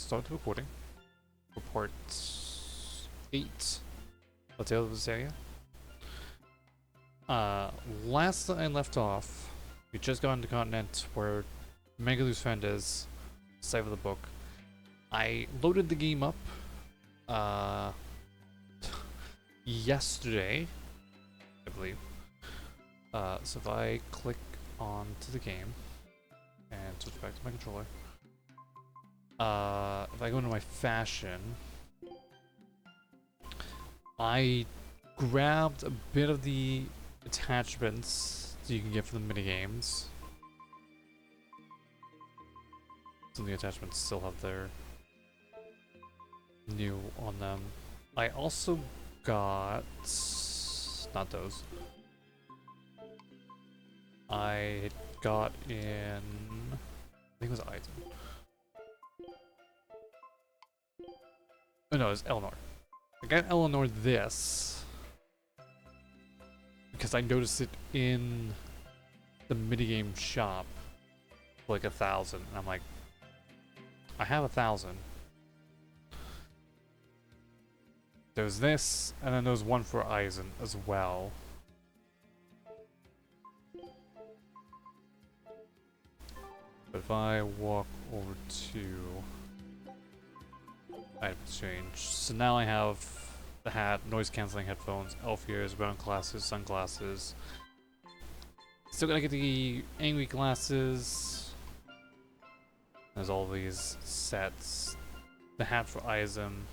start the recording for part 8 of Tales of Berseria. Last I left off, we just got into the continent where Magilous' friend is, decipher the book. I loaded the game up yesterday, I believe. So if I click onto the game and switch back to my controller, if I go into my fashion, I grabbed a bit of the attachments that you can get from the minigames. Some of the attachments still have their new on them. I also got... not those. I got in... I think it was Eisen. Oh no, it was Eleanor. I got Eleanor this because I noticed it in the minigame shop for like 1,000, and I'm like, I have 1,000. There's this, and then there's one for Eisen as well. But if I walk over to item exchange, so now I have the hat, noise cancelling headphones, elf ears, brown glasses, sunglasses. Still gotta get the angry glasses. There's all these sets. The hat for Eisen.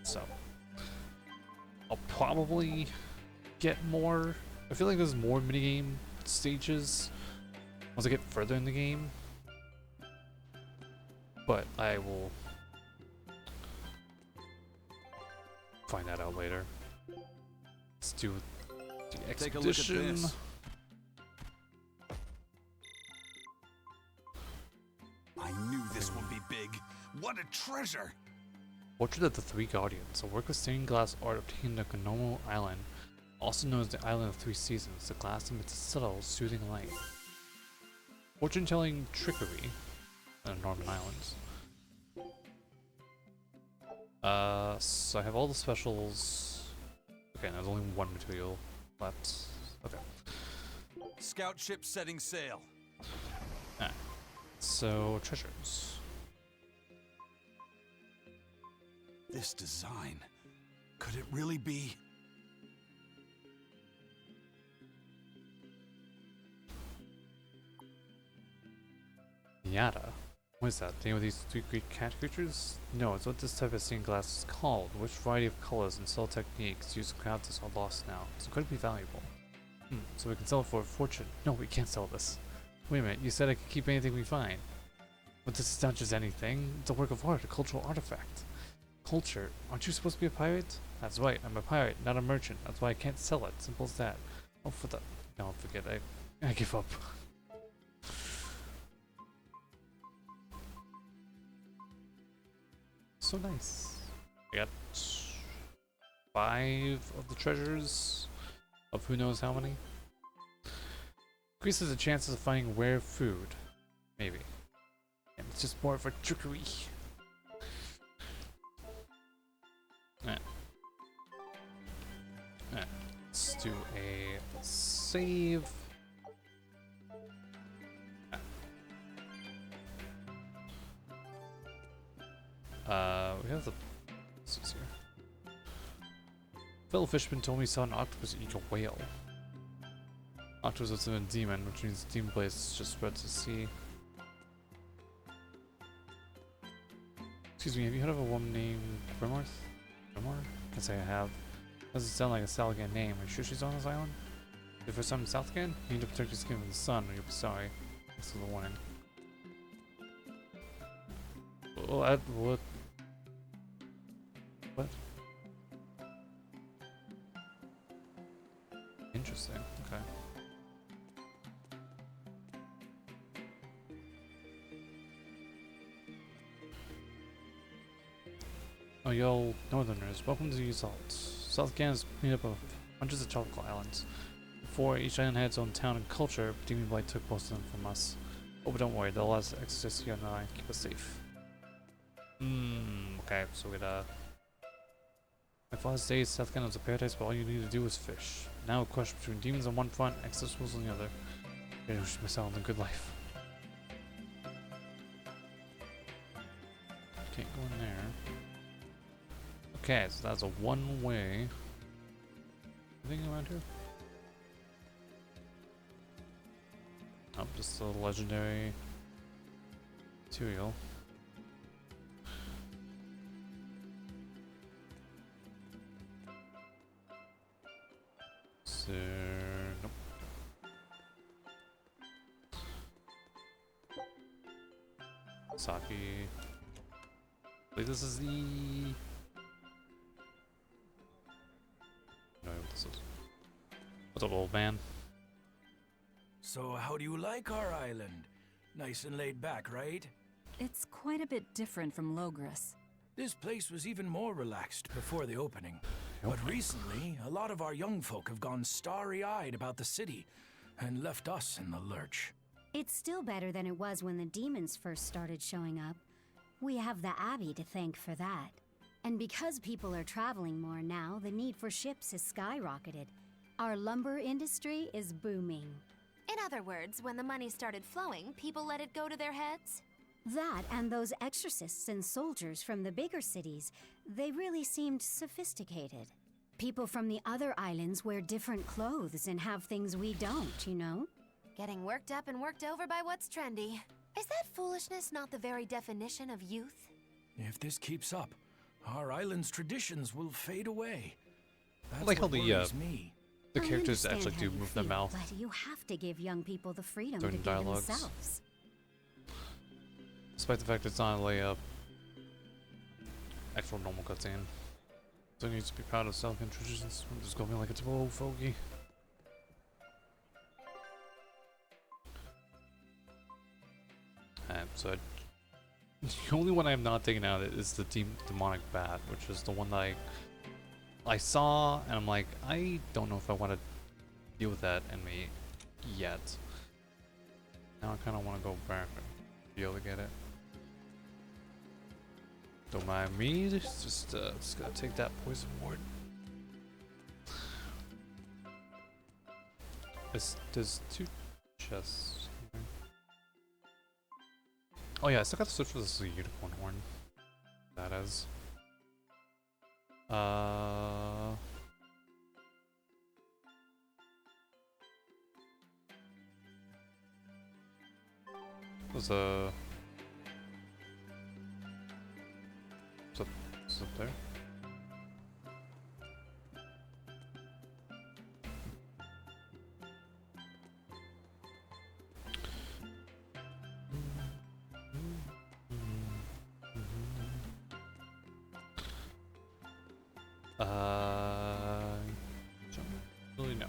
So I'll probably get more. I feel like there's more minigame stages once I get further in the game, but I will find that out later. Let's do the expedition. Take a look at this. I knew this would be big. What a treasure! Portrait of the Three Guardians, a work of stained glass art obtained on Gnomo Island, also known as the Island of Three Seasons. The glass emits a subtle, soothing light. Fortune-telling trickery in the Northern Islands. So I have all the specials. Okay, there's only one material left. Okay. Scout ship setting sail. Alright. So, treasures. This design, could it really be? Yada. What is that? Name of these three Greek cat creatures? No, it's what this type of stained glass is called. Which variety of colors and cell techniques used to craft this are lost now. It's incredibly valuable. So we can sell it for a fortune. No, we can't sell this. Wait a minute, you said I could keep anything we find. But this is not just anything. It's a work of art, a cultural artifact. Culture? Aren't you supposed to be a pirate? That's right, I'm a pirate, not a merchant. That's why I can't sell it. Simple as that. Oh, for the... No, forget it. I give up. So nice. I got 5 of the treasures of who knows how many. Increases the chances of finding rare food. Maybe. And it's just more of a trickery. Let's do a save. We have the... What's this here? Fellow fisherman told me he saw an octopus eat a whale. Octopus is a demon, which means the demon place just spread to sea. Excuse me, have you heard of a woman named Grimorh? Grimorh? Can't say I have. Doesn't sound like a Southgand name. Are you sure she's on this island? If for some Southgand, you need to protect your skin from the sun or you'll be sorry. This is a warning. What? What? Interesting. Okay. Oh, y'all northerners, welcome to the Assault. Southgands is made up of hundreds of tropical islands. Before each island had its own town and culture, Demon Blight took most of them from us. Oh, but don't worry, they'll let us access here and keep us safe. Okay, so we gotta... My father says Southgand is a paradise, but all you need to do is fish. Now a crush between demons on one front, excess rules on the other. I wish myself on the good life. Can't go in there. Okay, so that's a one-way. Anything around here? Oh, just a legendary material. So, nope. Saki. Wait, this is the... No, this is... What's up, old man? So how do you like our island? Nice and laid back, right? It's quite a bit different from Logris. This place was even more relaxed before the opening. Yep. But recently, a lot of our young folk have gone starry-eyed about the city and left us in the lurch. It's still better than it was when the demons first started showing up. We have the Abbey to thank for that. And because people are traveling more now, the need for ships has skyrocketed. Our lumber industry is booming. In other words, when the money started flowing, people let it go to their heads? That and those exorcists and soldiers from the bigger cities, they really seemed sophisticated. People from the other islands wear different clothes and have things we don't, you know? Getting worked up and worked over by what's trendy. Is that foolishness not the very definition of youth? If this keeps up, our island's traditions will fade away. That's like how what worries me. the I characters understand actually how do you move their feel, mouth But you have to give young people the freedom during to be dialogues. themselves. Despite the fact it's not like a actual normal cutscene. So he needs to be proud of Southgand traditions. I'm just going like a typical old fogey. So the only one I'm not taking out is the demonic bat, which is the one that I saw, and I'm like, I don't know if I want to deal with that in me yet. Now I kind of want to go back and be able to get it. Don't mind me, just gotta take that poison ward. There's two chests. Oh yeah, I still gotta search for this unicorn horn. That is. There's a... Is up there? Don't really know.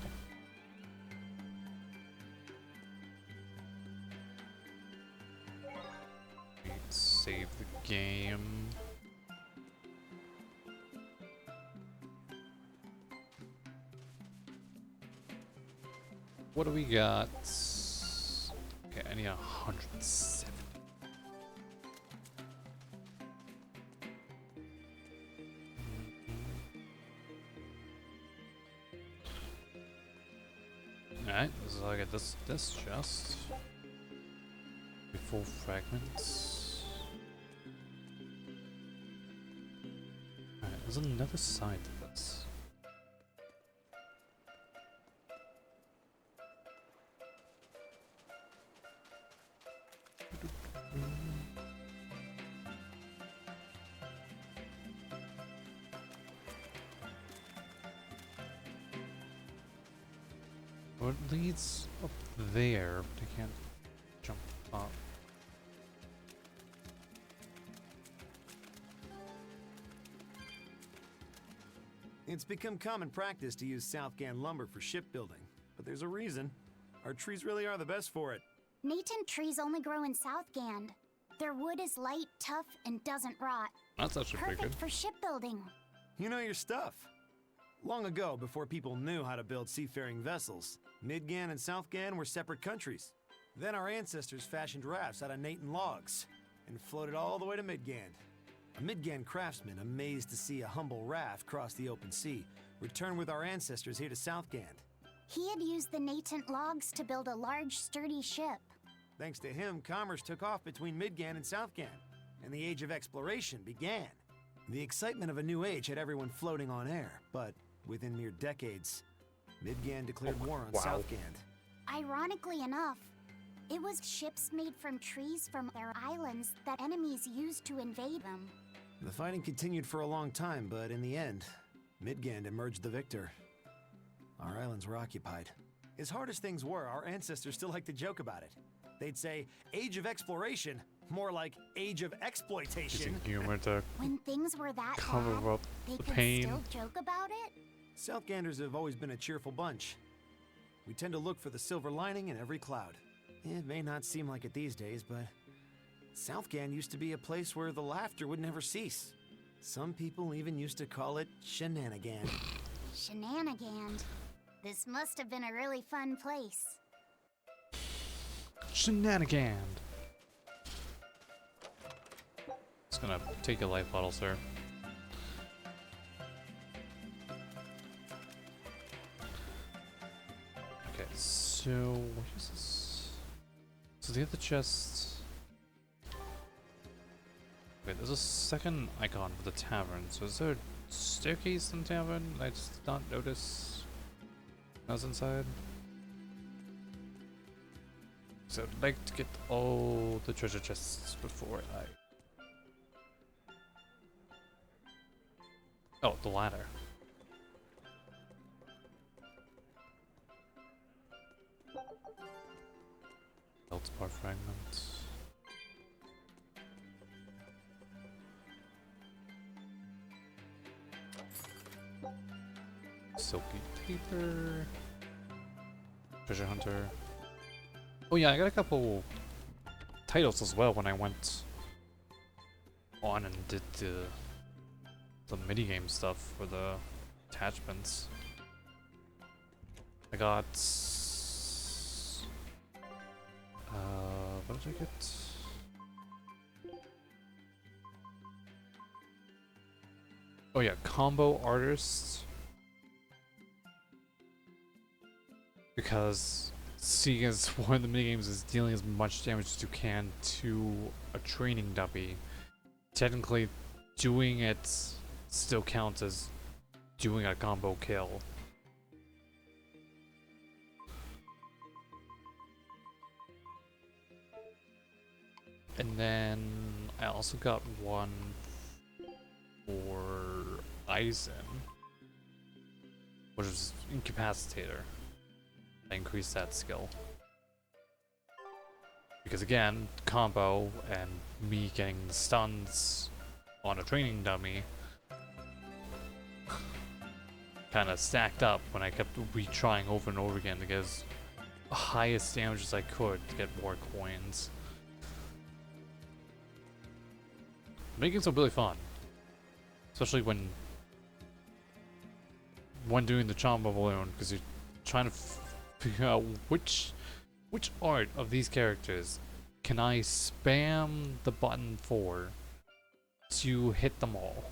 Save the game. What do we got? Okay, I need 170. Alright, so I get this chest. Full fragments. Alright, there's another side to this. Or it leads up there, but I can't jump up. It's become common practice to use Southgand lumber for shipbuilding, but there's a reason. Our trees really are the best for it. Native trees only grow in Southgand. Their wood is light, tough, and doesn't rot. That's actually pretty Perfect good. for shipbuilding. You know your stuff. Long ago, before people knew how to build seafaring vessels, Midgand and Southgand were separate countries. Then our ancestors fashioned rafts out of Nathan logs and floated all the way to Midgand. A Midgand craftsman, amazed to see a humble raft cross the open sea, returned with our ancestors here to Southgand. He had used the natant logs to build a large, sturdy ship. Thanks to him, commerce took off between Midgand and Southgand, and the Age of Exploration began. The excitement of a new age had everyone floating on air, but within mere decades, Midgand declared war on Southgand. Ironically enough, it was ships made from trees from their islands that enemies used to invade them. The fighting continued for a long time, but in the end, Midgand emerged the victor. Our islands were occupied. As hard as things were, our ancestors still liked to joke about it. They'd say, Age of Exploration, more like Age of Exploitation. Using humor to When things were that cover bad, up they the could pain. still joke about it? Southganders have always been a cheerful bunch. We tend to look for the silver lining in every cloud. It may not seem like it these days, but Southgand used to be a place where the laughter would never cease. Some people even used to call it Shenanigan. Shenanigans. This must have been a really fun place. Shenanigan. Just gonna take your life bottle, sir. Okay, so what is this? So the other chest. Wait, there's a second icon for the tavern. So is there a staircase in the tavern? I just did not notice when I was inside. So I'd like to get all the treasure chests before I... Oh, the ladder. Feldspar fragments. Silky paper. Treasure hunter. Oh yeah, I got a couple titles as well when I went on and did the minigame stuff for the attachments. I got what did I get? Oh yeah, combo artist. Because seeing as one of the minigames is dealing as much damage as you can to a training dummy, technically doing it still counts as doing a combo kill. And then I also got one for Eisen, which is Incapacitator. I increased that skill. Because again, combo and me getting the stuns on a training dummy kind of stacked up when I kept retrying over and over again to get as highest damage as I could to get more coins. Making it really fun, especially when doing the Chamba balloon, because you're trying to figure out which art of these characters can I spam the button for to hit them all,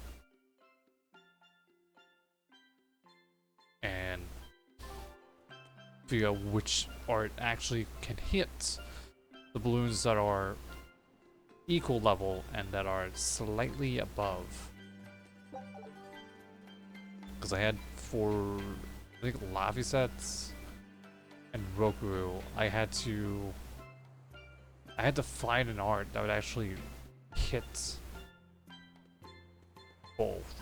and figure out which art actually can hit the balloons that are equal level and that are slightly above. Because I had for I think Laphicet and Roku, I had to find an art that would actually hit both.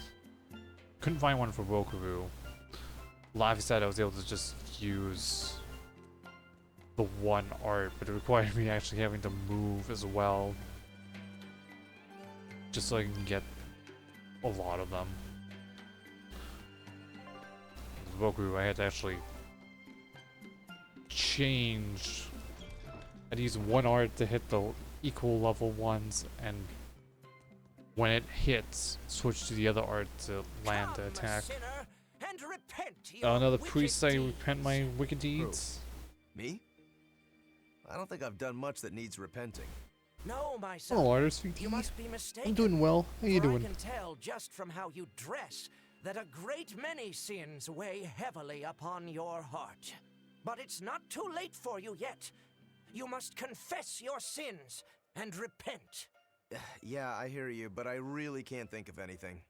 Couldn't find one for Roku. Laphicet, I was able to just use the one art, but it required me actually having to move as well, just so I can get a lot of them. With Roku, I had to actually change. I'd use one art to hit the equal level ones, and when it hits, switch to the other art to land the attack. And repent Another priest, I repent my wicked deeds. Me? I don't think I've done much that needs repenting. No, my son. Hello, artist VT. You must be mistaken. I'm doing well. How you For doing? I can tell just from how you dress that a great many sins weigh heavily upon your heart. But it's not too late for you yet. You must confess your sins and repent. Yeah, I hear you, but I really can't think of anything.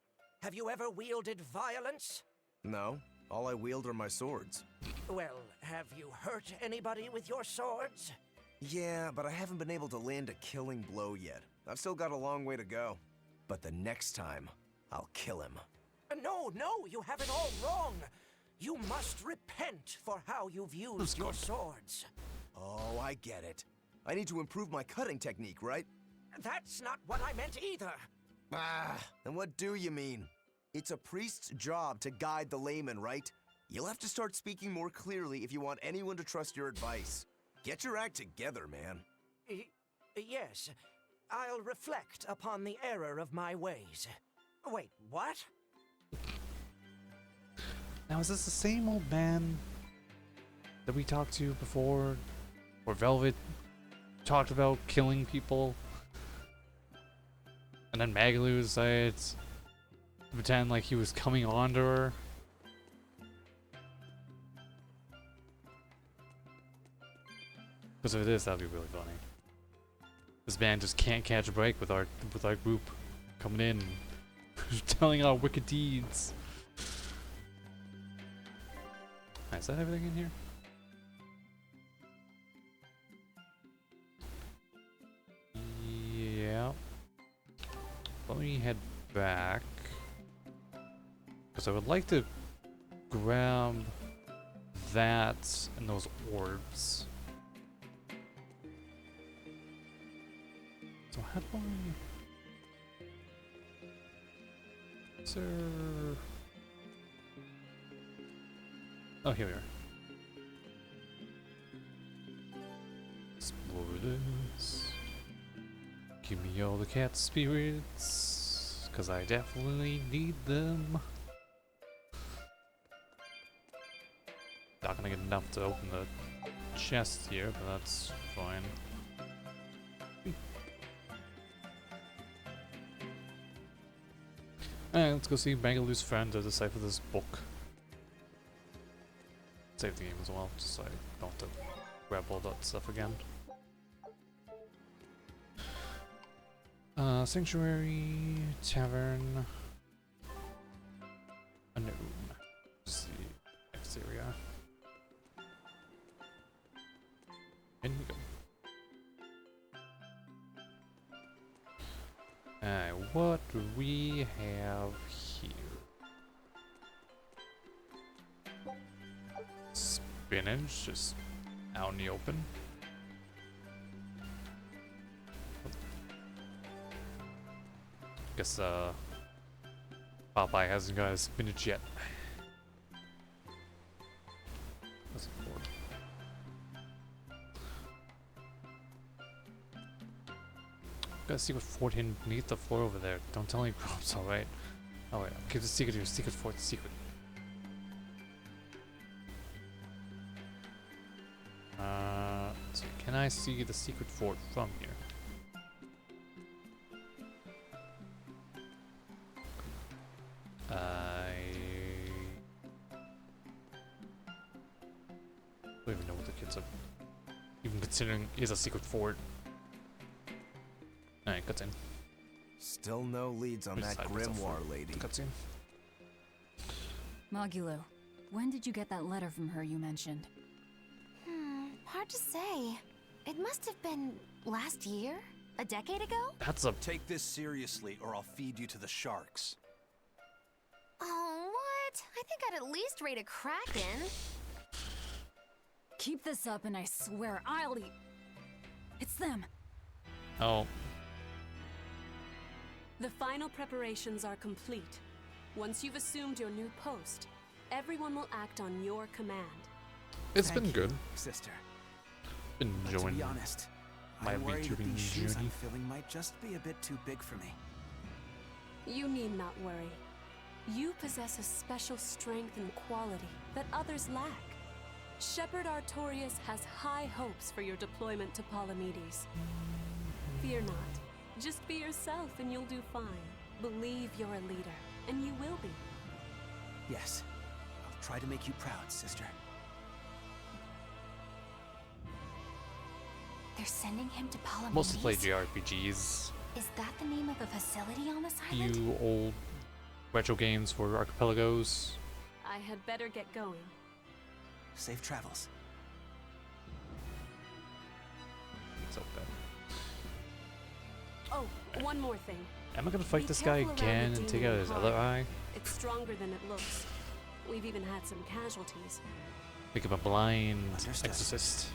Have you ever wielded violence? No, all I wield are my swords. Well, have you hurt anybody with your swords? Yeah, but I haven't been able to land a killing blow yet. I've still got a long way to go. But the next time, I'll kill him. No, you have it all wrong. You must repent for how you've used your swords. Oh, I get it. I need to improve my cutting technique, right? That's not what I meant either. Ah, then what do you mean? It's a priest's job to guide the layman, right? You'll have to start speaking more clearly if you want anyone to trust your advice. Get your act together, man. Yes, I'll reflect upon the error of my ways. Wait, what? Now, is this the same old man that we talked to before? Or Velvet talked about killing people? And then Magilous decided to pretend like he was coming on to her? Because if it is, that'd be really funny. This man just can't catch a break with our group coming in and telling our wicked deeds. Is that everything in here? Yeah. Let me head back. Because I would like to grab that and those orbs. So how do I... Is there... Oh, here we are. Explore this. Give me all the cat spirits, cause I definitely need them. Not gonna get enough to open the chest here, but that's fine. Alright, let's go see Magilous' friend to decipher this book. Save the game as well, just so I don't have to grab all that stuff again. Sanctuary, Tavern, Unknown. Just the exterior. In we go. What do we have here? Spinach, just out in the open. Guess Popeye hasn't got his spinach yet. That's important. Got a secret fort hidden beneath the floor over there. Don't tell any props, alright? Oh wait, keep the secret here. Secret fort, secret. So can I see the secret fort from here? I don't even know what the kids are even considering is a secret fort. Alright, cutscene. Still no leads on that grimoire lady. Cutscene. Magilous, when did you get that letter from her you mentioned? Hard to say. It must have been last year? A decade ago? That's a... Take this seriously or I'll feed you to the sharks. Oh, what? I think I'd at least rate a kraken. Keep this up and I swear I'll eat. It's them. Oh. The final preparations are complete. Once you've assumed your new post, everyone will act on your command. It's been good. Sister. Been But to enjoying be honest, my I worry that VTubing these shoes journey. I'm filling might just be a bit too big for me. You need not worry. You possess a special strength and quality that others lack. Shepherd Artorius has high hopes for your deployment to Palamedes. Fear not. Just be yourself and you'll do fine. Believe you're a leader, and you will be. Yes. I'll try to make you proud, sister. They're sending him to Palamedes? Mostly play JRPGs. Is that the name of a facility on this island? Few old retro games for archipelagos. I had better get going. Safe travels. It's up there. Oh, one more thing. Am I gonna fight Be this guy careful around again the and take demon out his heart. other eye? It's stronger than it looks. We've even had some casualties. Make him a blind Understood. exorcist.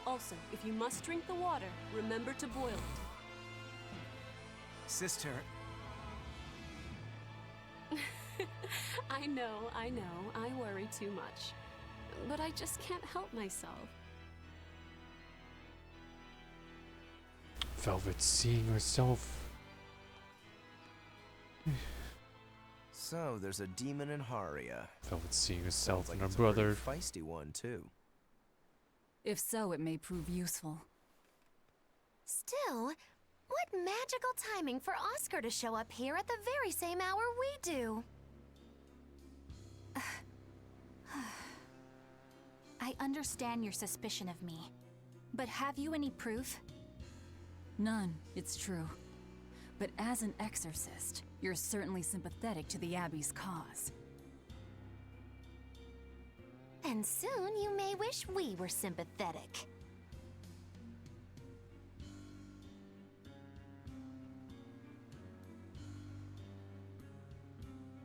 Also, if you must drink the water, remember to boil it. Sister, I know, I worry too much. But I just can't help myself. Velvet seeing herself. So, there's a demon in Haria. Velvet seeing herself Sounds like and her it's a pretty brother. feisty one, too. If so, it may prove useful. Still, what magical timing for Oscar to show up here at the very same hour we do. I understand your suspicion of me, but have you any proof? None, it's true. But as an exorcist, you're certainly sympathetic to the Abbey's cause. And soon you may wish we were sympathetic.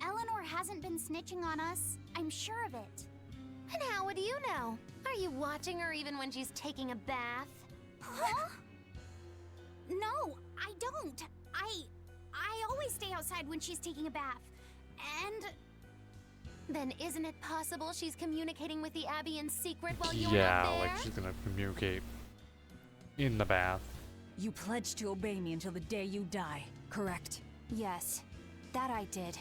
Eleanor hasn't been snitching on us. I'm sure of it. And how would you know? Are you watching her even when she's taking a bath? Huh? No, I don't. I always stay outside when she's taking a bath. And Then isn't it possible she's communicating with the Abbey in secret while you're Yeah, not there? like she's gonna communicate in the bath. You pledged to obey me until the day you die, correct? Yes, that I did.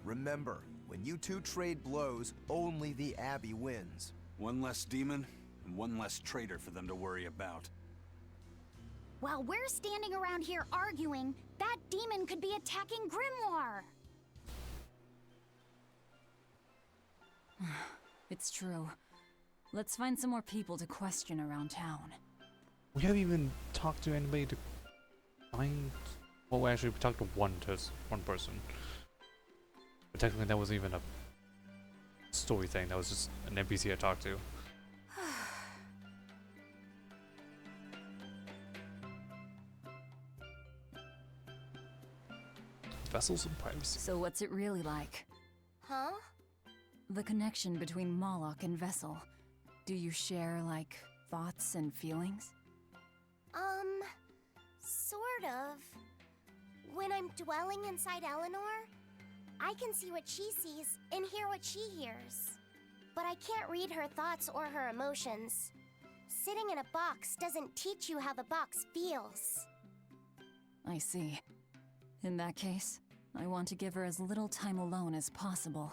Remember, when you two trade blows, only the Abbey wins. One less demon, and one less traitor for them to worry about. while we're standing around here arguing, that demon could be attacking Grimoire. It's true. Let's find some more people to question around town. We haven't even talked to anybody to find. Well, actually, we talked to one person. But technically, that wasn't even a story thing. That was just an NPC I talked to. Vessels and privacy. So what's it really like? Huh? The connection between Moloch and Vessel. Do you share, like, thoughts and feelings? Sort of. When I'm dwelling inside Eleanor, I can see what she sees and hear what she hears. But I can't read her thoughts or her emotions. Sitting in a box doesn't teach you how the box feels. I see. In that case, I want to give her as little time alone as possible.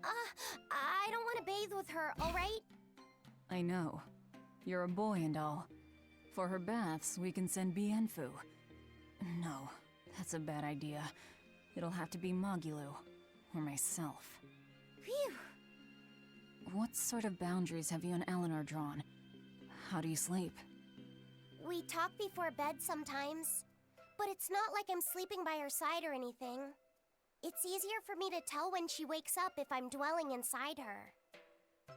I don't want to bathe with her, alright? I know. You're a boy and all. For her baths, we can send Bienfu. No, that's a bad idea. It'll have to be Magilou, or myself. Phew. What sort of boundaries have you and Eleanor drawn? How do you sleep? We talk before bed sometimes, but it's not like I'm sleeping by her side or anything. It's easier for me to tell when she wakes up if I'm dwelling inside her.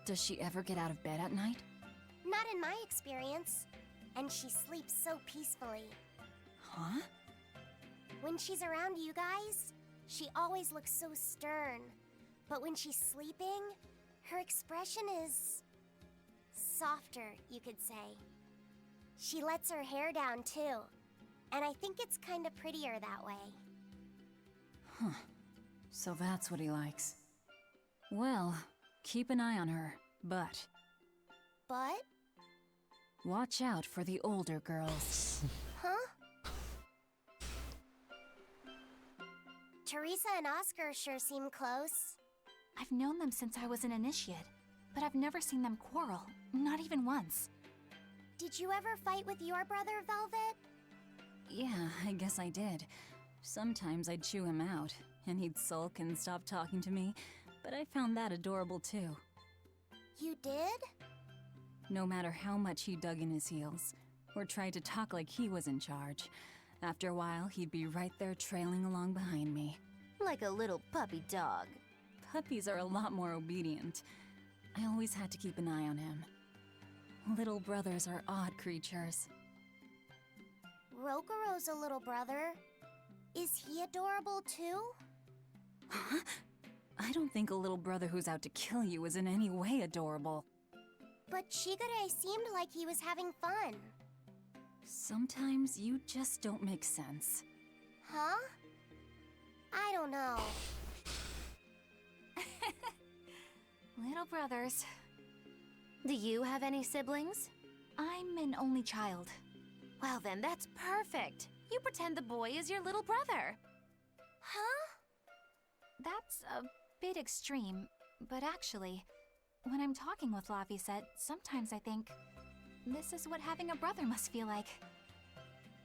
Does she ever get out of bed at night? Not in my experience. And she sleeps so peacefully. Huh? When she's around you guys, she always looks so stern. But when she's sleeping, her expression is softer, you could say. She lets her hair down too. And I think it's kind of prettier that way. Huh. So that's what he likes. Well, keep an eye on her, but... But Watch out for the older girls. Huh? Teresa and Oscar sure seem close. I've known them since I was an initiate, but I've never seen them quarrel, not even once. Did you ever fight with your brother, Velvet? Yeah, I guess I did. Sometimes I'd chew him out, and he'd sulk and stop talking to me, but I found that adorable too. You did? No matter how much he dug in his heels, or tried to talk like he was in charge, after a while he'd be right there trailing along behind me. Like a little puppy dog. Puppies are a lot more obedient. I always had to keep an eye on him. Little brothers are odd creatures. Rokuro's a little brother. Is he adorable too? Huh? I don't think a little brother who's out to kill you is in any way adorable. But Shigure seemed like he was having fun. Sometimes you just don't make sense. Huh? I don't know. Little brothers. Do you have any siblings? I'm an only child. Well then, that's perfect. You pretend the boy is your little brother. Huh? That's a bit extreme, but actually, when I'm talking with Laphicet, sometimes I think this is what having a brother must feel like.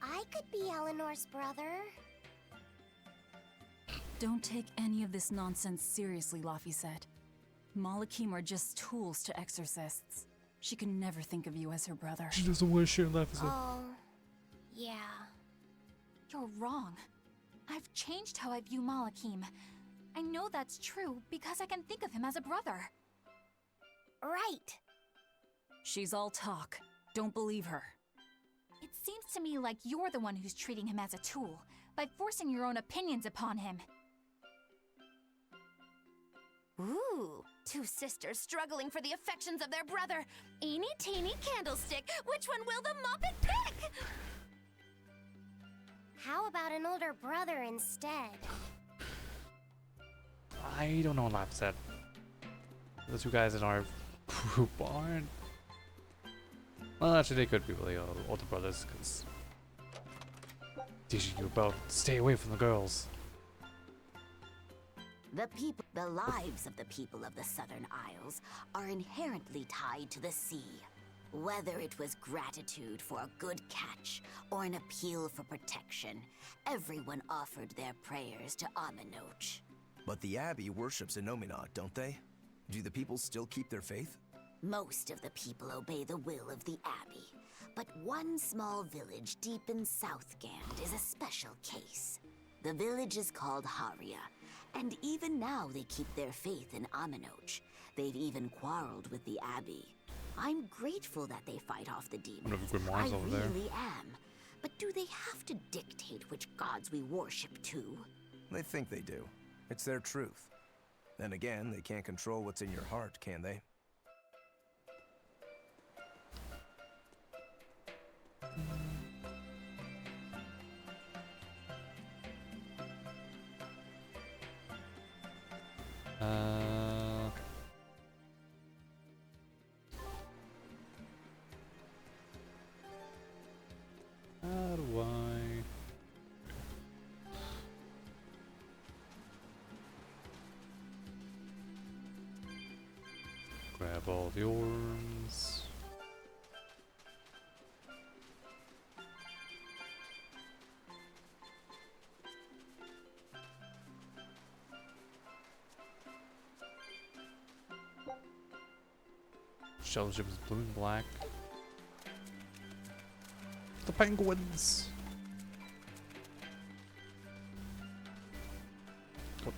I could be Eleanor's brother. Don't take any of this nonsense seriously, Laphicet. Malakim are just tools to exorcists. She can never think of you as her brother. She doesn't want to share Laphicet. Oh, yeah. You're wrong. I've changed how I view Malakim. I know that's true because I can think of him as a brother. Right. She's all talk. Don't believe her. It seems to me like you're the one who's treating him as a tool, by forcing your own opinions upon him. Ooh, two sisters struggling for the affections of their brother. Eeny teeny candlestick, which one will the Muppet pick? How about an older brother instead? I don't know what I've said. The two guys in our group aren't. Well, actually, they could be really older brothers, because teaching you about stay away from the girls. The lives of the people of the Southern Isles are inherently tied to the sea. Whether it was gratitude for a good catch or an appeal for protection, everyone offered their prayers to Aminoch. But the Abbey worships Innominat, don't they? Do the people still keep their faith? Most of the people obey the will of the Abbey, but one small village deep in Southgand is a special case. The village is called Haria, and even now they keep their faith in Aminoch. They've even quarreled with the Abbey. I'm grateful that they fight off the demons. I really am. But do they have to dictate which gods we worship too? They think they do. It's their truth. Then again, they can't control what's in your heart, can they? Okay. How do I... grab all the orbs. Shell ship is blue and black. The penguins! What?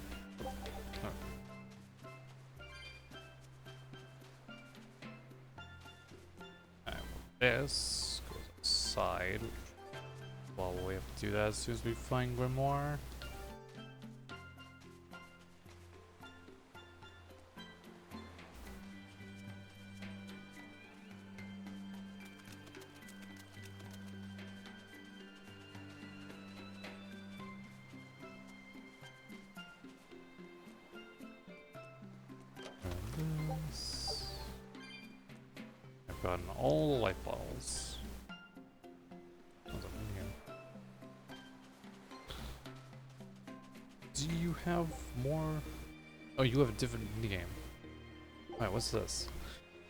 Oh. This goes outside. Well, we have to do that as soon as we find Grimoire. gotten all the life bottles. Sounds like a minigame. Do you have more? Oh, you have a different minigame. Alright, what's this?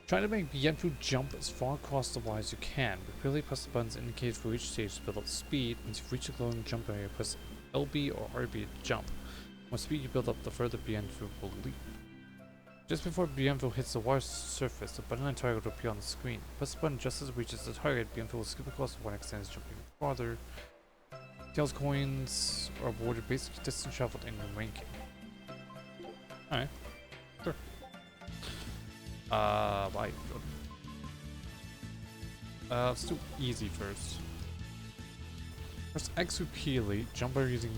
Try to make Yenfu jump as far across the wire as you can. Repeatedly press the buttons indicated for each stage to build up speed. Once you've reached a glowing jump area, press LB or RB to jump. The more speed you build up, the further Yenfu will leap. Just before Yenfu hits the wire surface, the button and target will appear on the screen. Press the button just as it reaches the target. Yenfu will skip across the wire and extends, jumping farther. Tails coins are awarded basic distance traveled in ranking. Alright. Sure. Right. Let's do easy first. Press X repeatedly, jump by using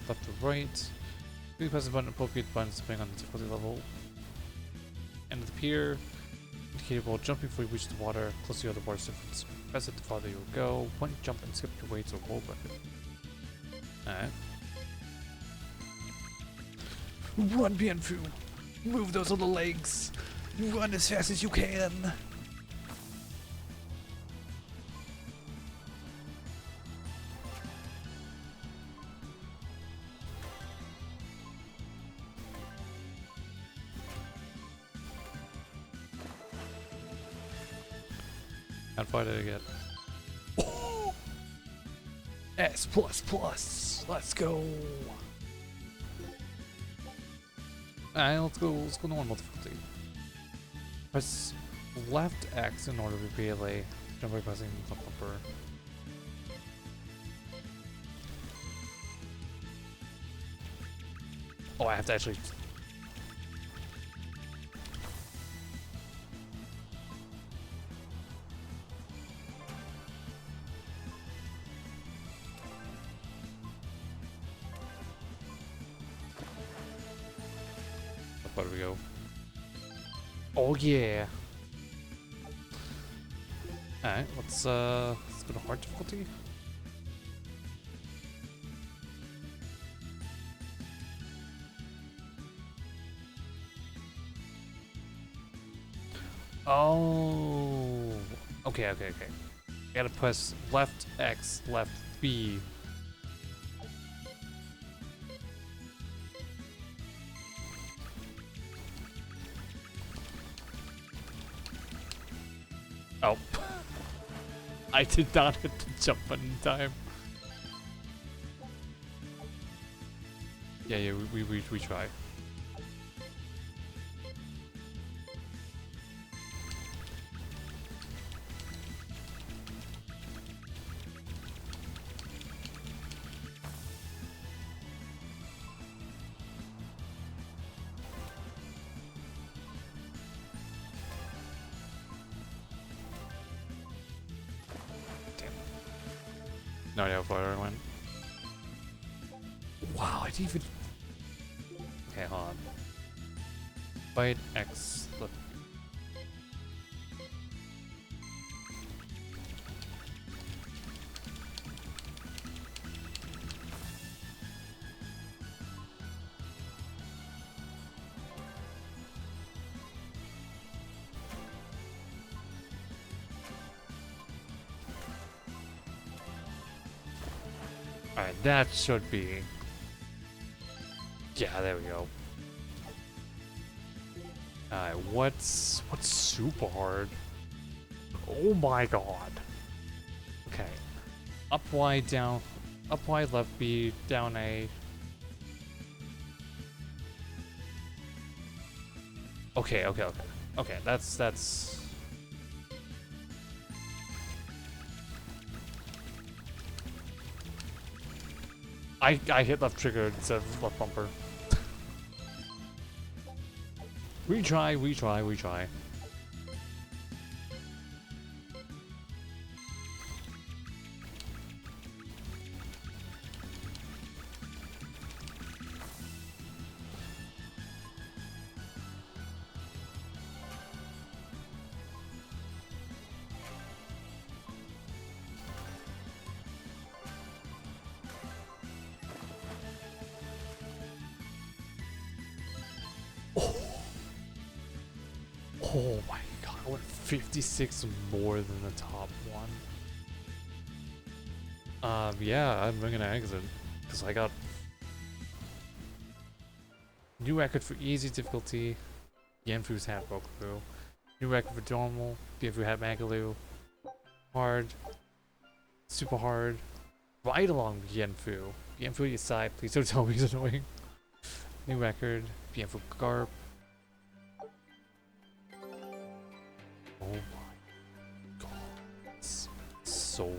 left or right. Quickly press the button appropriate buttons depending on the difficulty level. End of the pier. Indicated while jumping before you reach the water, close to the other water surface. Press it the farther you'll go. One jump and skip your way to a world record. Alright. Run, Bienfu! Move those little legs! Run as fast as you can! Can't fight it again. Oh! S++! Let's go! Alright, let's go normal difficulty. Press left X in order to repeatedly jump by pressing the bumper. Oh, I have to actually... Where do we go? Oh yeah! Alright, let's go to hard difficulty. Oh, okay. Gotta press left X, left B. Oh. I did not hit the jump button in time. Yeah, we try. No idea how far I went. Wow, I didn't even... Okay, hold on. Byte X, look. Alright, that should be... Yeah, there we go. Alright, what's super hard? Oh my god. Okay. Up Y, down... Up Y, left B, down A. Okay. Okay, that's... I hit left trigger instead of left bumper. Retry. Oh my god, I went 56 more than the top one. Yeah, I'm gonna exit because I got new record for easy difficulty. Yanfu's hat broke through. New record for normal. Yanfu hat Magalu. Hard. Super hard. Ride along Yanfu. Yanfu at your side. Please don't tell me he's annoying. New record. Yanfu Garp. Oh my god. It's so much.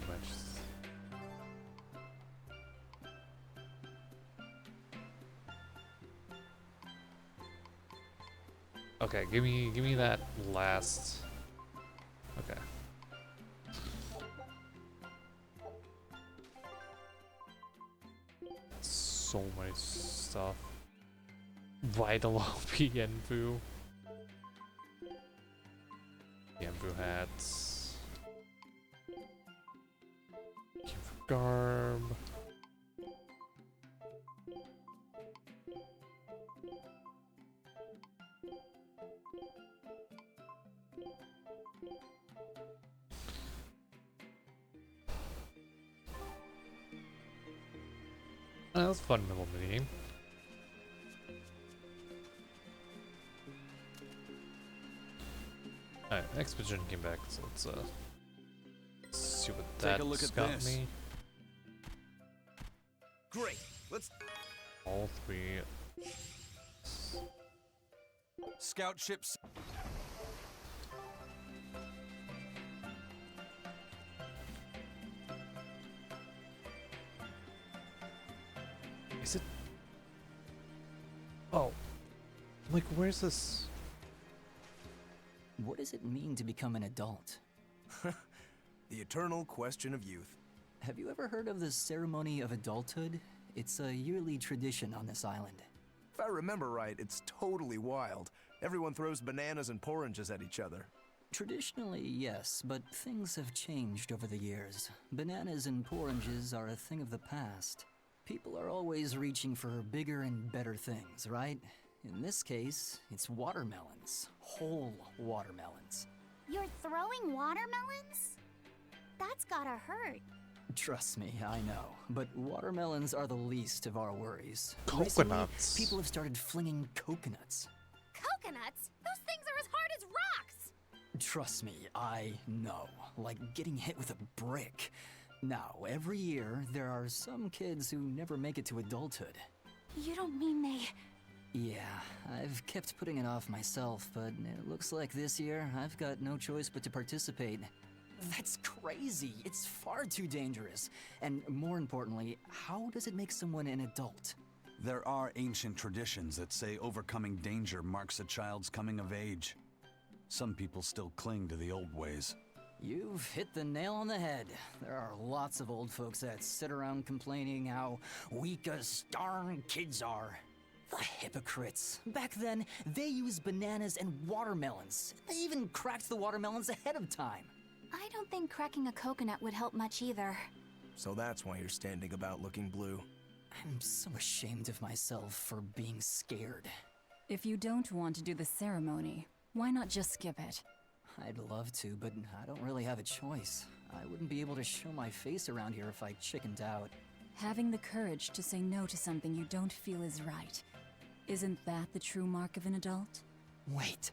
Okay, give me that last. Okay. So much stuff. Right along Yanfu. Yanfu hats. Yanfu garb. That was a fun little minigame. Alright, expedition came back, so let's see what Take a look that's at got this. me. Great. Let's All three. Scout ships. Is it? Oh, like where's this? What does it mean to become an adult? the eternal question of youth. Have you ever heard of the ceremony of adulthood? It's a yearly tradition on this island. If I remember right, it's totally wild. Everyone throws bananas and oranges at each other. Traditionally, yes, but things have changed over the years. Bananas and oranges are a thing of the past. People are always reaching for bigger and better things, right? In this case, it's watermelons. Whole watermelons. You're throwing watermelons? That's gotta hurt. Trust me, I know. But watermelons are the least of our worries. Coconuts. Recently, people have started flinging coconuts. Coconuts? Those things are as hard as rocks! Trust me, I know. Like getting hit with a brick. Now, every year, there are some kids who never make it to adulthood. You don't mean they... Yeah, I've kept putting it off myself, but it looks like this year I've got no choice but to participate. That's crazy! It's far too dangerous. And more importantly, how does it make someone an adult? There are ancient traditions that say overcoming danger marks a child's coming of age. Some people still cling to the old ways. You've hit the nail on the head. There are lots of old folks that sit around complaining how weak us darn kids are. The hypocrites. Back then, they used bananas and watermelons. They even cracked the watermelons ahead of time. I don't think cracking a coconut would help much either. So that's why you're standing about looking blue. I'm so ashamed of myself for being scared. If you don't want to do the ceremony, why not just skip it? I'd love to, but I don't really have a choice. I wouldn't be able to show my face around here if I chickened out. Having the courage to say no to something you don't feel is right. Isn't that the true mark of an adult? Wait.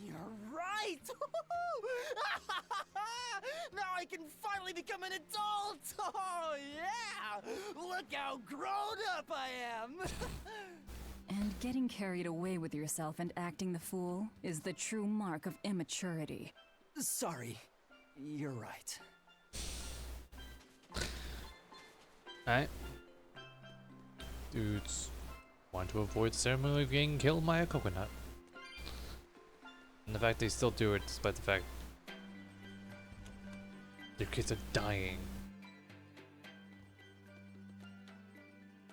You're right! Now I can finally become an adult! Oh, yeah! Look how grown up I am! And getting carried away with yourself and acting the fool is the true mark of immaturity. Sorry. You're right. Alright. Dudes want to avoid the ceremony of getting killed by a coconut. And the fact they still do it despite the fact their kids are dying.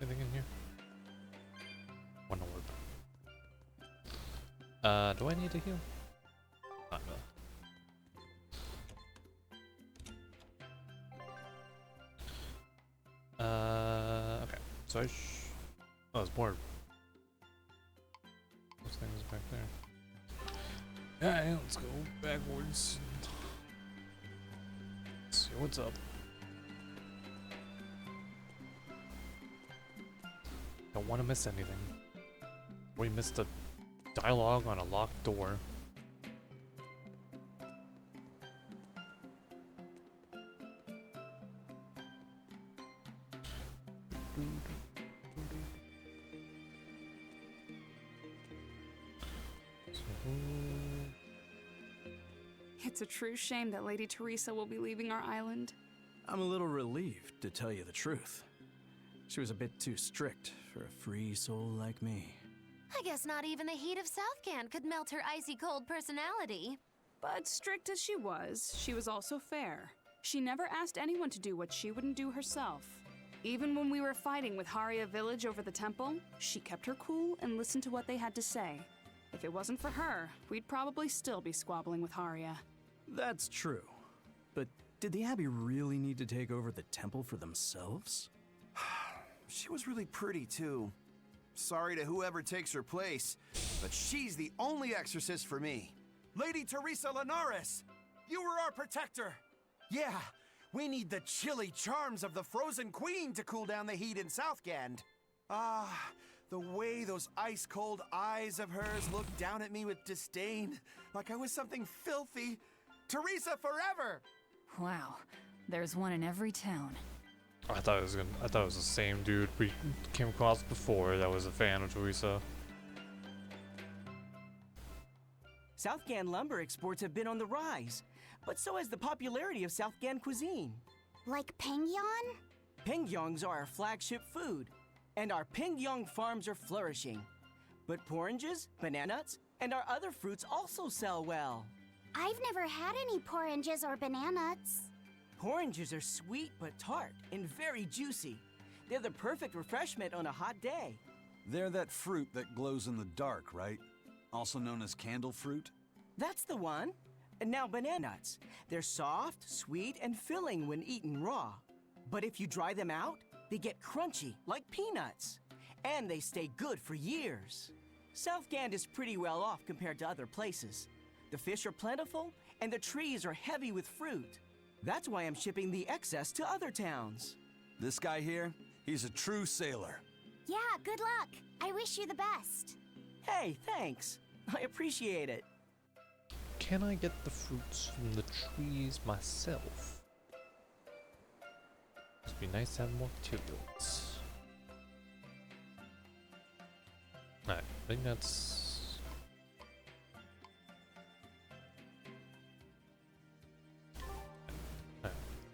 Anything in here? One orb. Do I need to heal? Not really. Okay. So oh, there's more. Those things back there. Alright, let's go backwards. Let's see what's up. Don't want to miss anything. We missed a dialogue on a locked door. It's a true shame that Lady Teresa will be leaving our island. I'm a little relieved, to tell you the truth. She was a bit too strict for a free soul like me. I guess not even the heat of Southgand could melt her icy cold personality. But strict as she was also fair. She never asked anyone to do what she wouldn't do herself. Even when we were fighting with Haria village over the temple, she kept her cool and listened to what they had to say. If it wasn't for her, we'd probably still be squabbling with Haria. That's true. But did the Abbey really need to take over the temple for themselves? She was really pretty, too. Sorry to whoever takes her place, but she's the only exorcist for me. Lady Teresa Linares! You were our protector! Yeah, we need the chilly charms of the Frozen Queen to cool down the heat in Southgand. Ah, the way those ice-cold eyes of hers looked down at me with disdain, like I was something filthy. Teresa forever! Wow, there's one in every town. I thought it was the same dude we came across before that was a fan of Teresa. Southgand lumber exports have been on the rise, but so has the popularity of Southgand cuisine. Like Pengyong? Pengyongs are our flagship food, and our Pengyong farms are flourishing. But oranges, bananas, and our other fruits also sell well. I've never had any oranges or bananas. Oranges are sweet but tart and very juicy. They're the perfect refreshment on a hot day. They're that fruit that glows in the dark, right? Also known as candle fruit? That's the one. And now bananas. They're soft, sweet, and filling when eaten raw. But if you dry them out, they get crunchy like peanuts. And they stay good for years. Southgand is pretty well off compared to other places. The fish are plentiful, and the trees are heavy with fruit. That's why I'm shipping the excess to other towns. This guy here, he's a true sailor. Yeah, good luck. I wish you the best. Hey, thanks. I appreciate it. Can I get the fruits from the trees myself? Must be nice to have more materials. Alright, I think that's...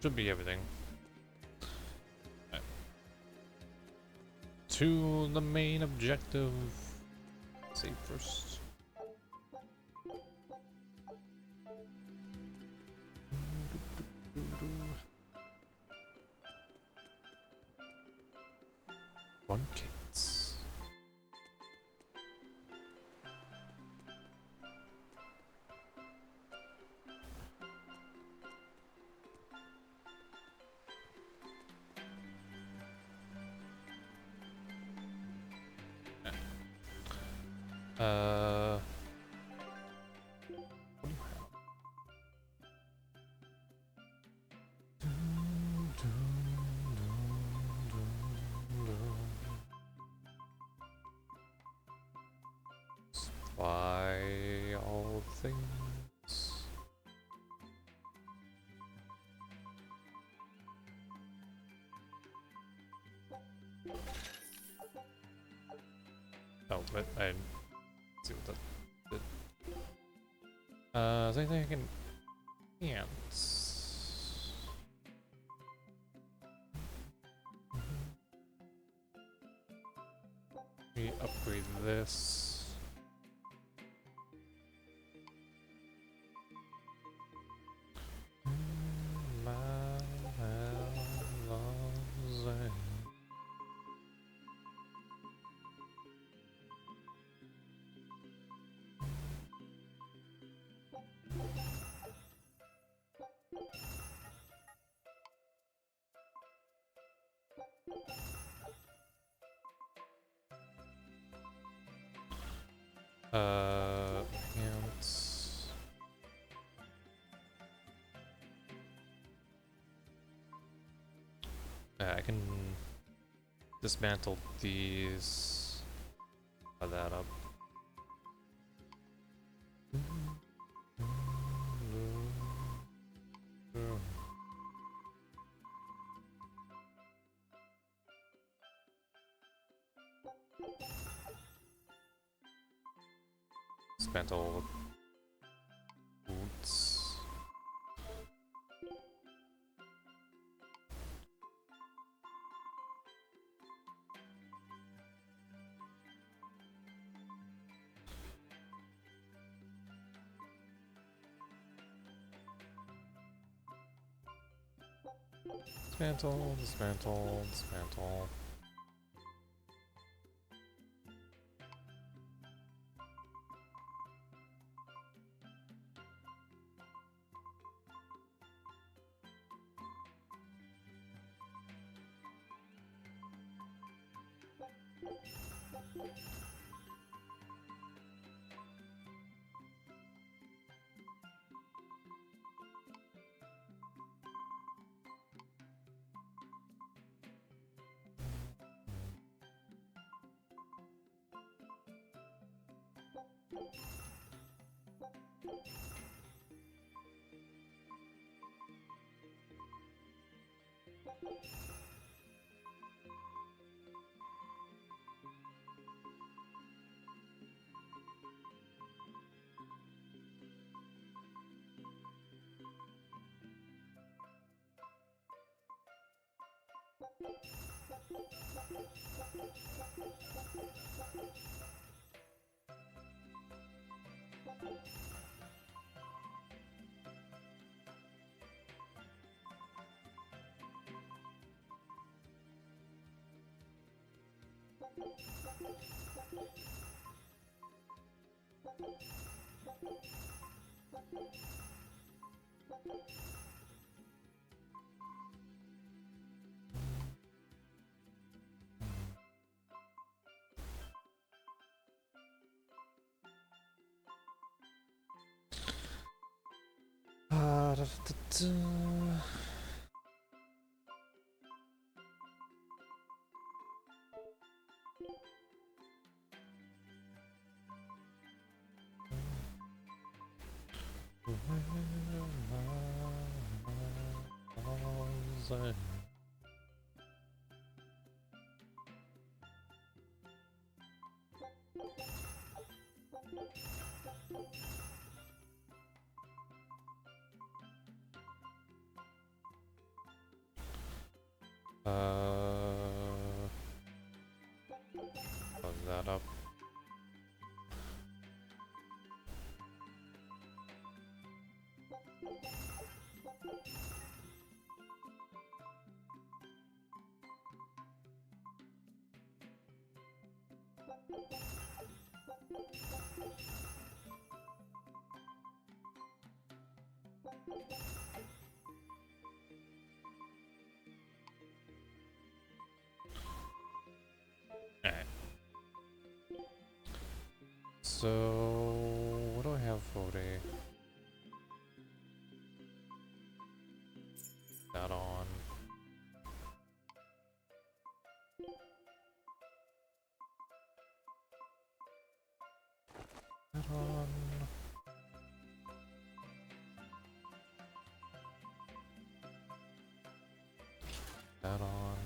should be everything. Alright. To the main objective. Save first. One kids. What do you have? Supply all things. Oh, but I didn't see what that did. Is there anything I can ants? Let me upgrade this. Ants. dismantle these. Put that up. Dismantle boots. Dismantle, dismantle, dismantle. Close that up. Alright. So, what do I have for the that on? That on. That on.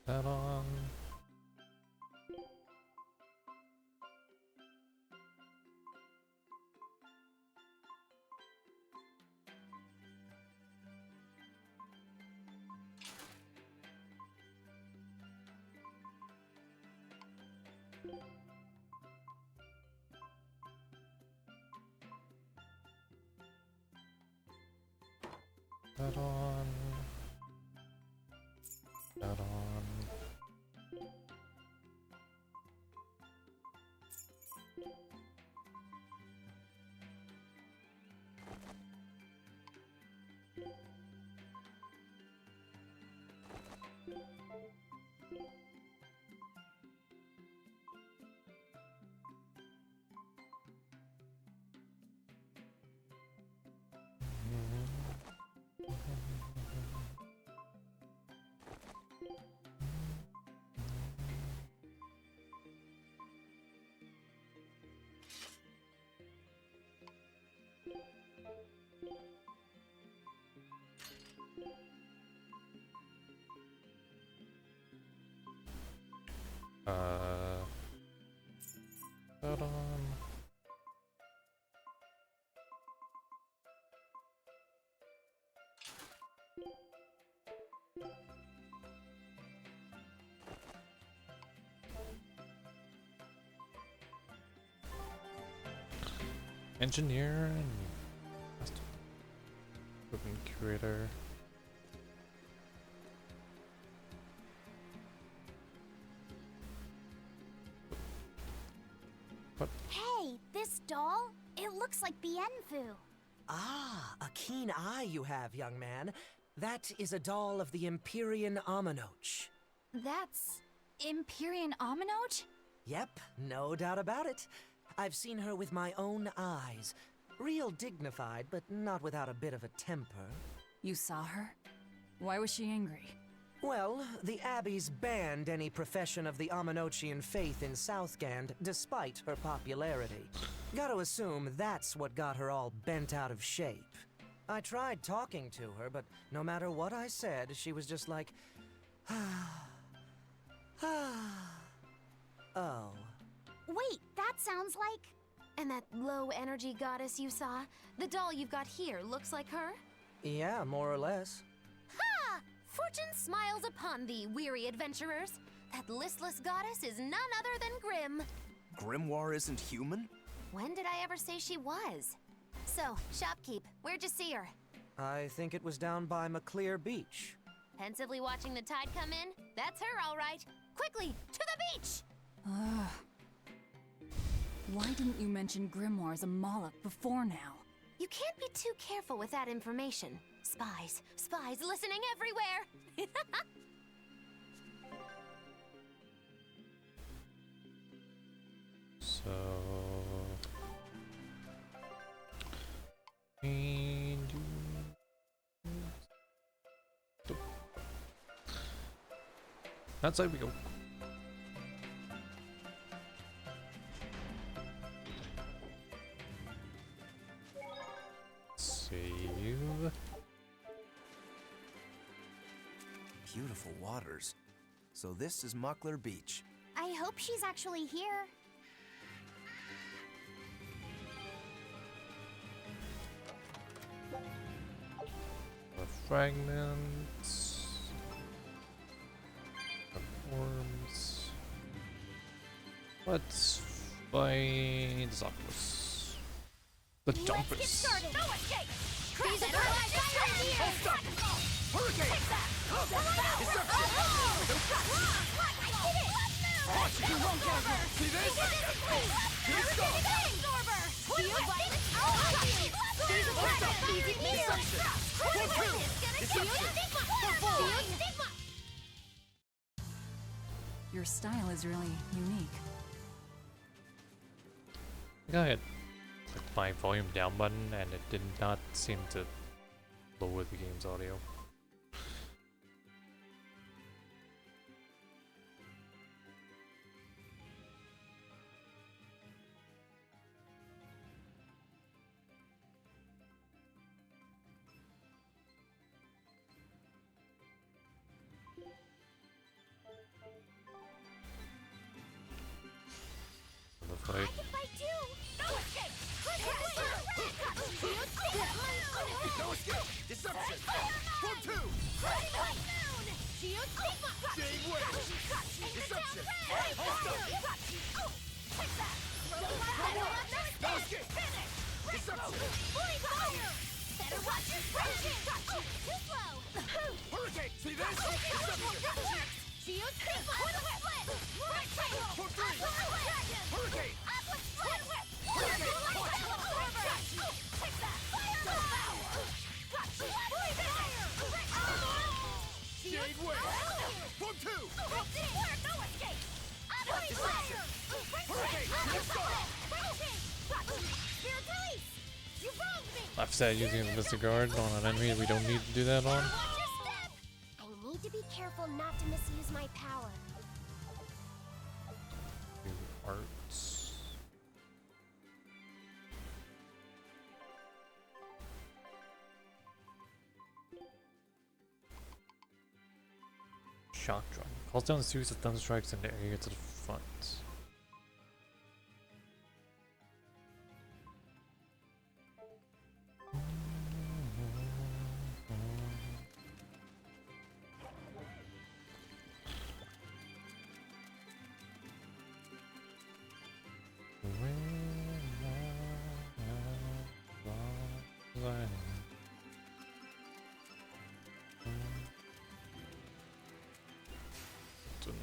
That on. That on. That on. engineer and equipment curator. What? Hey, this doll? It looks like Bienfu. Ah, a keen eye you have, young man. That is a doll of the Empyrean Aminoch. That's Empyrean Aminoch? Yep, no doubt about it. I've seen her with my own eyes. Real dignified, but not without a bit of a temper. You saw her? Why was she angry? Well, the Abbeys banned any profession of the Aminochian faith in Southgand, despite her popularity. Gotta assume that's what got her all bent out of shape. I tried talking to her, but no matter what I said, she was just like, oh. Wait, that sounds like... And that low-energy goddess you saw? The doll you've got here looks like her? Yeah, more or less. Ha! Fortune smiles upon thee, weary adventurers. That listless goddess is none other than Grim. Grimoire isn't human? When did I ever say she was? So, shopkeep, where'd you see her? I think it was down by McClear Beach. Pensively watching the tide come in? That's her, all right. Quickly, to the beach! Ugh. Why didn't you mention Grimoire as a Moloch before now? You can't be too careful with that information. Spies, spies listening everywhere! So... And you... Outside we go. Save. Beautiful waters. So this is Muckler Beach. I hope she's actually here. The fragments. The worms. Let's find the octopus. The jumpers. Let's get started. No escape. These are the Hold up. Hurricane. You won't get her. See this? Here we go. Your style is really unique. I think I had clicked my volume down button and it did not seem to lower the game's audio. The fight. No escape! Deception! Form 2! Jade Wave! Deception! Hold up! No escape! Deception! Hurricane! See this? Deception! Form 3! Hurricane! Jade Wave! Form 2! Hurricane! Let's go! Laphicet using the Mystic Guard on an enemy we don't need to do that on. I need to be careful not to misuse my power. Do arts. Shock drum. Calls down a series of thunder strikes in the area to the front.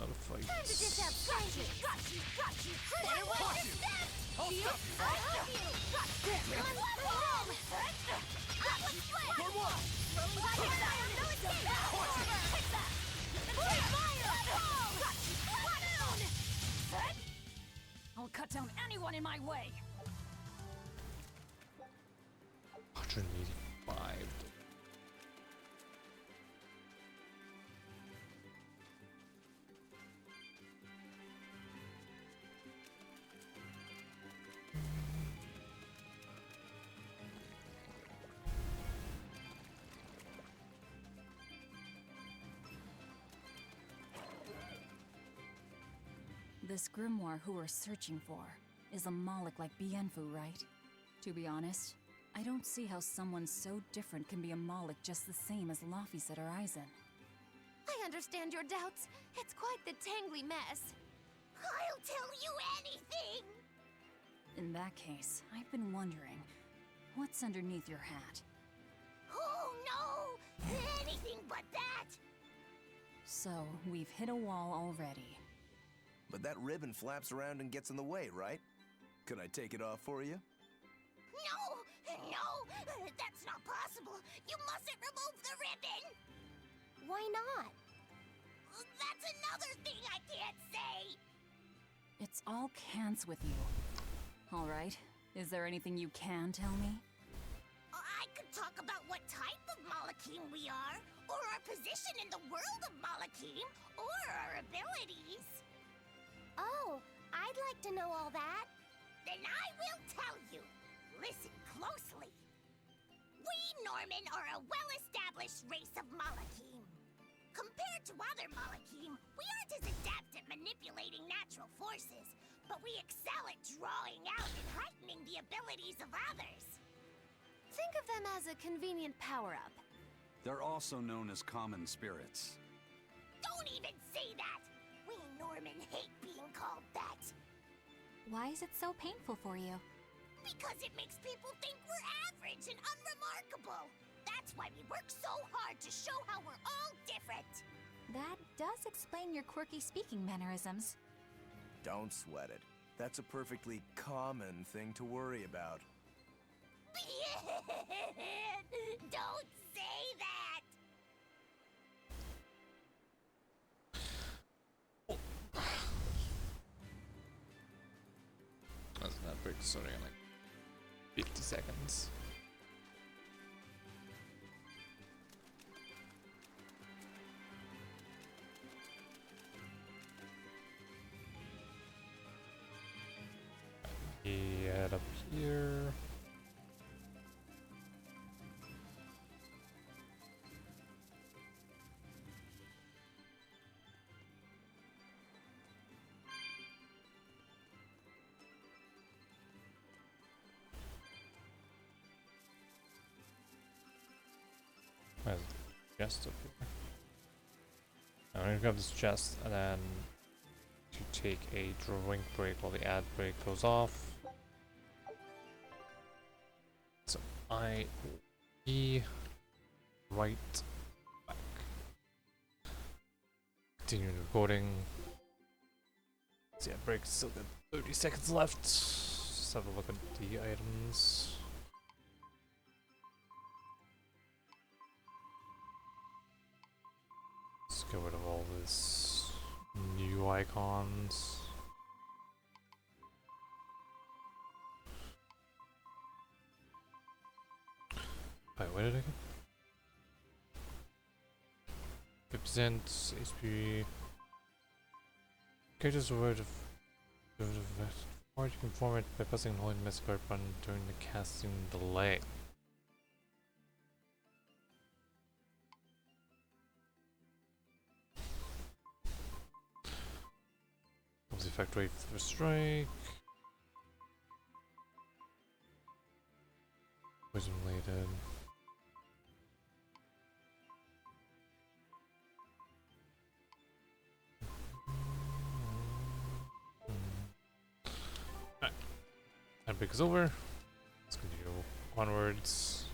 another fight. I'll cut down anyone in my way. 185. This grimoire who we're searching for is a Moloch like Bienfu, right? To be honest, I don't see how someone so different can be a Moloch just the same as Laphicet or Eisen. I understand your doubts. It's quite the tangly mess. I'll tell you anything! In that case, I've been wondering, what's underneath your hat? Oh no! Anything but that! So, we've hit a wall already. But that ribbon flaps around and gets in the way, right? Could I take it off for you? No, that's not possible. You mustn't remove the ribbon. Why not? That's another thing I can't say. It's all cants with you. Alright, is there anything you can tell me? I could talk about what type of Malachim we are, or our position in the world of Malachim, or our abilities. Oh, I'd like to know all that. Then I will tell you. Listen closely. We Norman are a well-established race of Malachim. Compared to other Malachim, we aren't as adept at manipulating natural forces, but we excel at drawing out and heightening the abilities of others. Think of them as a convenient power-up. They're also known as common spirits. Don't even say that! We Norman hate being called that. Why is it so painful for you? Because it makes people think we're average and unremarkable. That's why we work so hard to show how we're all different. That does explain your quirky speaking mannerisms. Don't sweat it. That's a perfectly common thing to worry about. Don't say that! That's not big, sorry, in like 50 seconds. Head up here. Where's the chest up here? I'm gonna grab this chest and then to take a drink break while the ad break goes off. So I will be right back. Continuing recording. So yeah, break still got 30 seconds left. Just have a look at the items. Let's get rid of all this new icons. Wait, where did I go? 50% HP. Characters word of or you can form it by pressing the holding miss guard button during the casting delay. What's the effect rate for the strike? Poison related. Alright. That break is over. Let's continue onwards.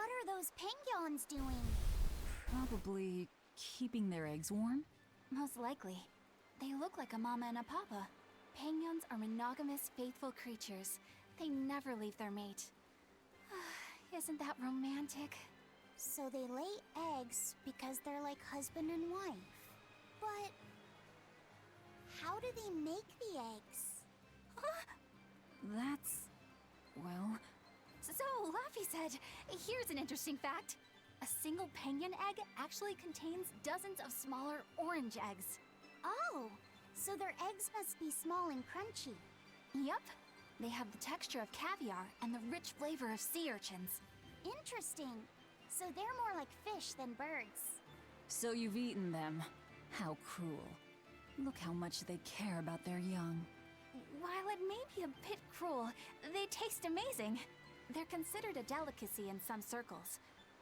What are those penguins doing? Probably keeping their eggs warm? Most likely. They look like a mama and a papa. Penguins are monogamous, faithful creatures. They never leave their mate. Isn't that romantic? So they lay eggs because they're like husband and wife. But how do they make the eggs? That's... well... So, Laphicet, here's an interesting fact. A single penguin egg actually contains dozens of smaller orange eggs. Oh, so their eggs must be small and crunchy. Yep. They have the texture of caviar and the rich flavor of sea urchins. Interesting. So they're more like fish than birds. So you've eaten them. How cruel. Look how much they care about their young. While it may be a bit cruel, they taste amazing. They're considered a delicacy in some circles.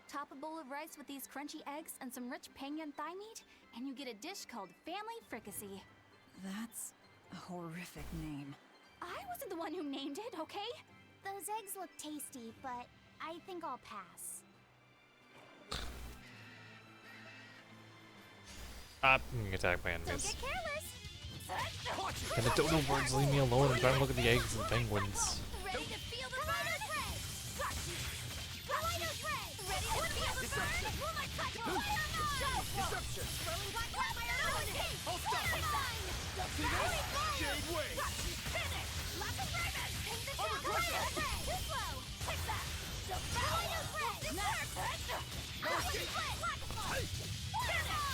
Top a bowl of rice with these crunchy eggs and some rich penguin thigh meat, and you get a dish called family fricassee. That's a horrific name. I wasn't the one who named it, okay? Those eggs look tasty, but I think I'll pass. I'm getting attacked by enemies. Don't get careless! And the dodo birds leave me alone. I'm trying to look at the eggs and penguins. Ready to feel the burn? Got you! Ready to feel the burn? Will I cut you? Disruption! Grab my ability! Hold up! Jade Wave! Finish! Lots of Raven! Take the shot! Too slow! Take that! The Valley of Red! Nerf!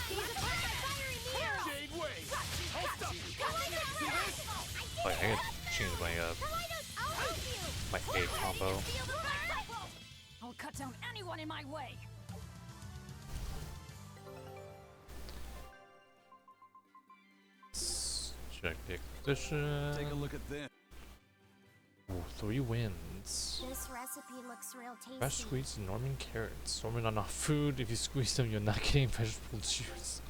He's a fiery meteor! Jade Wave! Hold up! Like, I could change my A combo. I'll cut down anyone in my way. Let's check the acquisition. Take a look at this. Ooh, 3 wins. This recipe looks real tasty. Fresh squeezed Norman carrots. Norman are not food. If you squeeze them, you're not getting vegetable juice.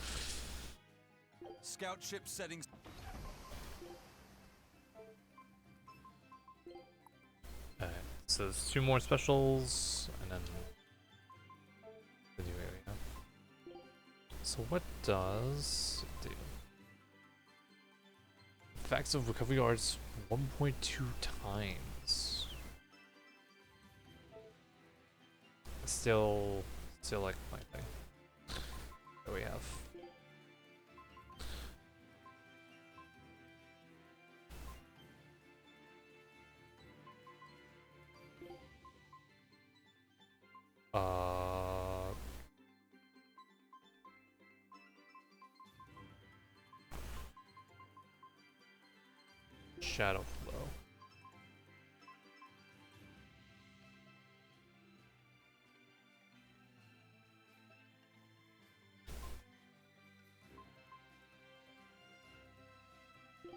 Scout ship settings. So there's 2 more specials, and then the new area. So what does it do? Effects of recovery arts 1.2 times. Still like my thing. What do we have? Shadow flow.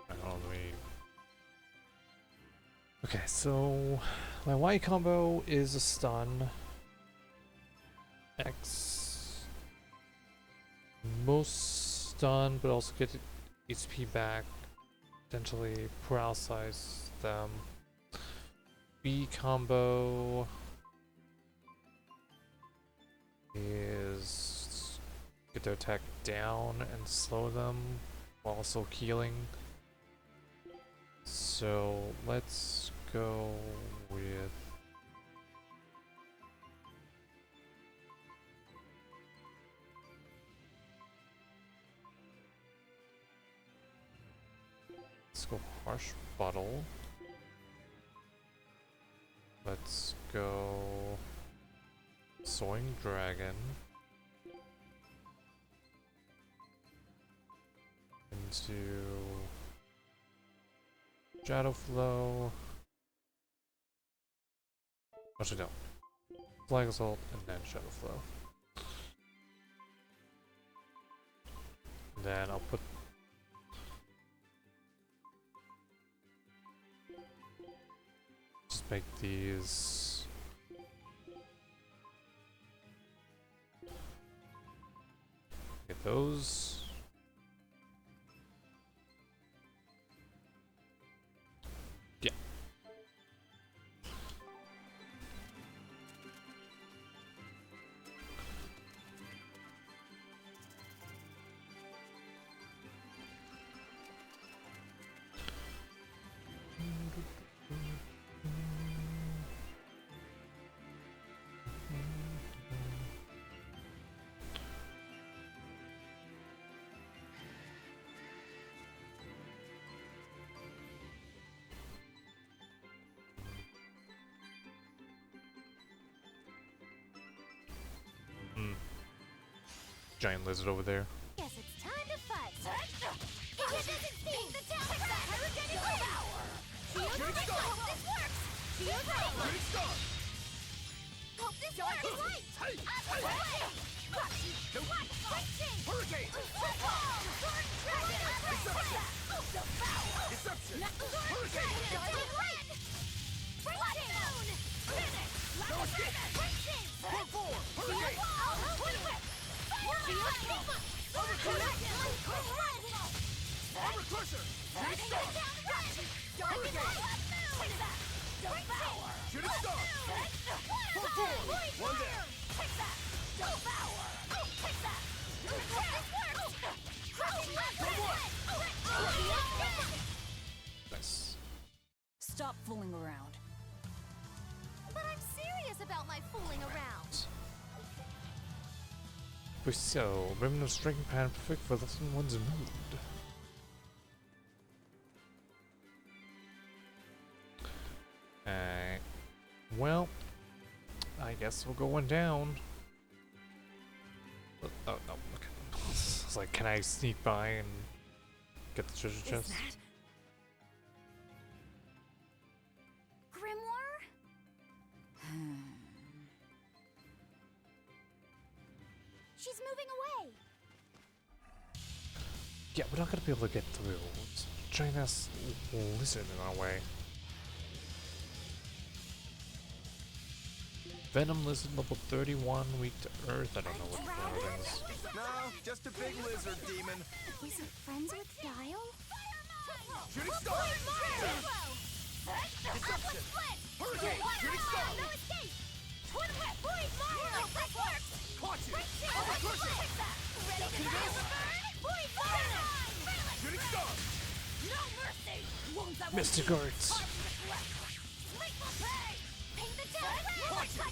I don't know, okay, so my Y combo is a stun. X. Most stun, but also get HP back. Potentially paralyze them. B combo is get their attack down and slow them while also healing. So let's go with let's go harsh bottle. Let's go soaring dragon. Into shadow flow. Actually no. Flag assault and then shadow flow. And then I'll put just make these get those. Yeah. giant lizard over there. Guess it's time to fight. It doesn't seem the town Pyrogenic power. Hope this works. Hope this works. Out of the way. Hurricane. Deception. Hurricane. No escape. Pull forward. Hurricane. Armor crusher. Shooting star. Pull forward. One down. Nice. Stop fooling around. But I'm serious about my fooling around. So, remnant of striking pattern perfect for lesson one's mood. Well, I guess we'll go one down. Oh no, okay. It's like, can I sneak by and get the treasure chest? Grimoire? She's moving away. Yeah, we're not gonna be able to get through. It's a giant ass lizard in our way. Venom lizard level 31, weak to earth. I don't know what that is. No, just a big lizard demon. Is it friends with Dial? Shooting star. Deception. Hurricane. Shooting star. No escape. Twin whip. Void Mario. That works. Caught you. Armor crusher. Ready to feel the burn? Void Mario. Shooting star. No mercy. Wounds that Mystic Arts. Sleep will pay. Paint the town. Caught you.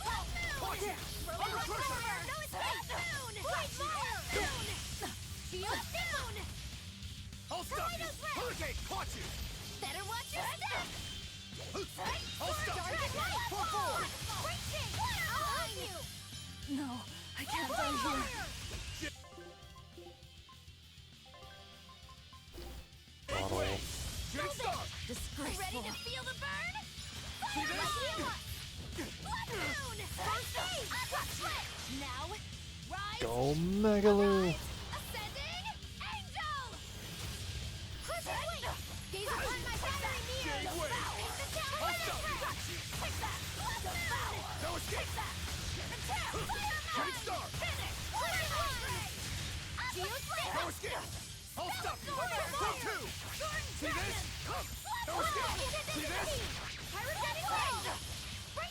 Caught you. Armor crusher. No escape. Soon. Void Mario. Soon. Shield down. I'll stop you. Hurricane. Caught you. Better watch your step. I'll stop you. Pull forward. I'll help you. No, I can't die here. Bottle. Shooting star. Disgraceful. Ready to feel the burn? See this? Moon. First aid. Now, rise. Go Megaloo. Ascending angel. Crushing wing. Gaze upon my fiery mirror. Gave way. I'll stop you. Take that. No escape. Shooting star. No escape. I'll stop you. Go two. See this? No escape. See this?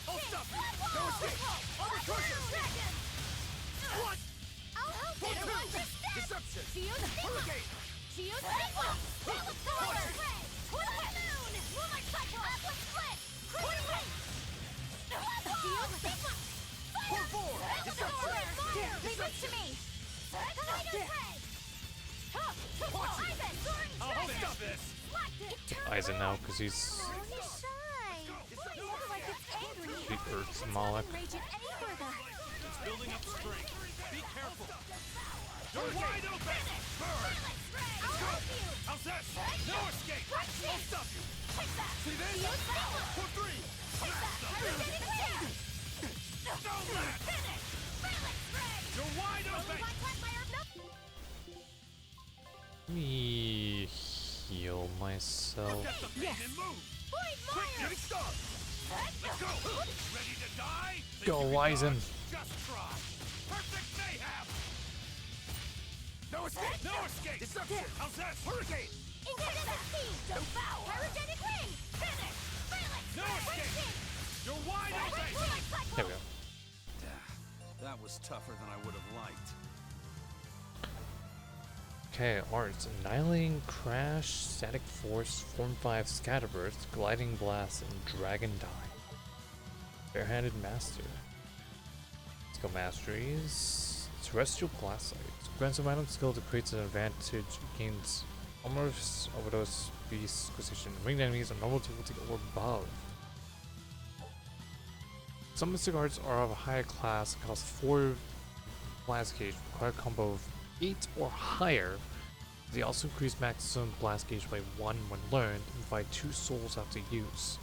I'll stop you. No escape. Armor crusher. What? I'll help Pull you. two. Deception. Shield. Hurricane. Shield. Twin moon. Moonlight cycle. Atlas split. Twin wing. Shield. Pull forward. Deception. Leave it to me. I'll stop this. Aizen now, because he's He's shy. More like it's angry. the Earth's Moloch. Rage it any further. It's building up strength. Be careful. You're wide open. Burn. I'll help you. How's that? No escape. I'll stop you. See this? For three. Don't let. You're wide open. Let me heal myself. Get the pain and move. Quick, shooting star. Let's go. Ready to die? Go, Aizen. Just try. Perfect mayhem. No escape. No escape. Deception. How's that? Hurricane. Pyrogenic ring. Finish. No escape. You're wide open. There we go. That was tougher than I would have liked. Okay, arts. Annihilating Crash, Static Force, Form 5 Scatterburst, Gliding Blast, and Dragon Dive. Barehanded Master. Let's go masteries. Terrestrial Glassite. Grants a random skill that creates an advantage against almost overdose beast acquisition. Ringed enemies are normal difficulty or above. Some mystic arts are of a higher class and cost 4 blast gauge require a combo of 8 or higher. They also increase maximum blast gauge by 1 when learned and provide 2 souls after use.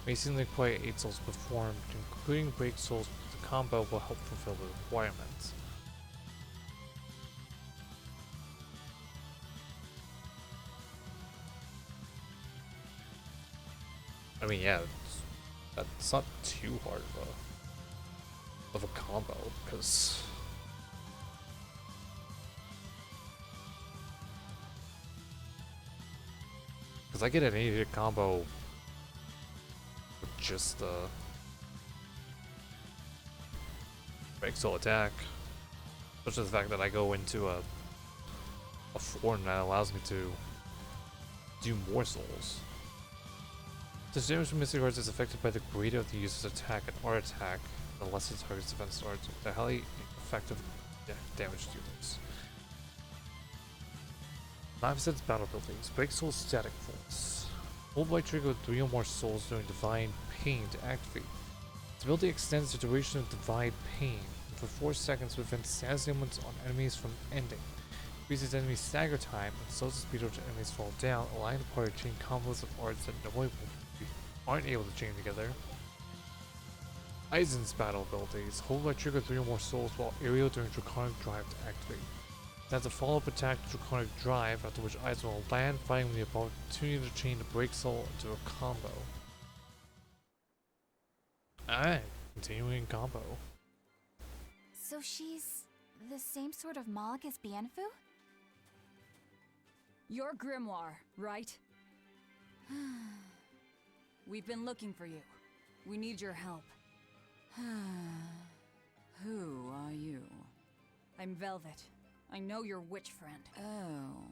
Making the require 8 souls performed, including break souls. The combo will help fulfill the requirements. I mean, yeah, that's not too hard of a combo, because I get an 8-hit combo with just the break soul attack, especially the fact that I go into a form that allows me to do more souls. This damage from Mystic Arts is affected by the greater of the user's attack and art attack, the less it targets defense arts. The highly effective damage dealers. Laphicet's battle abilities. Break Soul Static Force. Hold right trigger with 3 or more souls during Divine Pain to activate. This ability extends the duration of Divine Pain for 4 seconds to prevent status ailments on enemies from ending. Increases enemy stagger time and slows the speed at which enemies fall down, allowing the party to chain combos of arts that normally aren't able to chain together. Aizen's battle abilities. Hold right trigger 3 or more souls while aerial during Draconic Drive to activate. That's a follow-up attack to Draconic Drive, after which Aizen will land, fighting with the opportunity to chain the break soul into a combo. Alright, continuing combo. So she's the same sort of Mog as Bienfu? You're Grimoire, right? We've been looking for you. We need your help. Who are you? I'm Velvet. I know your witch friend. Oh.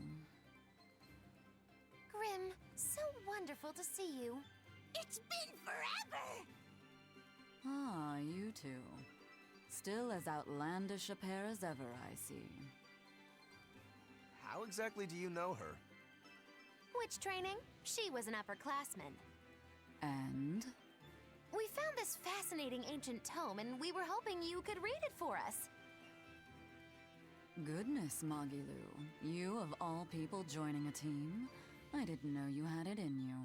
Grim, so wonderful to see you. It's been forever! Ah, you two. Still as outlandish a pair as ever, I see. How exactly do you know her? Witch training? She was an upperclassman. And? We found this fascinating ancient tome, and we were hoping you could read it for us. Goodness, Magilous. You of all people joining a team? I didn't know you had it in you.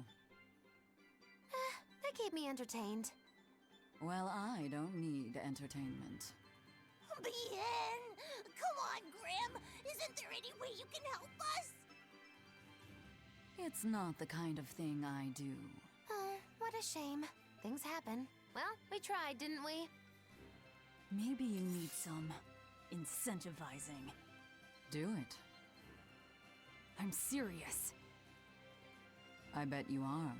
That keep me entertained. Well, I don't need entertainment. Bien! Come on, Grim! Isn't there any way you can help us? It's not the kind of thing I do. Oh, what a shame. Things happen. Well, we tried, didn't we? Maybe you need some incentivizing. Do it. I'm serious. I bet you are.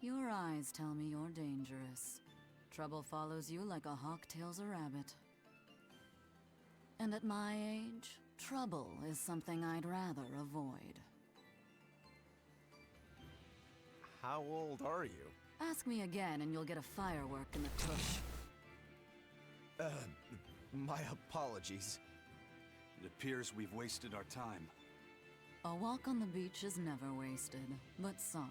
Your eyes tell me you're dangerous. Trouble follows you like a hawk tails a rabbit. And at my age, trouble is something I'd rather avoid. How old are you? Ask me again and you'll get a firework in the tush. My apologies. It appears we've wasted our time. A walk on the beach is never wasted, but sorry.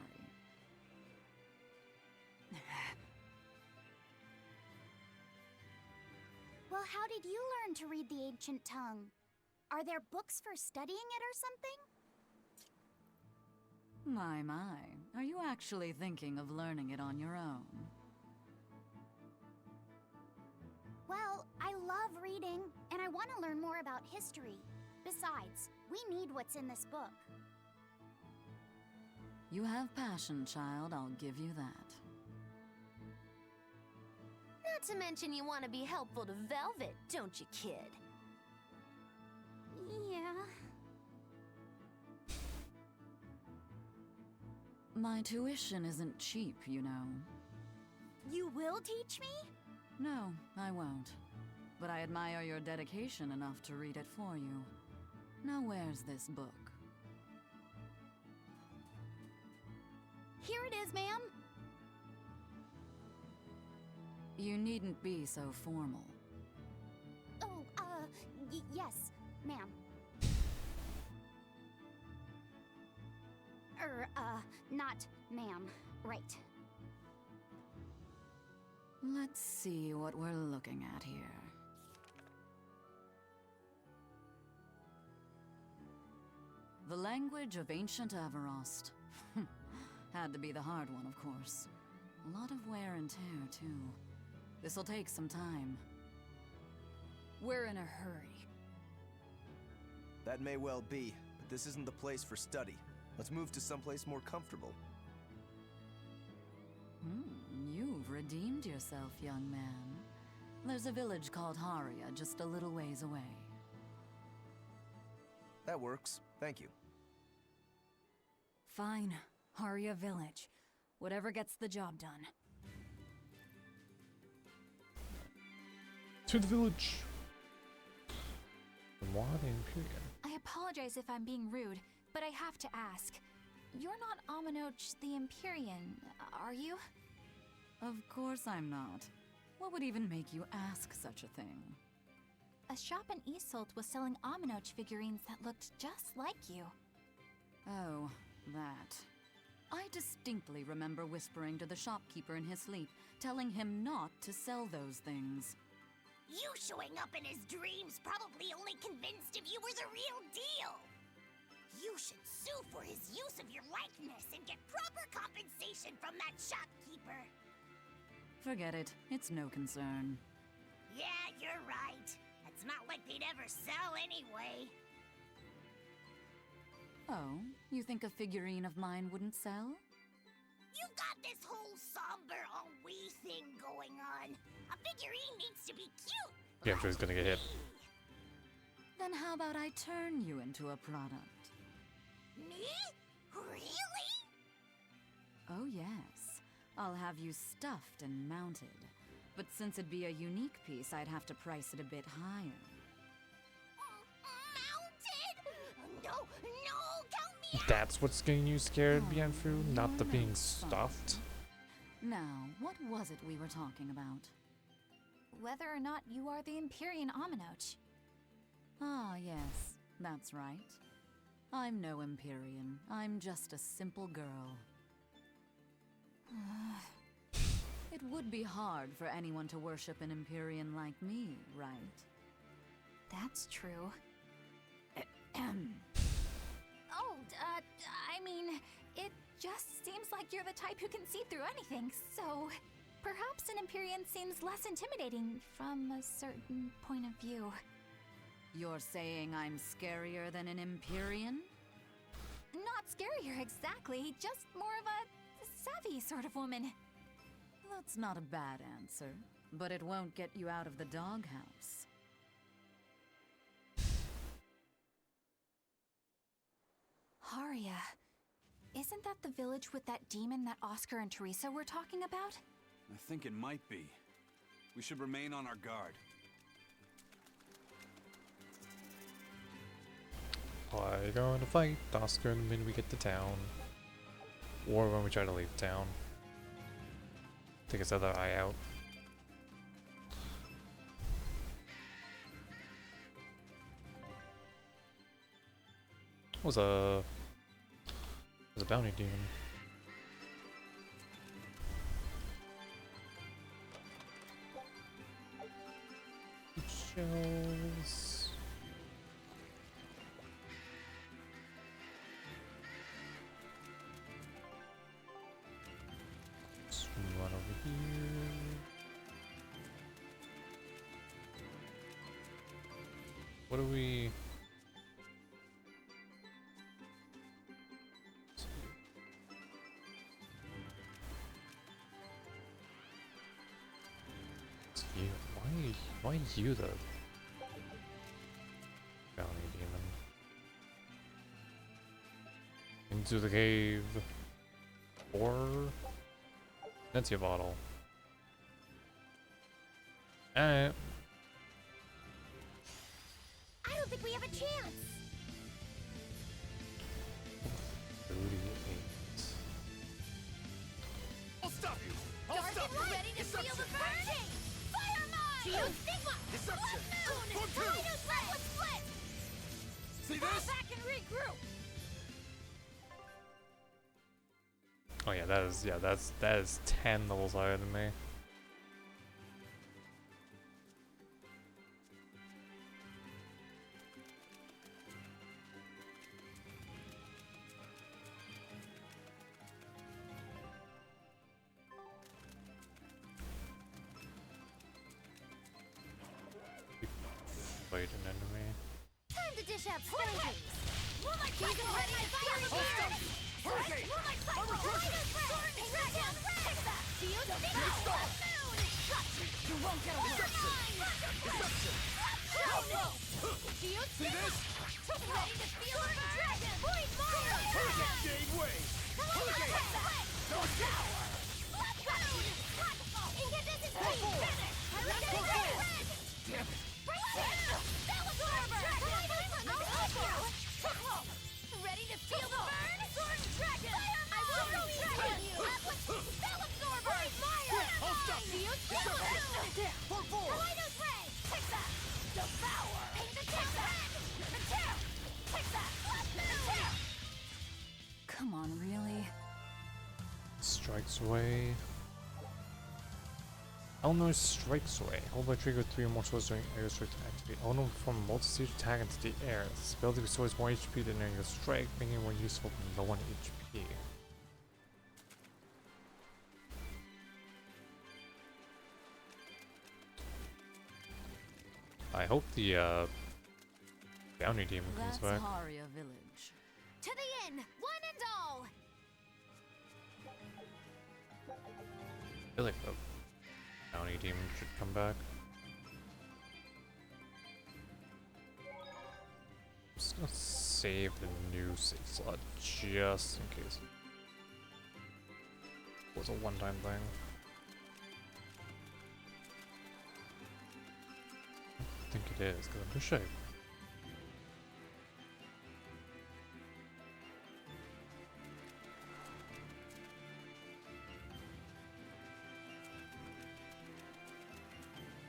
Well, how did you learn to read the ancient tongue? Are there books for studying it or something? My. Are you actually thinking of learning it on your own? Well, I love reading, and I want to learn more about history. Besides, we need what's in this book. You have passion, child, I'll give you that. Not to mention you want to be helpful to Velvet, don't you, kid? Yeah. My tuition isn't cheap, you know. You will teach me? No, I won't. But I admire your dedication enough to read it for you. Now where's this book? Here it is, ma'am. You needn't be so formal. Oh, yes, ma'am. Not ma'am. Right. Let's see what we're looking at here. The language of ancient Avarost. Had to be the hard one, of course. A lot of wear and tear, too. This'll take some time. We're in a hurry. That may well be, but this isn't the place for study. Let's move to someplace more comfortable. You've redeemed yourself, young man. There's a village called Haria just a little ways away. That works. Thank you. Fine. Haria Village. Whatever gets the job done. To the village. Grimorh the Imperium. I apologize if I'm being rude, but I have to ask. You're not Aminoch the Empyrean, are you? Of course I'm not. What would even make you ask such a thing? A shop in Isolt was selling Aminoch figurines that looked just like you. Oh, that. I distinctly remember whispering to the shopkeeper in his sleep, telling him not to sell those things. You showing up in his dreams probably only convinced him you were the real deal. You should sue for his use of your likeness and get proper compensation from that shopkeeper. Forget it. It's no concern. Yeah, you're right. It's not like they'd ever sell anyway. Oh, you think a figurine of mine wouldn't sell? You've got this whole somber, ennui thing going on. A figurine needs to be cute. Yeah, I'm sure he's gonna get hit. Then how about I turn you into a product? Me? Really? Oh yes. I'll have you stuffed and mounted. But since it'd be a unique piece, I'd have to price it a bit higher. Mounted? No, count me out. That's what's getting you scared, Bianfu, not the being stuffed. Now, what was it we were talking about? Whether or not you are the Empyrean Aminoch. Ah, yes, that's right. I'm no Empyrean. I'm just a simple girl. It would be hard for anyone to worship an Empyrean like me, right? That's true. I mean, it just seems like you're the type who can see through anything, so perhaps an Empyrean seems less intimidating from a certain point of view. You're saying I'm scarier than an Empyrean? Not scarier exactly, just more of a savvy sort of woman. That's not a bad answer, but it won't get you out of the doghouse. Haria. Isn't that the village with that demon that Oscar and Teresa were talking about? I think it might be. We should remain on our guard. We're going to fight Oscar the minute we get to town. Or when we try to leave town. Take his other eye out. Was a bounty demon. Shells. Let's run over here. What do we? You. Why you the bounty demon? Into the cave. Or that's your bottle. Alright. I don't think we have a chance. 38. I'll stop you! I'll Dark stop and you! ready to feel Deception! the burning! Fire mine! Shield Sigma! Deception! Blood moon! For two! Rhinos red with split! See Fall this? back and regroup! Oh yeah, that is 10 levels higher than me. fight an enemy. Time to dish out spankings. Moonlight Cycle ready to fire the burn. Hurricane. Moonlight Cycle. Sword and dragon. Take that. Shield devour. Moon. You won't get away. Deception. No. Shield. See this? Ready to feel the burn. Dragon. Point fire. Hurricane. Gave way. Hurricane. Devour. Moon. Incandescent speed. Finish. Hurricane. Red. Damn it. Ready to feel the burn? Sword Dragon! I will go easy on you! Spell Absorber! Fire! I'll stop you! For four! Kaleidos Ray! Take that! Devour! Paint the town! Take that! Come on, really? Strikes away. Elnor strikes away. Hold by trigger 3 or more swords during aerial strike to activate. Elnor will perform a multi-stage attack into the air. This ability restores more HP than aerial strike, making it more useful when low on HP. I hope the bounty demon comes That's back. Haria Village. To the inn! One and all! I feel like the bounty demon should come back. I'm just gonna save the new save slot just in case. It was a one-time thing. I think it is, because I'm pretty sure.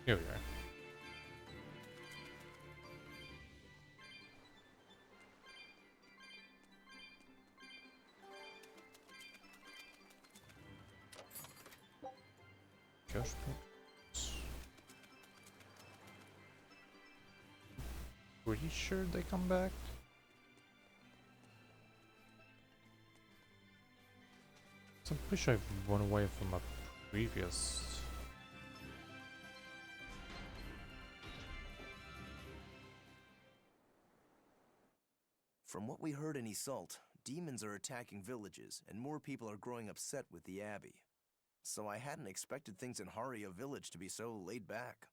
Here we are. Josh Prince. Pretty sure they come back. So I'm pretty sure I've run away from a previous. From what we heard in Iseult, demons are attacking villages, and more people are growing upset with the Abbey. So I hadn't expected things in Haria Village to be so laid back.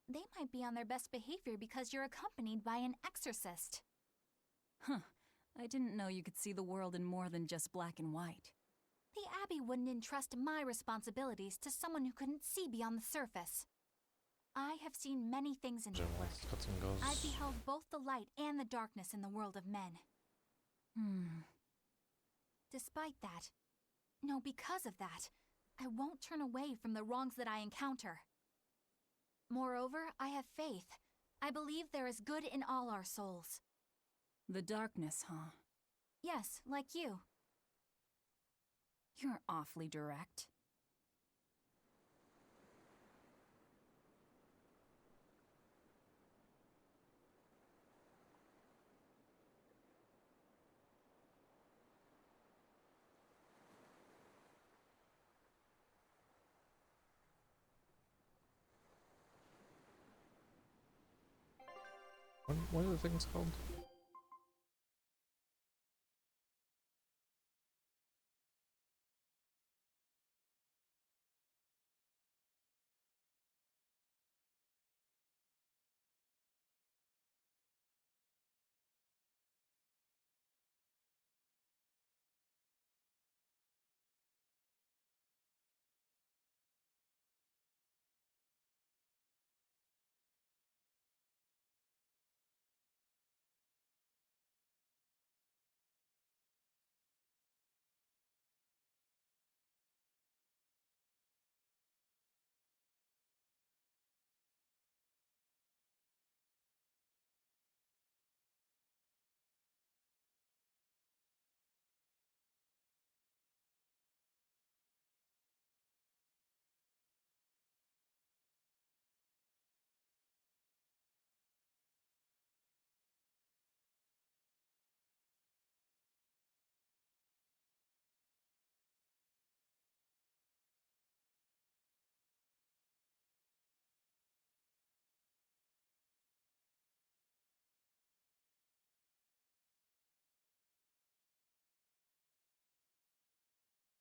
They might be on their best behavior because you're accompanied by an exorcist. Huh. I didn't know you could see the world in more than just black and white. The Abbey wouldn't entrust my responsibilities to someone who couldn't see beyond the surface. I have seen many things in my work. I've beheld both the light and the darkness in the world of men. Despite that, no, because of that, I won't turn away from the wrongs that I encounter. Moreover, I have faith. I believe there is good in all our souls. The darkness, huh? Yes, like you. You're awfully direct. What are the things called?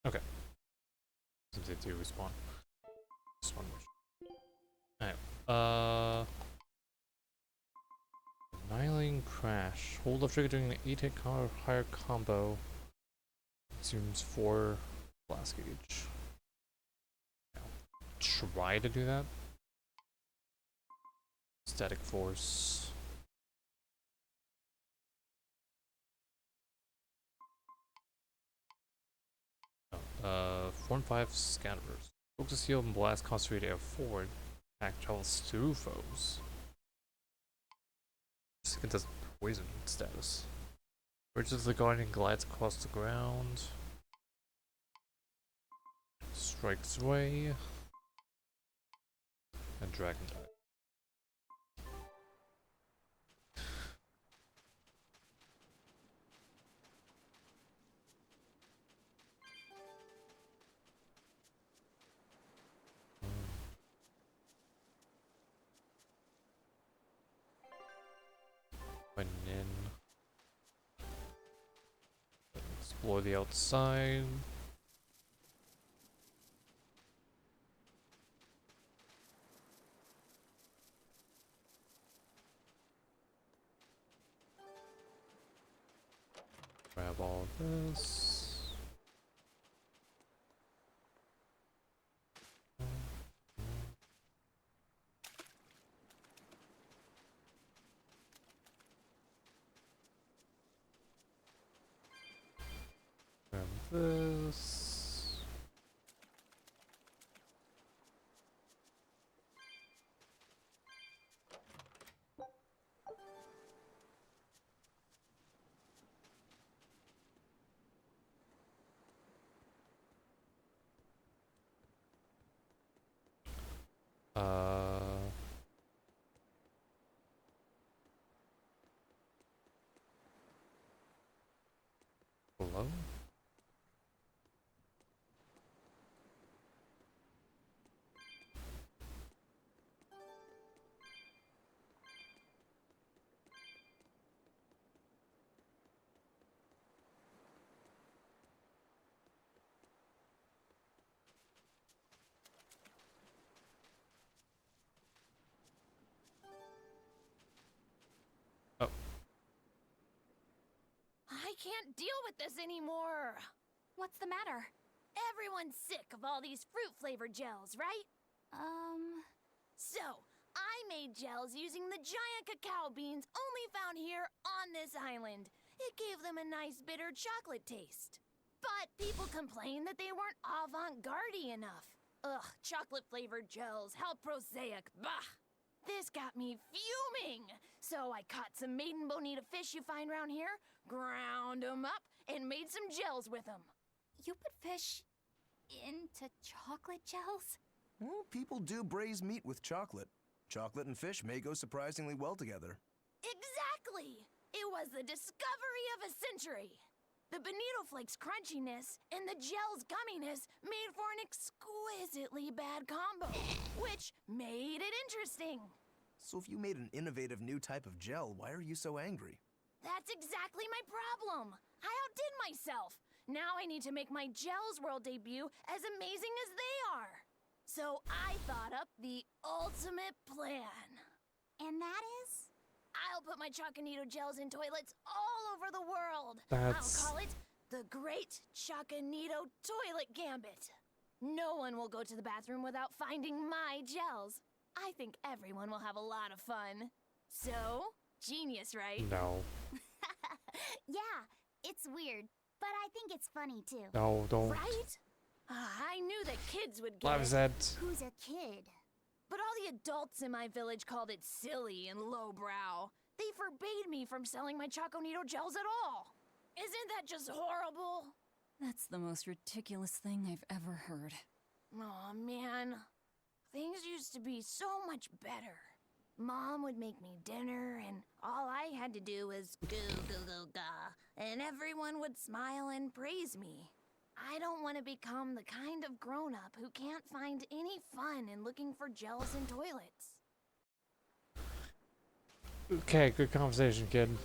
Okay. Since they do respawn. Just one more. Alright. Annihilating Crash. Hold the trigger during an 8-hit higher combo. Consumes 4 blast gauge. Try to do that. Static Force. Oh, 4 and 5 Scatterers. Focus heal and blast concentrate air forward. Attack travels through foes. I think it does poison status. Bridges the Guardian glides across the ground. Strikes away. And Dragon Dive. Went in. Explore the outside. Grab all this. Grab this. Hello? Oh. I can't deal with this anymore. What's the matter? Everyone's sick of all these fruit-flavored gels, right? So, I made gels using the giant cacao beans only found here on this island. It gave them a nice bitter chocolate taste. But people complained that they weren't avant-garde enough. Ugh, chocolate-flavored gels, how prosaic, bah! This got me fuming! So I caught some maiden bonita fish you find around here, ground them up, and made some gels with them. You put fish into chocolate gels? Well, people do braise meat with chocolate. Chocolate and fish may go surprisingly well together. Exactly! It was the discovery of a century. The bonito flakes crunchiness and the gel's gumminess made for an exquisitely bad combo, which made it interesting. So if you made an innovative new type of gel, why are you so angry? That's exactly my problem. I outdid myself. Now I need to make my Gels World debut as amazing as they are. So I thought up the ultimate plan. And that is? I'll put my Choconito gels in toilets all over the world. That's... I'll call it the Great Choconito Toilet Gambit. No one will go to the bathroom without finding my gels. I think everyone will have a lot of fun. So, genius, right? No. Yeah, it's weird, but I think it's funny too. No, don't. Right? I knew that kids would get Laphicet. it. Who's a kid? But all the adults in my village called it silly and lowbrow. They forbade me from selling my Choconito gels at all. Isn't that just horrible? That's the most ridiculous thing I've ever heard. Aw, man. Things used to be so much better. Mom would make me dinner, and all I had to do was goo goo goo ga, and everyone would smile and praise me. I don't want to become the kind of grown-up who can't find any fun in looking for gels in toilets. Okay, good conversation, kid.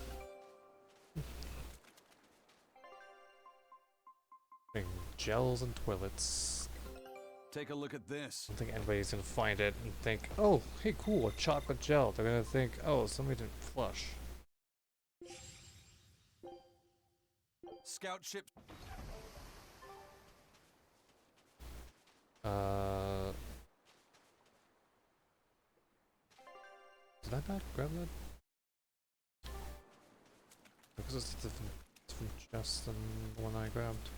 gels and toilets. Take a look at this. I don't think anybody's gonna find it and think, oh, hey, cool, a chocolate gel. They're gonna think, oh, somebody didn't flush. Scout ship. Did I not grab that? Because it's a different chest than the one I grabbed.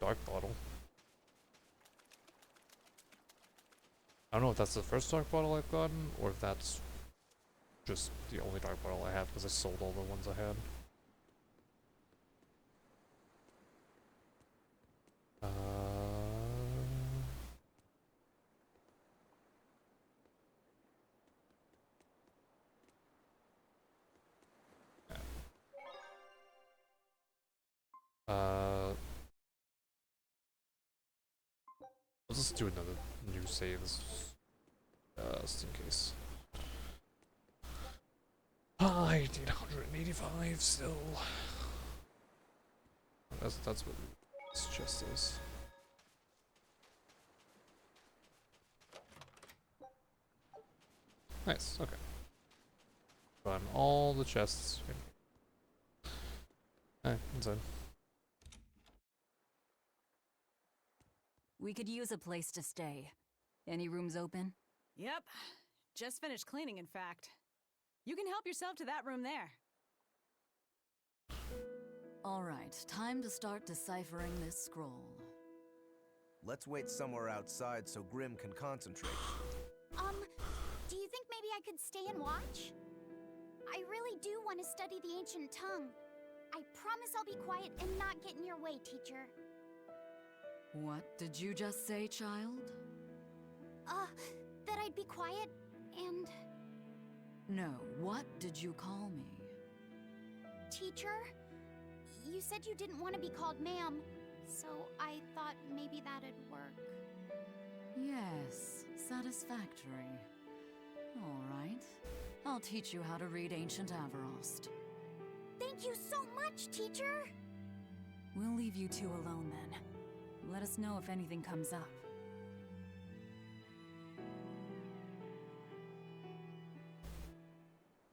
Dark bottle. I don't know if that's the first dark bottle I've gotten, or if that's just the only dark bottle I have, because I sold all the ones I had. Let's just do another new save, just in case. 1885 still. That's what this chest is. Nice, okay. Run all the chests. Alright, inside. We could use a place to stay. Any rooms open? Yep. Just finished cleaning, in fact. You can help yourself to that room there. Alright, time to start deciphering this scroll. Let's wait somewhere outside so Grim can concentrate. Do you think maybe I could stay and watch? I really do want to study the ancient tongue. I promise I'll be quiet and not get in your way, teacher. What did you just say, child? That I'd be quiet and... No, what did you call me? Teacher? You said you didn't want to be called ma'am, so I thought maybe that'd work. Yes, satisfactory. Alright, I'll teach you how to read Ancient Avarost. Thank you so much, teacher! We'll leave you two alone then. Let us know if anything comes up.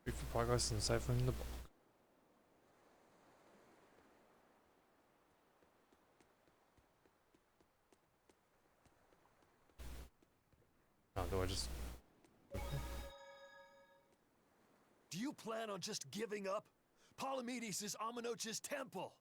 Wait for progress in deciphering the book. Oh, do I just... Do you plan on just giving up? Palamedes is Amenoch's temple.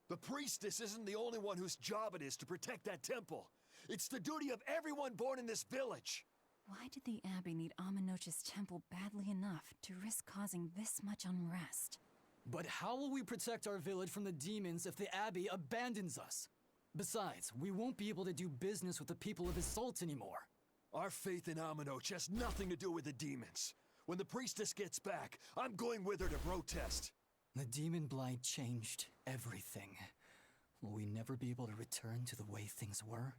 The priestess isn't the only one whose job it is to protect that temple. It's the duty of everyone born in this village. Why did the Abbey need Amenoch's temple badly enough to risk causing this much unrest? But how will we protect our village from the demons if the Abbey abandons us? Besides, we won't be able to do business with the people of Assault anymore. Our faith in Amenoch has nothing to do with the demons. When the priestess gets back, I'm going with her to protest. The demon blight changed everything. Will we never be able to return to the way things were?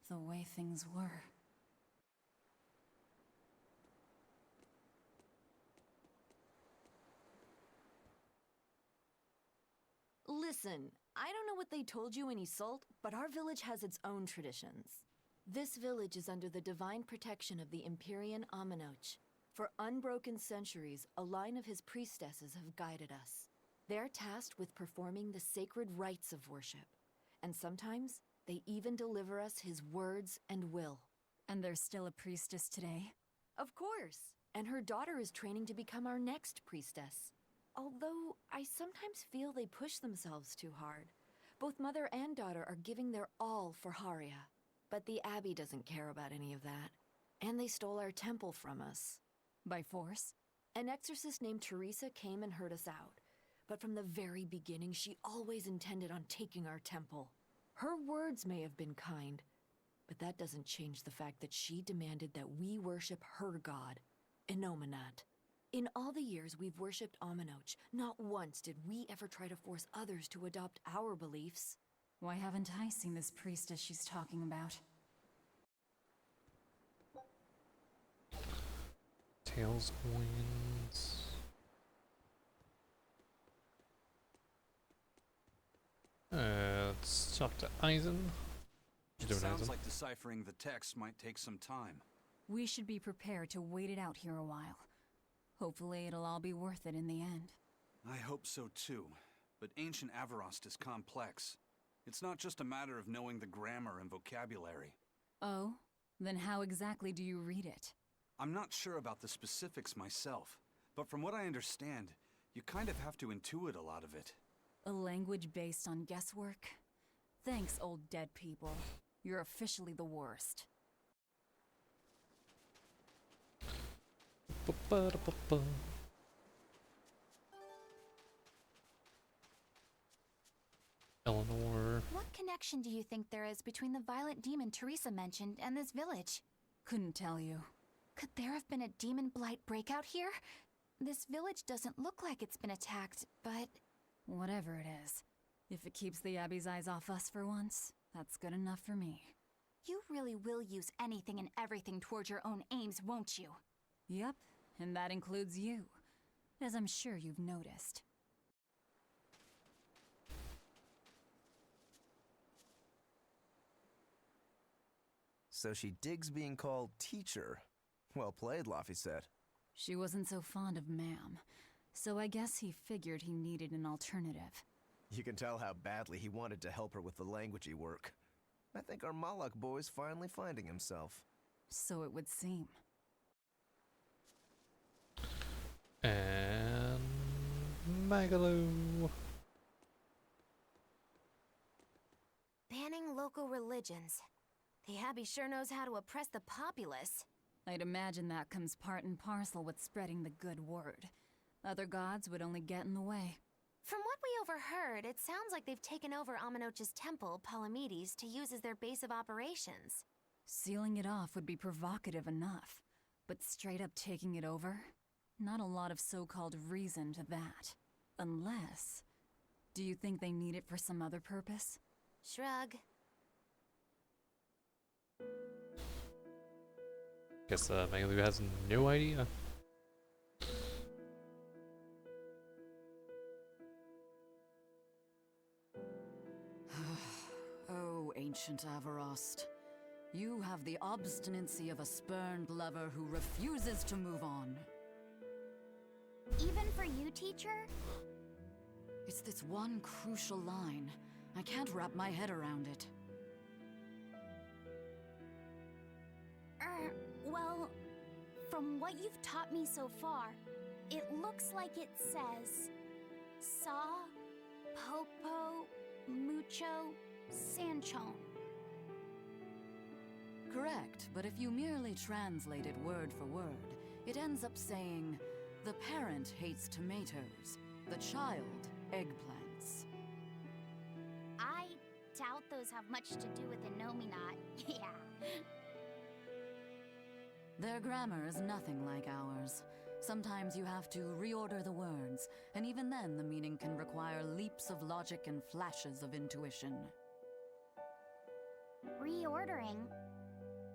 The way things were. Listen, I don't know what they told you in Isolt, but our village has its own traditions. This village is under the divine protection of the Empyrean Amenoch. For unbroken centuries, a line of his priestesses have guided us. They're tasked with performing the sacred rites of worship, and sometimes they even deliver us his words and will. And there's still a priestess today? Of course, and her daughter is training to become our next priestess. Although, I sometimes feel they push themselves too hard. Both mother and daughter are giving their all for Haria. But the Abbey doesn't care about any of that. And they stole our temple from us. By force? An exorcist named Teresa came and heard us out. But from the very beginning, she always intended on taking our temple. Her words may have been kind, but that doesn't change the fact that she demanded that we worship her god, Enominat. In all the years we've worshipped Amenoch, not once did we ever try to force others to adopt our beliefs. Why haven't I seen this priestess she's talking about? Tails coins. Let's talk to Eisen. It sounds like deciphering the text might take some time. We should be prepared to wait it out here a while. Hopefully it'll all be worth it in the end. I hope so too, but ancient Avarost is complex. It's not just a matter of knowing the grammar and vocabulary. Oh? Then how exactly do you read it? I'm not sure about the specifics myself, but from what I understand, you kind of have to intuit a lot of it. A language based on guesswork? Thanks, old dead people. You're officially the worst. Eleanor. What connection do you think there is between the violent demon Teresa mentioned and this village? Couldn't tell you. Could there have been a demon blight breakout here? This village doesn't look like it's been attacked, but... Whatever it is. If it keeps the Abbey's eyes off us for once, that's good enough for me. You really will use anything and everything towards your own aims, won't you? Yep, and that includes you, as I'm sure you've noticed. So she digs being called teacher. Well played, Laphicet. She wasn't so fond of ma'am, so I guess he figured he needed an alternative. You can tell how badly he wanted to help her with the languagey work. I think our Malak boy's finally finding himself. So it would seem. And Magalu. Banning local religions. The Abbey sure knows how to oppress the populace. I'd imagine that comes part and parcel with spreading the good word. Other gods would only get in the way. From what we overheard, it sounds like they've taken over Amenoch's temple, Palamedes, to use as their base of operations. Sealing it off would be provocative enough, but straight up taking it over? Not a lot of so-called reason to that. Unless... Do you think they need it for some other purpose? Shrug. Guess Magalu has no idea. Oh, ancient Avarost. You have the obstinacy of a spurned lover who refuses to move on. Even for you, teacher? It's this one crucial line. I can't wrap my head around it. Well, from what you've taught me so far, it looks like it says... Saw, Popo, Mucho, Sanchon. Correct, but if you merely translate it word for word, it ends up saying, the parent hates tomatoes, the child eggplants. I doubt those have much to do with Innominat. Yeah. Their grammar is nothing like ours. Sometimes you have to reorder the words, and even then the meaning can require leaps of logic and flashes of intuition. Reordering?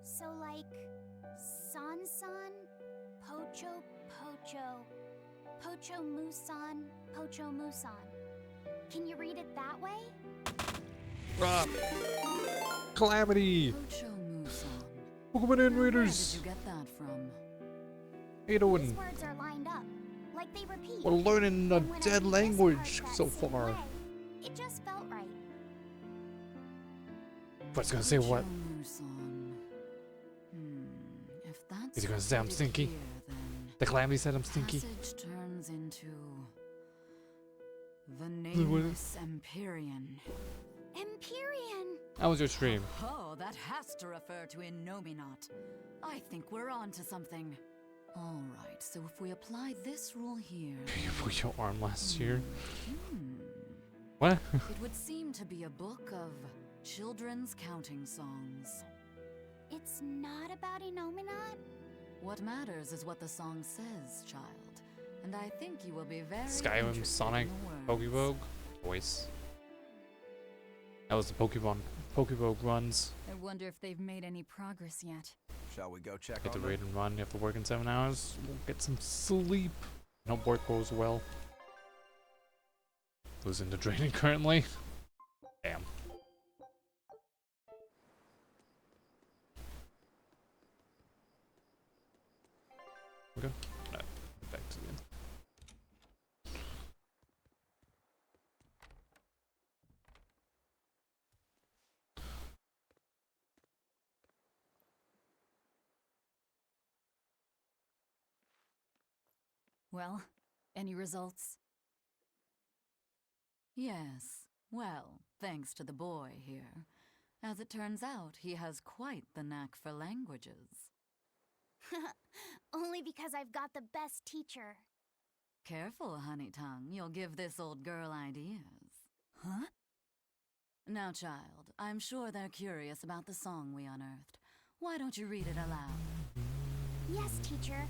So like... San-san, Pocho, Pocho, Pocho Musan, Pocho Musan. Can you read it that way? Rob! Calamity! Pocho Musan. Welcome in, Raiders! Where did you get that from? How you doing? These words are lined up, like they repeat. We're learning a And when I dead read this language part so that same far. way, it just felt right. What's gonna say what? If that's Is he gonna say I'm what it stinky? here, then The Calamity said I'm stinky. passage turns into the What? nameless Empyrean. Empyrean! How was your stream? Oh, that has to refer to Innominat. I think we're on to something. All right, so if we apply this rule here... You put your arm last year. What? It would seem to be a book of children's counting songs. It's not about Innominat? What matters is what the song says, child. And I think you will be very Skyrim, interested Sonic, in the words. Pokebog, voice. That was the Pokebog runs. I wonder if they've made any progress yet. Shall we go check Get on the them? raid and run. You have to work in 7 hours. We'll get some sleep. I hope work goes well. Who's into training currently? Damn. Okay. No, back to the end. Well, any results? Yes. Well, thanks to the boy here. As it turns out, he has quite the knack for languages. Only because I've got the best teacher. Careful, honey tongue. You'll give this old girl ideas. Huh? Now, child, I'm sure they're curious about the song we unearthed. Why don't you read it aloud? Yes, teacher.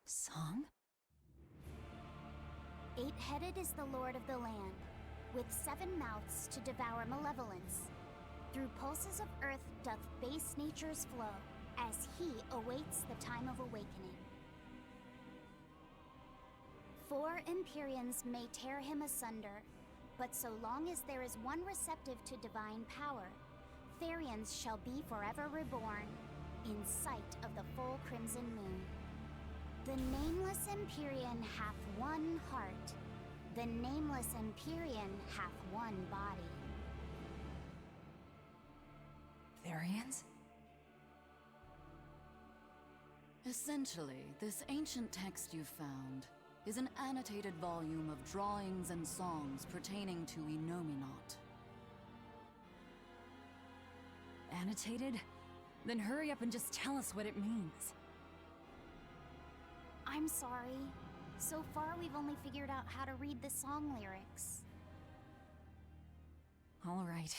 Song? 8-headed is the lord of the land, with 7 mouths to devour malevolence. Through pulses of earth doth base nature's flow, as he awaits the time of awakening. 4 Empyreans may tear him asunder, but so long as there is one receptive to divine power, Therians shall be forever reborn, in sight of the full crimson moon. The nameless Empyrean hath one heart. The nameless Empyrean hath one body. Therians? Essentially, this ancient text you found is an annotated volume of drawings and songs pertaining to Enominat. Annotated? Then hurry up and just tell us what it means. I'm sorry. So far, we've only figured out how to read the song lyrics. All right.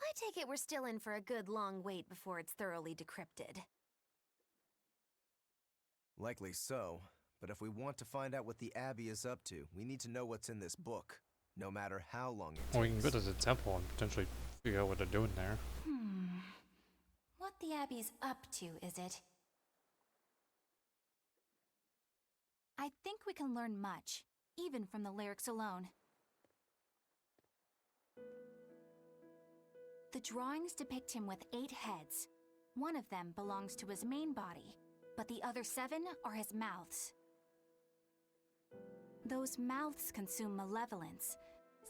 I take it we're still in for a good long wait before it's thoroughly decrypted. Likely so, but if we want to find out what the Abbey is up to, we need to know what's in this book, no matter how long it takes. Well, we can go to the temple and potentially figure out what they're doing there. What the Abbey's up to, is it? I think we can learn much, even from the lyrics alone. The drawings depict him with 8 heads. One of them belongs to his main body, but the other 7 are his mouths. Those mouths consume malevolence,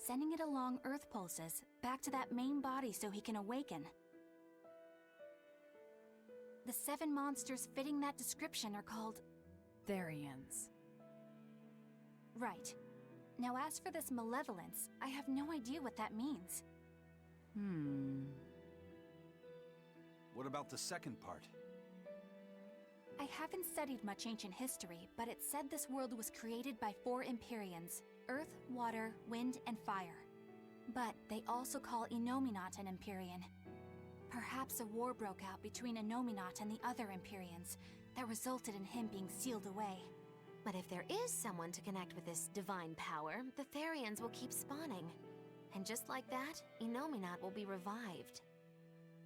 sending it along earth pulses back to that main body so he can awaken. The 7 monsters fitting that description are called Therians. Right. Now as for this malevolence, I have no idea what that means. What about the second part? I haven't studied much ancient history, but it said this world was created by 4 Empyreans: earth, water, wind, and fire. But they also call Enominat an Empyrean. Perhaps a war broke out between Enominat and the other Empyreans that resulted in him being sealed away. But if there is someone to connect with this divine power, the Therians will keep spawning. And just like that, Enominat will be revived.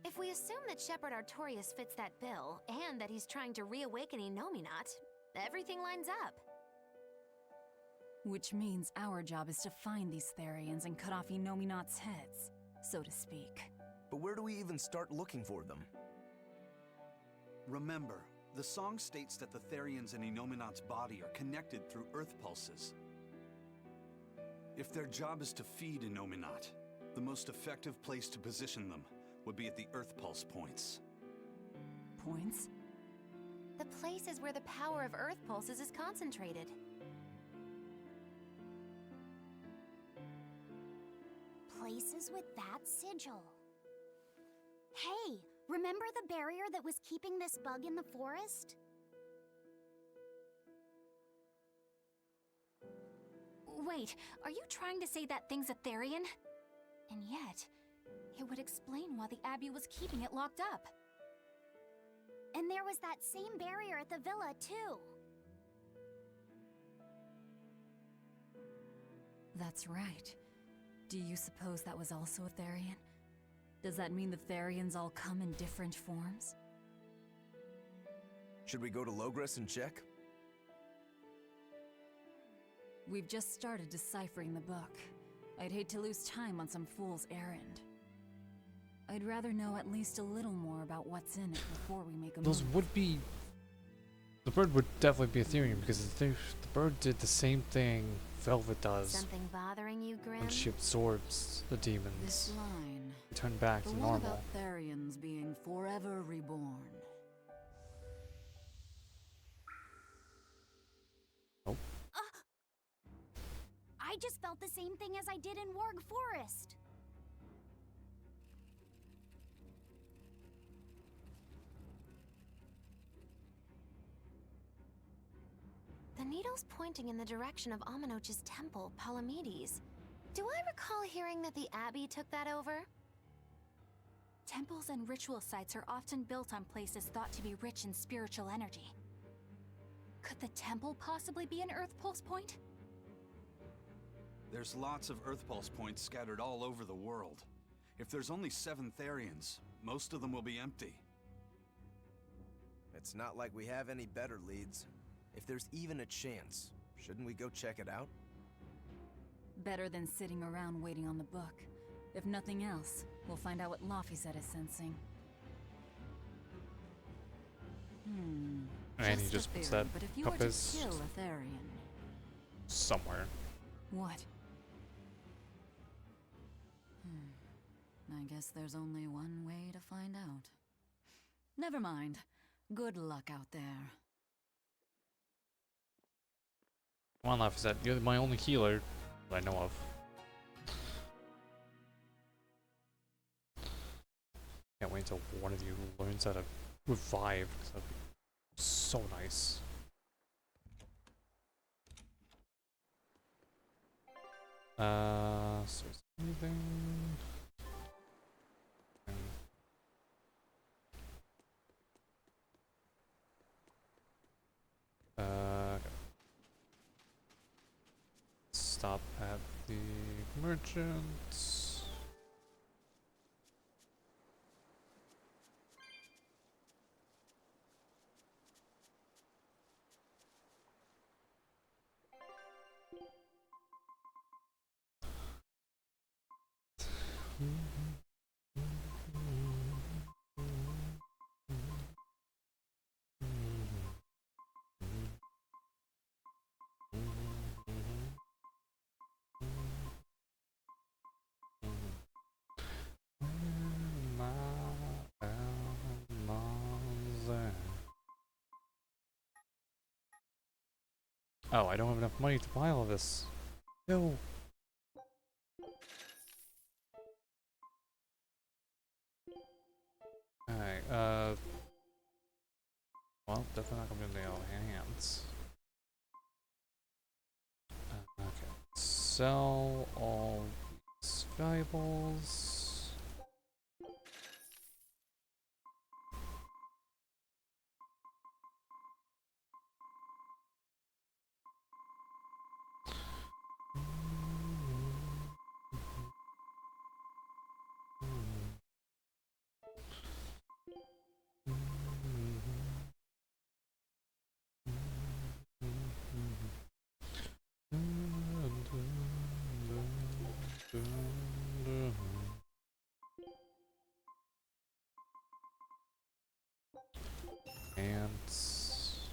If we assume that Shepherd Artorius fits that bill, and that he's trying to reawaken Enominat, everything lines up. Which means our job is to find these Therians and cut off Enominat's heads, so to speak. But where do we even start looking for them? Remember, the song states that the Therians in Enominat's body are connected through earth pulses. If their job is to feed Enominat, the most effective place to position them would be at the earth pulse points. Points? The places where the power of earth pulses is concentrated. Places with that sigil. Hey, remember the barrier that was keeping this bug in the forest? Wait, are you trying to say that thing's a Therian? And yet, it would explain why the Abbey was keeping it locked up. And there was that same barrier at the villa, too. That's right. Do you suppose that was also a Therian? Does that mean the Therians all come in different forms? Should we go to Logres and check? We've just started deciphering the book. I'd hate to lose time on some fool's errand. I'd rather know at least a little more about what's in it before we make a Those move. would be... The bird would definitely be Ethereum, because the bird did the same thing Velvet does Something bothering you, Grim? when she absorbs the demons. This line. They turn back The to one normal. about Therians being forever reborn. Nope. I just felt the same thing as I did in Warg Forest. The needle's pointing in the direction of Amenoch's temple, Palamedes. Do I recall hearing that the Abbey took that over? Temples and ritual sites are often built on places thought to be rich in spiritual energy. Could the temple possibly be an Earth Pulse point? There's lots of Earth Pulse points scattered all over the world. If there's only 7 Therians, most of them will be empty. It's not like we have any better leads. If there's even a chance, shouldn't we go check it out? Better than sitting around waiting on the book. If nothing else, we'll find out what Laphicet is sensing. And he just puts that but if you were to compass kill a Therian, somewhere. what? I guess there's only one way to find out. Never mind. Good luck out there. Come on, Laphicet, you're my only healer that I know of. Can't wait until one of you learns how to revive, because that'd be so nice. So is there anything? Okay. Stop at the merchants. Oh, I don't have enough money to buy all this. No. Alright, well, definitely not gonna be in the hands. Okay, sell all these valuables. Ants.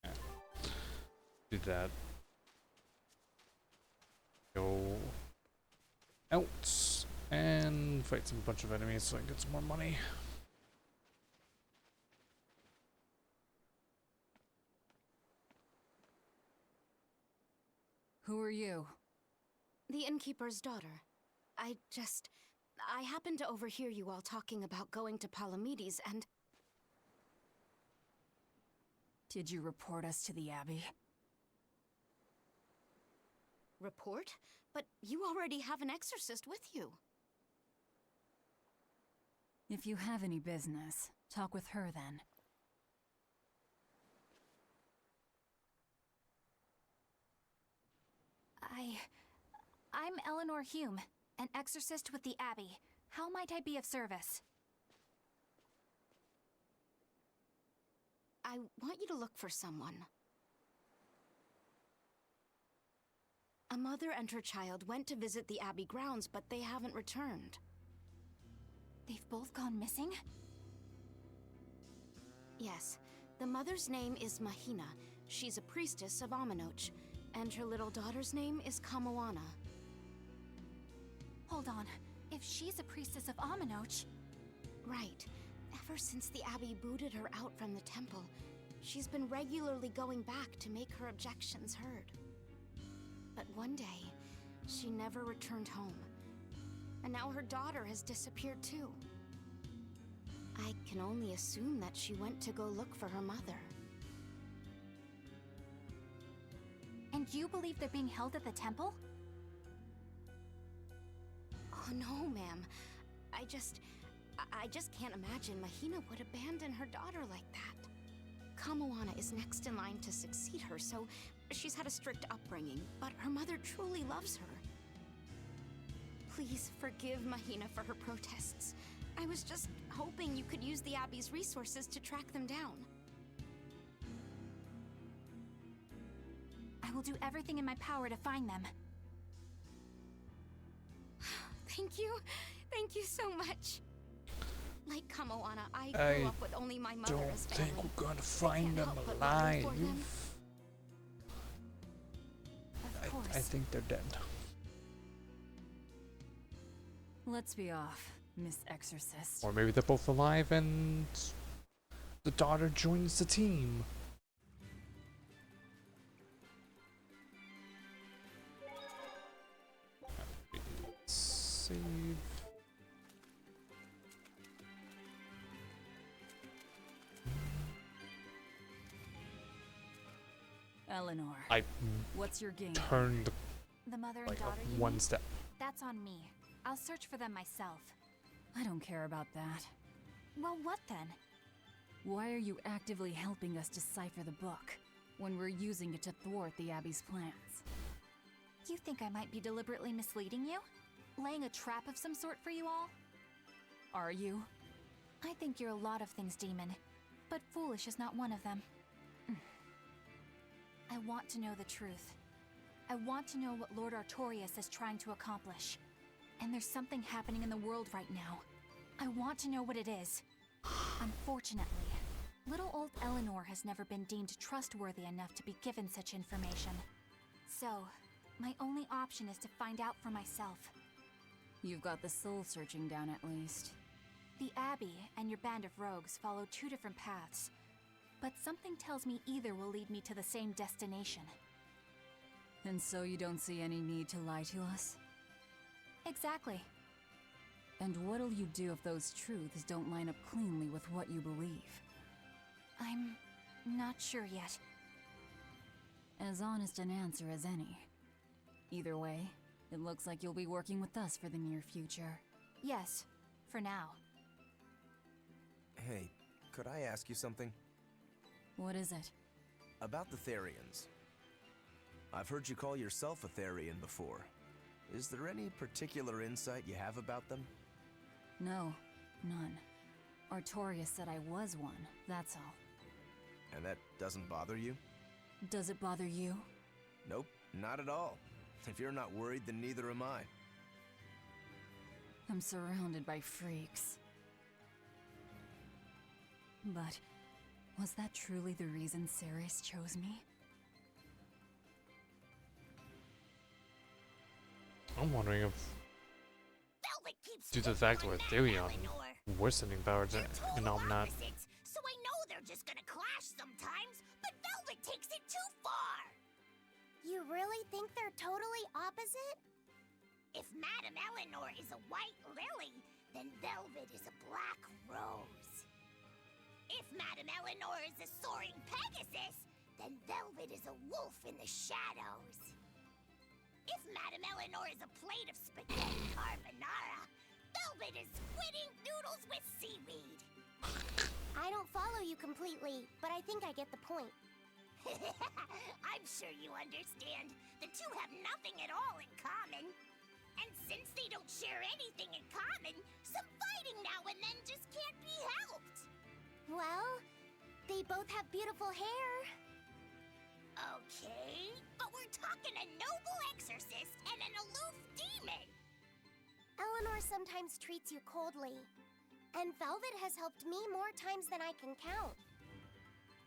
Yeah. Do that. Go out and fight some bunch of enemies so I can get some more money. Who are you? The innkeeper's daughter. I happened to overhear you all talking about going to Palamedes and... Did you report us to the Abbey? Report? But you already have an exorcist with you. If you have any business, talk with her then. I'm Eleanor Hume, an exorcist with the Abbey. How might I be of service? I want you to look for someone. A mother and her child went to visit the Abbey grounds, but they haven't returned. They've both gone missing? Yes. The mother's name is Mahina. She's a priestess of Aminoch. And her little daughter's name is Kamoana. Hold on. If she's a priestess of Aminoch... Right. Ever since the Abbey booted her out from the temple, she's been regularly going back to make her objections heard. But one day, she never returned home. And now her daughter has disappeared too. I can only assume that she went to go look for her mother. And you believe they're being held at the temple? Oh no, ma'am. I just can't imagine Mahina would abandon her daughter like that. Kamoana is next in line to succeed her, so she's had a strict upbringing, but her mother truly loves her. Please forgive Mahina for her protests. I was just hoping you could use the Abbey's resources to track them down. I will do everything in my power to find them. Thank you. Thank you so much. Like Kamoana, I grew up with only my mother as family. I don't think we're gonna find them alive. I think they're dead. Let's be off, Miss Exorcist. Or maybe they're both alive and the daughter joins the team. Save. Eleanor, what's your game? Turned The mother and like daughter, you one mean? step. That's on me. I'll search for them myself. I don't care about that. Well, what then? Why are you actively helping us decipher the book when we're using it to thwart the Abbey's plans? You think I might be deliberately misleading you? Laying a trap of some sort for you all? Are you? I think you're a lot of things, Demon. But foolish is not one of them. I want to know the truth. I want to know what Lord Artorias is trying to accomplish. And there's something happening in the world right now. I want to know what it is. Unfortunately, little old Eleanor has never been deemed trustworthy enough to be given such information. So, my only option is to find out for myself. You've got the soul searching down at least. The Abbey and your band of rogues follow two different paths, but something tells me either will lead me to the same destination. And so you don't see any need to lie to us? Exactly. And what'll you do if those truths don't line up cleanly with what you believe? I'm not sure yet. As honest an answer as any. Either way, it looks like you'll be working with us for the near future. Yes, for now. Hey, could I ask you something? What is it? About the Therians. I've heard you call yourself a Therian before. Is there any particular insight you have about them? No, none. Artorias said I was one, that's all. And that doesn't bother you? Does it bother you? Nope, not at all. If you're not worried, then neither am I. I'm surrounded by freaks. But was that truly the reason Ceres chose me? I'm wondering if, due to the fact we're Therion, worsening powers in Omnat. So I know they're just gonna clash sometimes, but Velvet takes it too far! You really think they're totally opposite? If Madame Eleanor is a white lily, then Velvet is a black rose. If Madame Eleanor is a soaring Pegasus, then Velvet is a wolf in the shadows. If Madame Eleanor is a plate of spaghetti carbonara, Velvet is squidding noodles with seaweed. I don't follow you completely, but I think I get the point. I'm sure you understand. The two have nothing at all in common. And since they don't share anything in common, some fighting now and then just can't be helped. Well, They both have beautiful hair. Okay, but we're talking a noble exorcist and an aloof demon. Eleanor sometimes treats you coldly, and Velvet has helped me more times than I can count.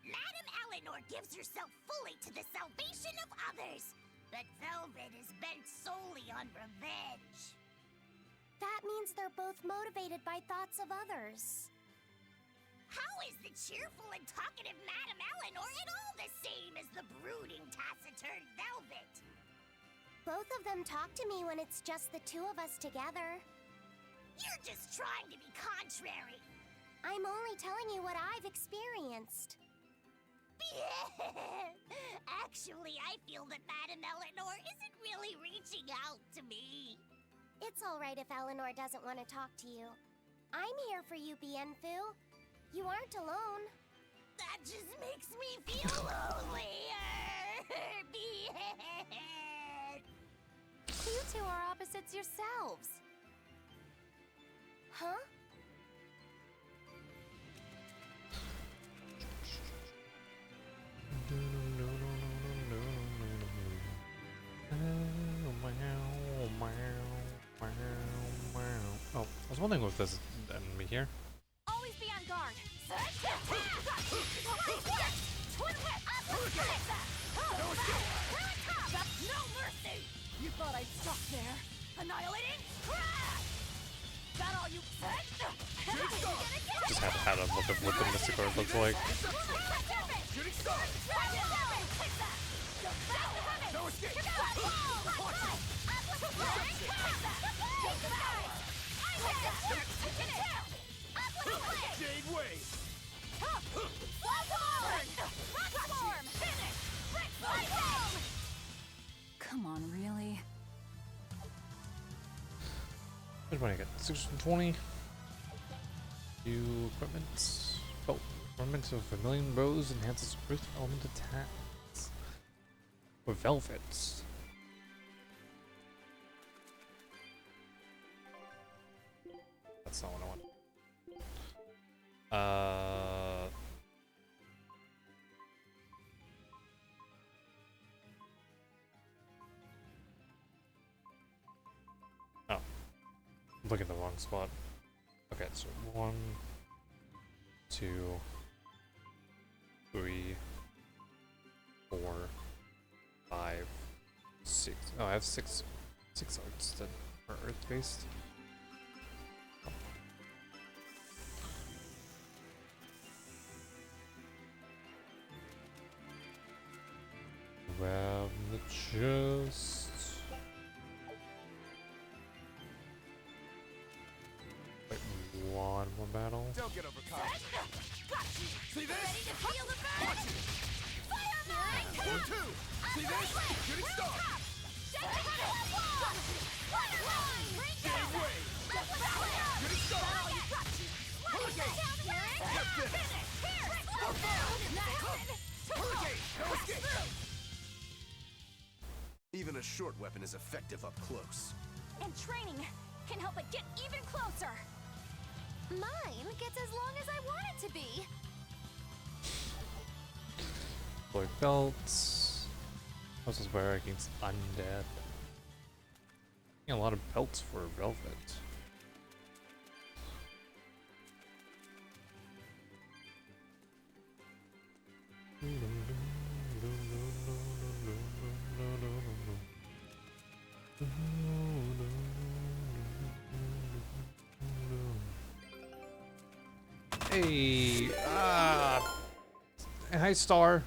Madame Eleanor gives herself fully to the salvation of others, but Velvet is bent solely on revenge. That means they're both motivated by thoughts of others. How is the cheerful and talkative Madame Eleanor at all the same as the brooding, taciturn Velvet? Both of them talk to me when it's just the two of us together. You're just trying to be contrary. I'm only telling you what I've experienced. Actually, I feel that Madame Eleanor isn't really reaching out to me. It's all right if Eleanor doesn't want to talk to you. I'm here for you, Bienfu. You aren't alone. That just makes me feel lonelier. You two are opposites yourselves. Huh? Oh, I was wondering if there's an enemy here. Always be on guard. No mercy! You thought I'd stop there? Annihilating? Is that all you Just had a look of what the Mystic Orb looks like. No escape! Jade Wave! Come on, really? What do I get? 620. New equipment. Oh, equipment of a million rows enhances earth element attacks. Or velvets. That's not what I want. Oh. I'm looking at the wrong spot. Okay, so 1, 2, 3, 4, 5, 6. Oh, I have six arts that are earth based. Grab the chest. Wait, one more battle. Don't get overcome. See this? Ready to feel the burn? Fire mine! 1, 2. See this? Shooting star. Jade Wave. Shooting star. Hurricane. Hurricane. No escape. Even a short weapon is effective up close. And training can help it get even closer. Mine gets as long as I want it to be. Boy belts. How's this wear against undead? A lot of belts for velvet. Hey, hi Star.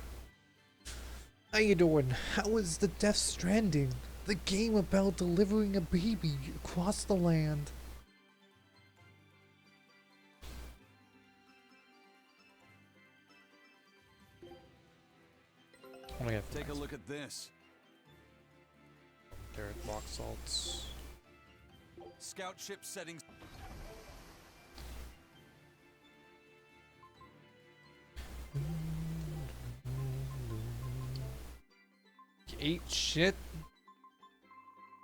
How you doing? How is the Death Stranding? The game about delivering a baby across the land. Take a look at this. Carrot rock salts. Scout ship settings. Ate shit.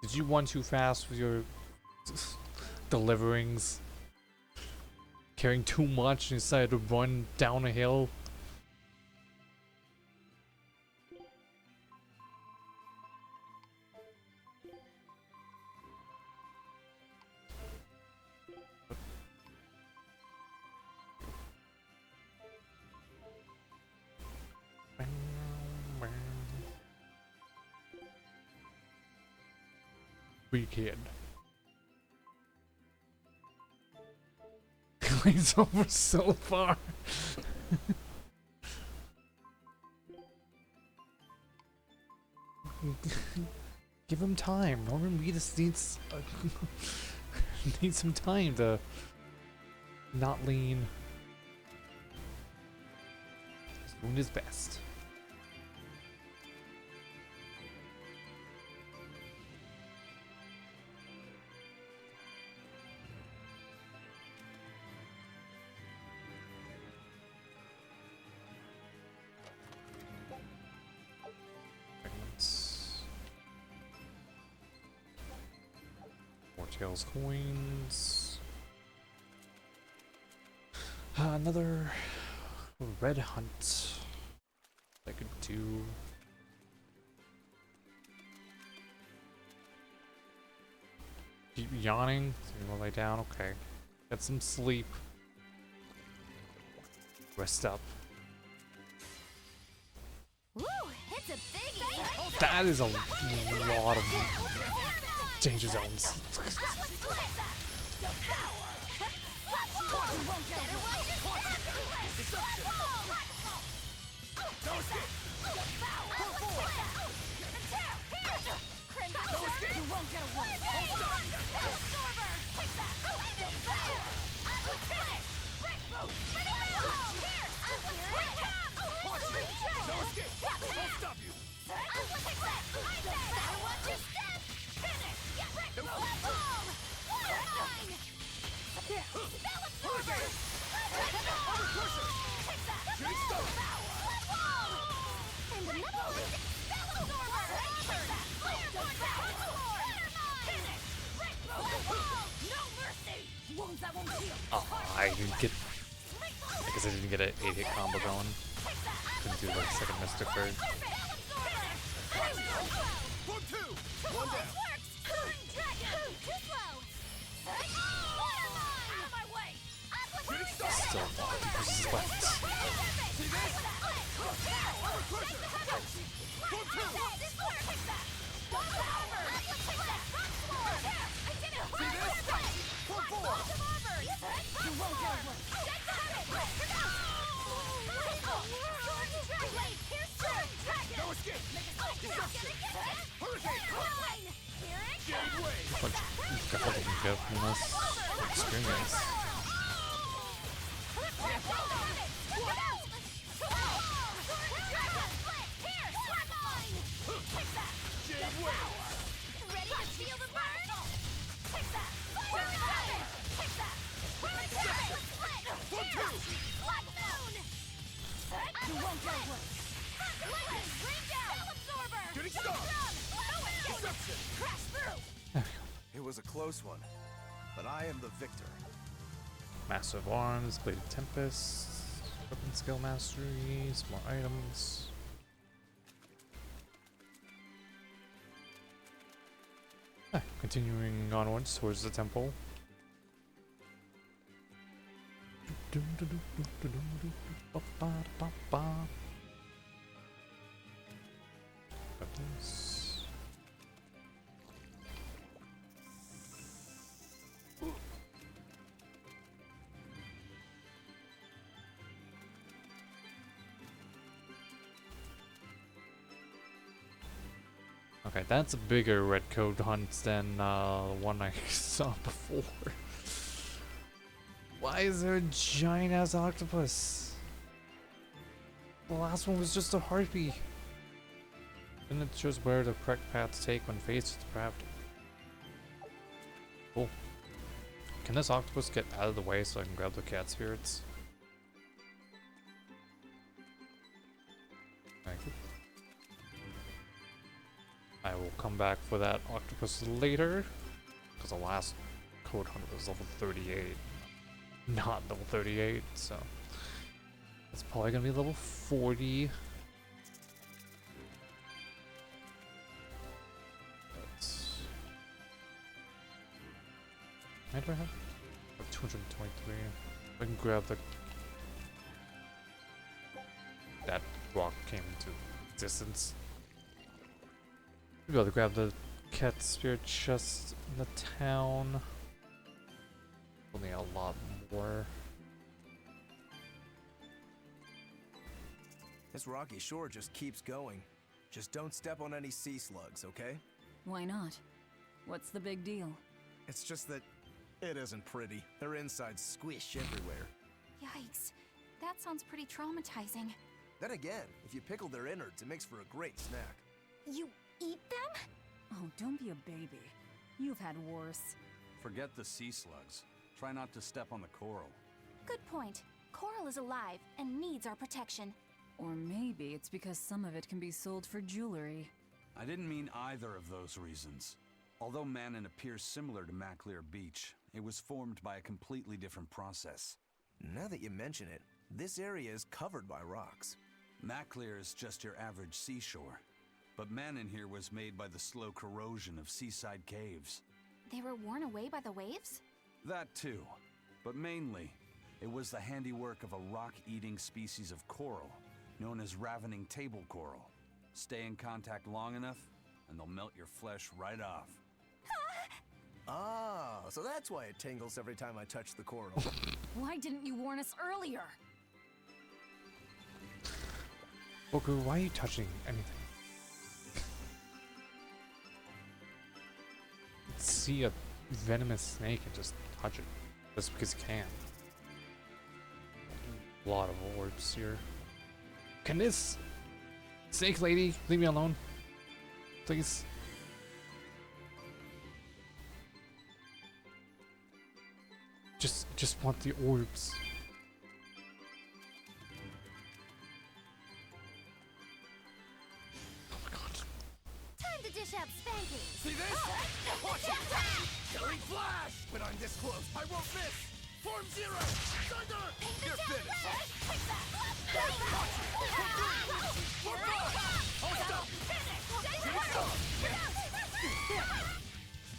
Did you run too fast with your deliverings? Carrying too much and decided to run down a hill? We can. He's over so far. Give him time. Norman Reedus needs needs some time to not lean. He's doing his best. Tails coins. Another red hunt. I could do. Keep yawning. So you wanna lay down. Okay. Get some sleep. Rest up. Woo, it's a biggie. That is a lot of danger zones. Oh, I didn't get. I guess I didn't get an 8-hit combo going. Couldn't do like second Mystic Bird. Still pieces left. Careful that you go from this experience. It was a close one, but I am the victor. Massive arms, bladed tempest, weapon skill mastery, some more items. Continuing onwards towards the temple. Weapons. Okay, that's a bigger red coat hunt than the one I saw before. Why is there a giant ass octopus? The last one was just a harpy. And it shows where the correct path to take when faced with gravity. Cool. Can this octopus get out of the way so I can grab the cat spirits? Thank you. I will come back for that octopus later, because the last code hunter was level 38, not level 38, so it's probably gonna be level 40. How do I have? 223. I can grab the. That rock came into existence. We'll be able to grab the cat spirit chest in the town. Only a lot more. This rocky shore just keeps going. Just don't step on any sea slugs, okay? Why not? What's the big deal? It's just that it isn't pretty. Their insides squish everywhere. Yikes. That sounds pretty traumatizing. Then again, if you pickle their innards, it makes for a great snack. You eat them? Oh, don't be a baby. You've had worse. Forget the sea slugs. Try not to step on the coral. Good point. Coral is alive and needs our protection. Or maybe it's because some of it can be sold for jewelry. I didn't mean either of those reasons. Although Manon appears similar to Maclear Beach, it was formed by a completely different process. Now that you mention it, this area is covered by rocks. Maclear is just your average seashore, but Manon here was made by the slow corrosion of seaside caves. They were worn away by the waves? That too, but mainly, it was the handiwork of a rock-eating species of coral, known as ravening table coral. Stay in contact long enough, and they'll melt your flesh right off. Ah, so that's why it tingles every time I touch the coral. Why didn't you warn us earlier? Boku, why are you touching anything? See a venomous snake and just touch it. Just because you can. A lot of orbs here. Can this snake lady leave me alone? Please. Just want the orbs. Time to dish out spankings. See this? Watch it! Killing flash! When I'm this close, I won't miss! Form zero! Thunder! You're finished! Take that! We're gone! Hold up! Shooting star!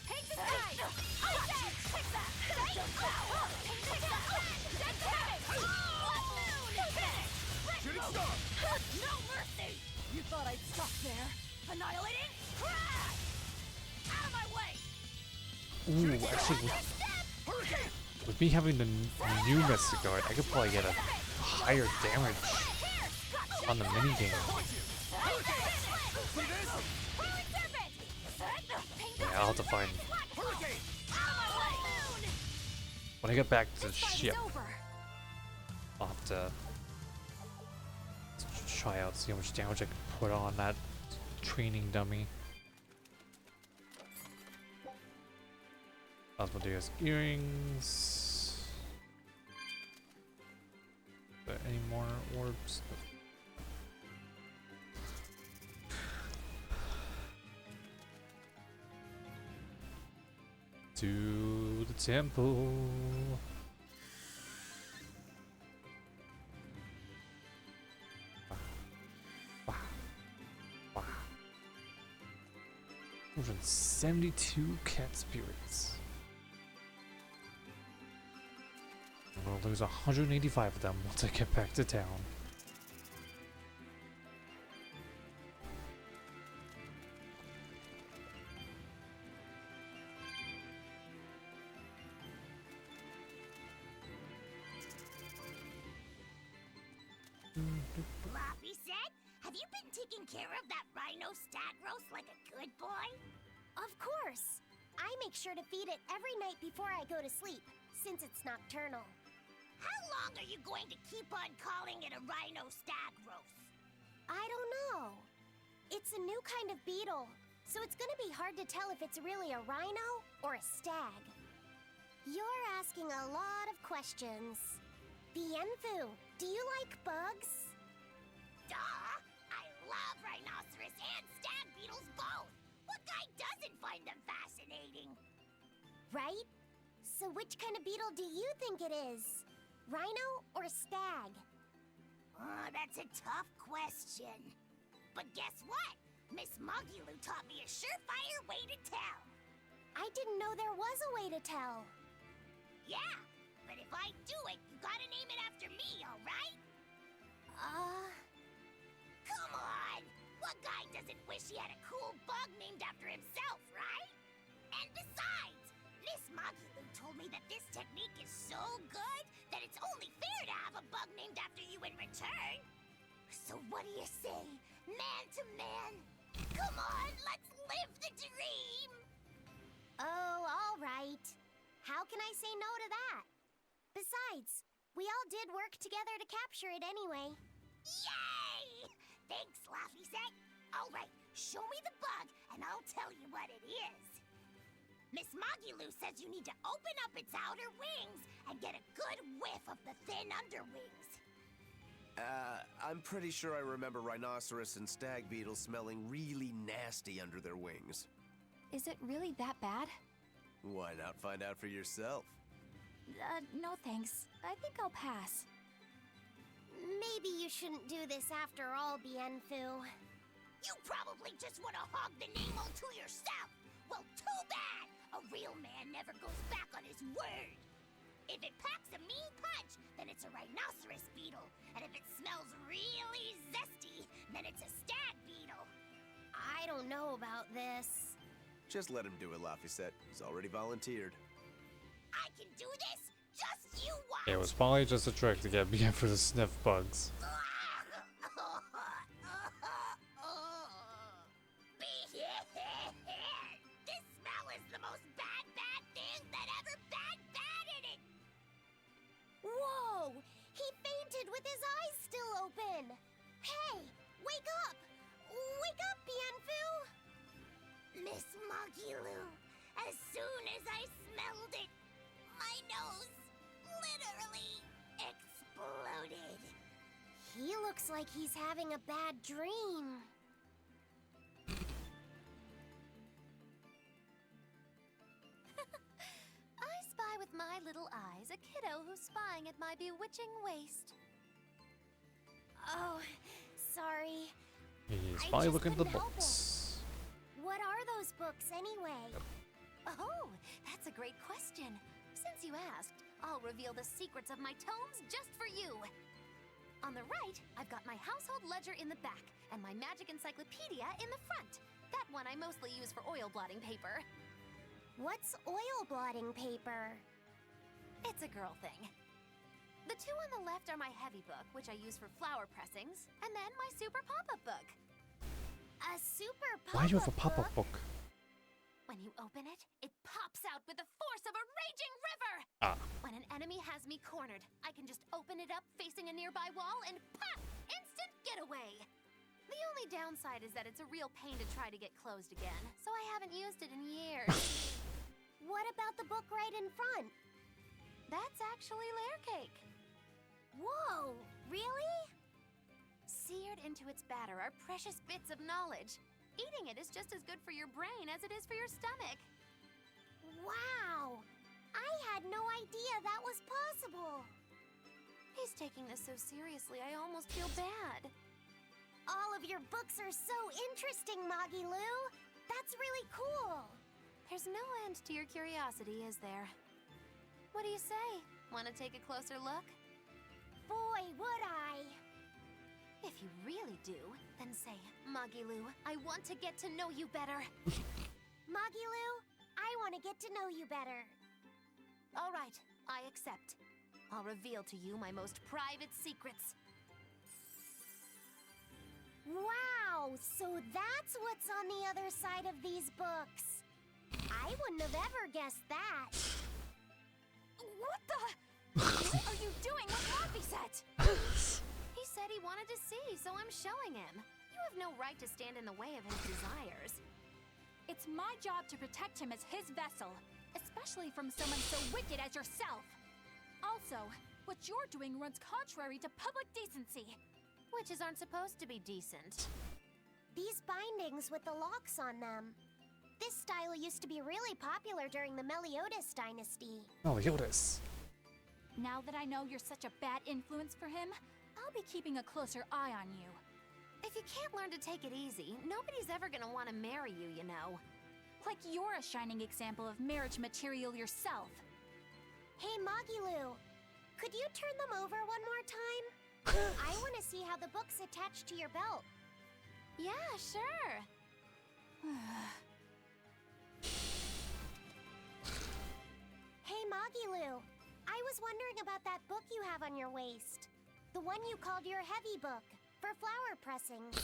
Take the sky! Take that! Shooting star! No mercy! You thought I'd stop there? Annihilating crash! Out of my way! Ooh, actually, with me having the new Mystic Guard, I could probably get a higher damage on the minigame. Yeah, I'll have to find. When I get back to the ship, I'll have to try out, see how much damage I can put on that training dummy. Asmodeus earrings. But any more orbs? To the temple. Wow. Wow. 172 cat spirits. I'm gonna lose 185 of them once I get back to town. Laphicet, have you been taking care of that rhino stag roast like a good boy? Of course. I make sure to feed it every night before I go to sleep, since it's nocturnal. How long are you going to keep on calling it a rhino stag roast? I don't know. It's a new kind of beetle, so it's gonna be hard to tell if it's really a rhino or a stag. You're asking a lot of questions. Bienfu, do you like bugs? Duh! I love rhinoceros and stag beetles both! What guy doesn't find them fascinating? Right? So which kind of beetle do you think it is? Rhino or stag? Oh, that's a tough question. But guess what? Miss Magilous taught me a surefire way to tell. I didn't know there was a way to tell. Yeah, but if I do it, you gotta name it after me, alright? Come on! What guy doesn't wish he had a cool bug named after himself, right? And besides, Miss Magilou told me that this technique is so good that it's only fair to have a bug named after you in return. So what do you say, man to man? Come on, let's live the dream! Oh, all right. How can I say no to that? Besides, we all did work together to capture it anyway. Yay! Thanks, Laphicet. All right, show me the bug, and I'll tell you what it is. Miss Magilou says you need to open up its outer wings and get a good whiff of the thin underwings. I'm pretty sure I remember rhinoceros and stag beetles smelling really nasty under their wings. Is it really that bad? Why not find out for yourself? No thanks. I think I'll pass. Maybe you shouldn't do this after all, Bienfu. You probably just want to hog the name all to yourself. Well, too bad! A real man never goes back on his word. If it packs a mean punch, then it's a rhinoceros beetle. And if it smells really zesty, then it's a stag beetle. I don't know about this. Just let him do it, Laphicet. He's already volunteered. I can do this? Just you watch! It was probably just a trick to get BF to sniff bugs. This smell is the most bad thing that ever batted it! Whoa! He fainted with his eyes still open! Hey! Wake up! Wake up, Bienfu! Miss Magilou, as soon as I smelled it, my nose literally exploded. He looks like he's having a bad dream. I spy with my little eyes a kiddo who's spying at my bewitching waist. Oh, sorry. He's probably looking at the books. What are those books anyway? Oh, that's a great question. Since you asked, I'll reveal the secrets of my tomes just for you. On the right, I've got my household ledger in the back and my magic encyclopedia in the front. That one I mostly use for oil blotting paper. What's oil blotting paper? It's a girl thing. The two on the left are my heavy book, which I use for flower pressings, and then my super pop-up book. A super pop-up Why do you have a pop-up book? When you open it, it pops out with the force of a raging river! Ah. When an enemy has me cornered, I can just open it up facing a nearby wall and pop! Instant getaway! The only downside is that it's a real pain to try to get closed again, so I haven't used it in years. What about the book right in front? That's actually layer cake. Whoa, really? Seared into its batter are precious bits of knowledge. Eating it is just as good for your brain as it is for your stomach. Wow! I had no idea that was possible. He's taking this so seriously, I almost feel bad. All of your books are so interesting, Magilou. That's really cool. There's no end to your curiosity, is there? What do you say? Want to take a closer look? Boy, would I! If you really do, then say, Magilou, I want to get to know you better. Magilou, I want to get to know you better. All right, I accept. I'll reveal to you my most private secrets. Wow, so that's what's on the other side of these books. I wouldn't have ever guessed that. What the? What are you doing with Laphicet? He said he wanted to see, so I'm showing him. You have no right to stand in the way of his desires. It's my job to protect him as his vessel, especially from someone so wicked as yourself. Also, what you're doing runs contrary to public decency. Witches aren't supposed to be decent. These bindings with the locks on them. This style used to be really popular during the Meliodas dynasty. Meliodas. Now that I know you're such a bad influence for him, I'll be keeping a closer eye on you. If you can't learn to take it easy, nobody's ever gonna want to marry you, you know. Like you're a shining example of marriage material yourself. Hey, Magilou, could you turn them over one more time? I want to see how the book's attached to your belt. Yeah, sure. Hey, Magilu. I was wondering about that book you have on your waist. The one you called your heavy book, for flower pressings.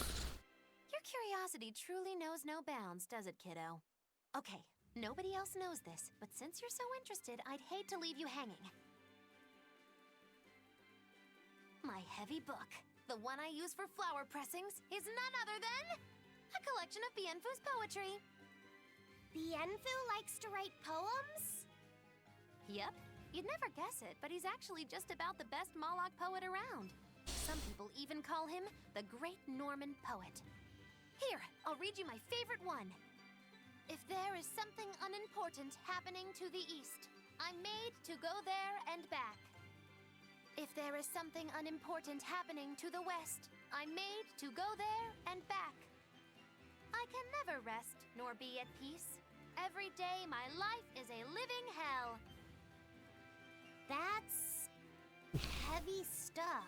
Your curiosity truly knows no bounds, does it, kiddo? Okay, nobody else knows this, but since you're so interested, I'd hate to leave you hanging. My heavy book, the one I use for flower pressings, is none other than a collection of Bienfu's poetry. Bienfu likes to write poems? Yep. You'd never guess it, but he's actually just about the best Moloch poet around. Some people even call him the Great Norman Poet. Here, I'll read you my favorite one. If there is something unimportant happening to the east, I'm made to go there and back. If there is something unimportant happening to the west, I'm made to go there and back. I can never rest nor be at peace. Every day my life is a living hell. That's heavy stuff.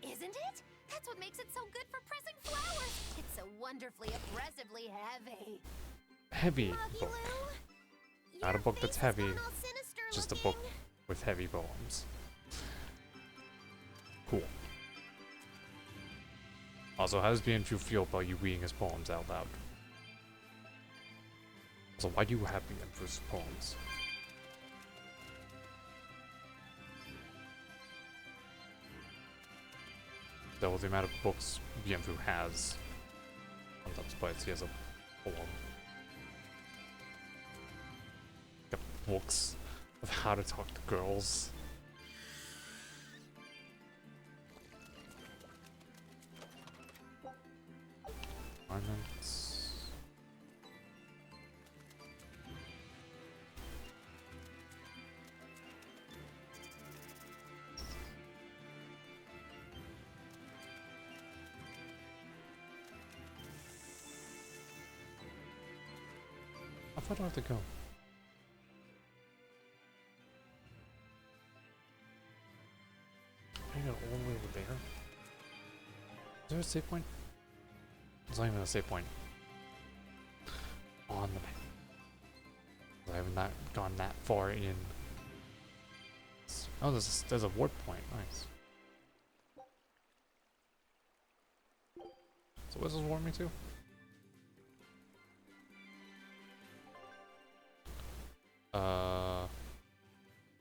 Isn't it? That's what makes it so good for pressing flowers. It's so wonderfully oppressively heavy. Heavy book. Not a book that's heavy, just a book with heavy poems. Cool. Also, how does Bienfu feel about you reading his poems out loud? So why do you have Bienfu's poems? Double the amount of books Bienfu has. Sometimes bites he has a poem. Got books of how to talk to girls. Ornaments. How far do I have to go? I got all the way over there. Is there a save point? There's not even a save point on the map. I haven't not gone that far in. Oh, there's a warp point. Nice. So where's this warp me to?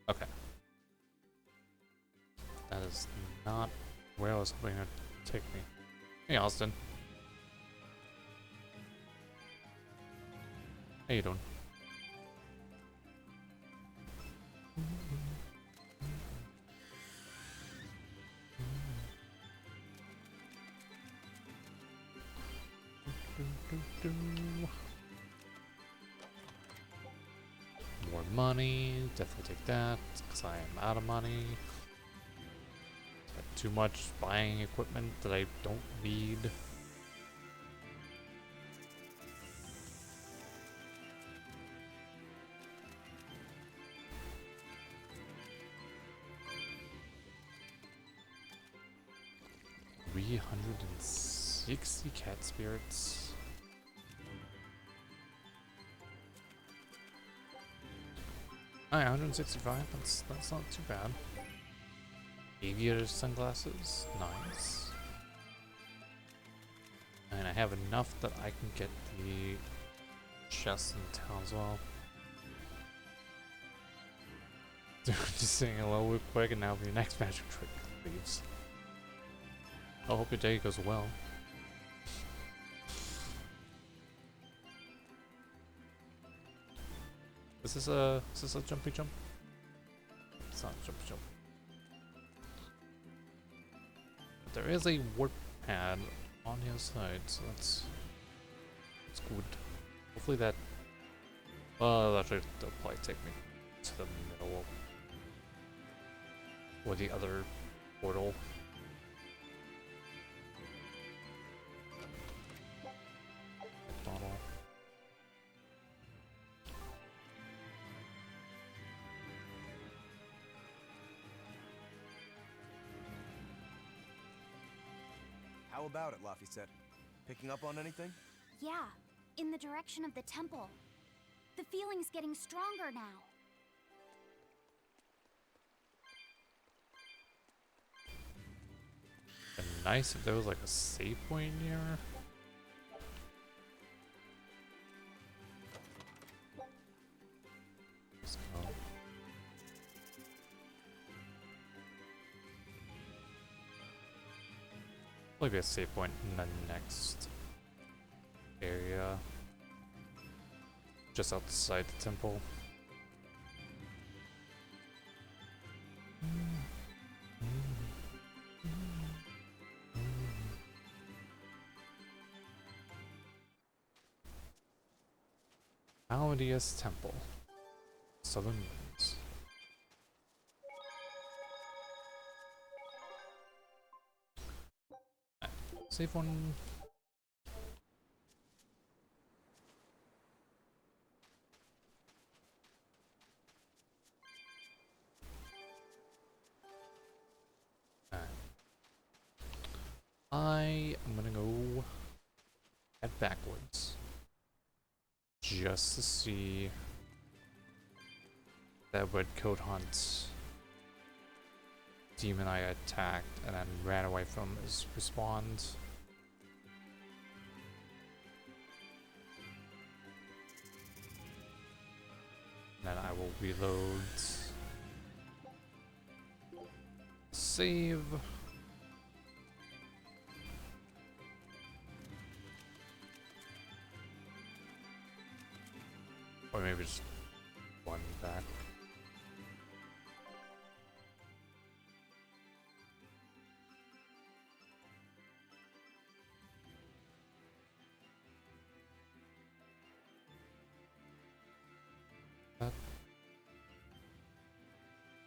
Okay. That is not where I was hoping it would take me. Hey, Austin. How you doing? More money, definitely take that, because I am out of money. Got too much buying equipment that I don't need. $360 cat spirits. Alright, 165. That's not too bad. Aviator sunglasses, nice. And I have enough that I can get the chest in town as well. Just saying hello real quick, and now for your next magic trick, please. I hope your day goes well. Is this a jumpy jump? It's not a jumpy jump. But there is a warp pad on the other side, so that's good. Hopefully that. Well, actually, that'll probably take me to the middle or the other portal. Bottle. How about it, Laphicet? Picking up on anything? Yeah, in the direction of the temple. The feeling's getting stronger now. And nice if there was like a save point here. Let's go. Probably be a save point in the next area. Just outside the temple. Maladius Temple. Southern Winds. Save one. I am gonna go head backwards just to see that red coat hunt demon I attacked and then ran away from is respawned. And then I will reload. Save. Or maybe just one back. That?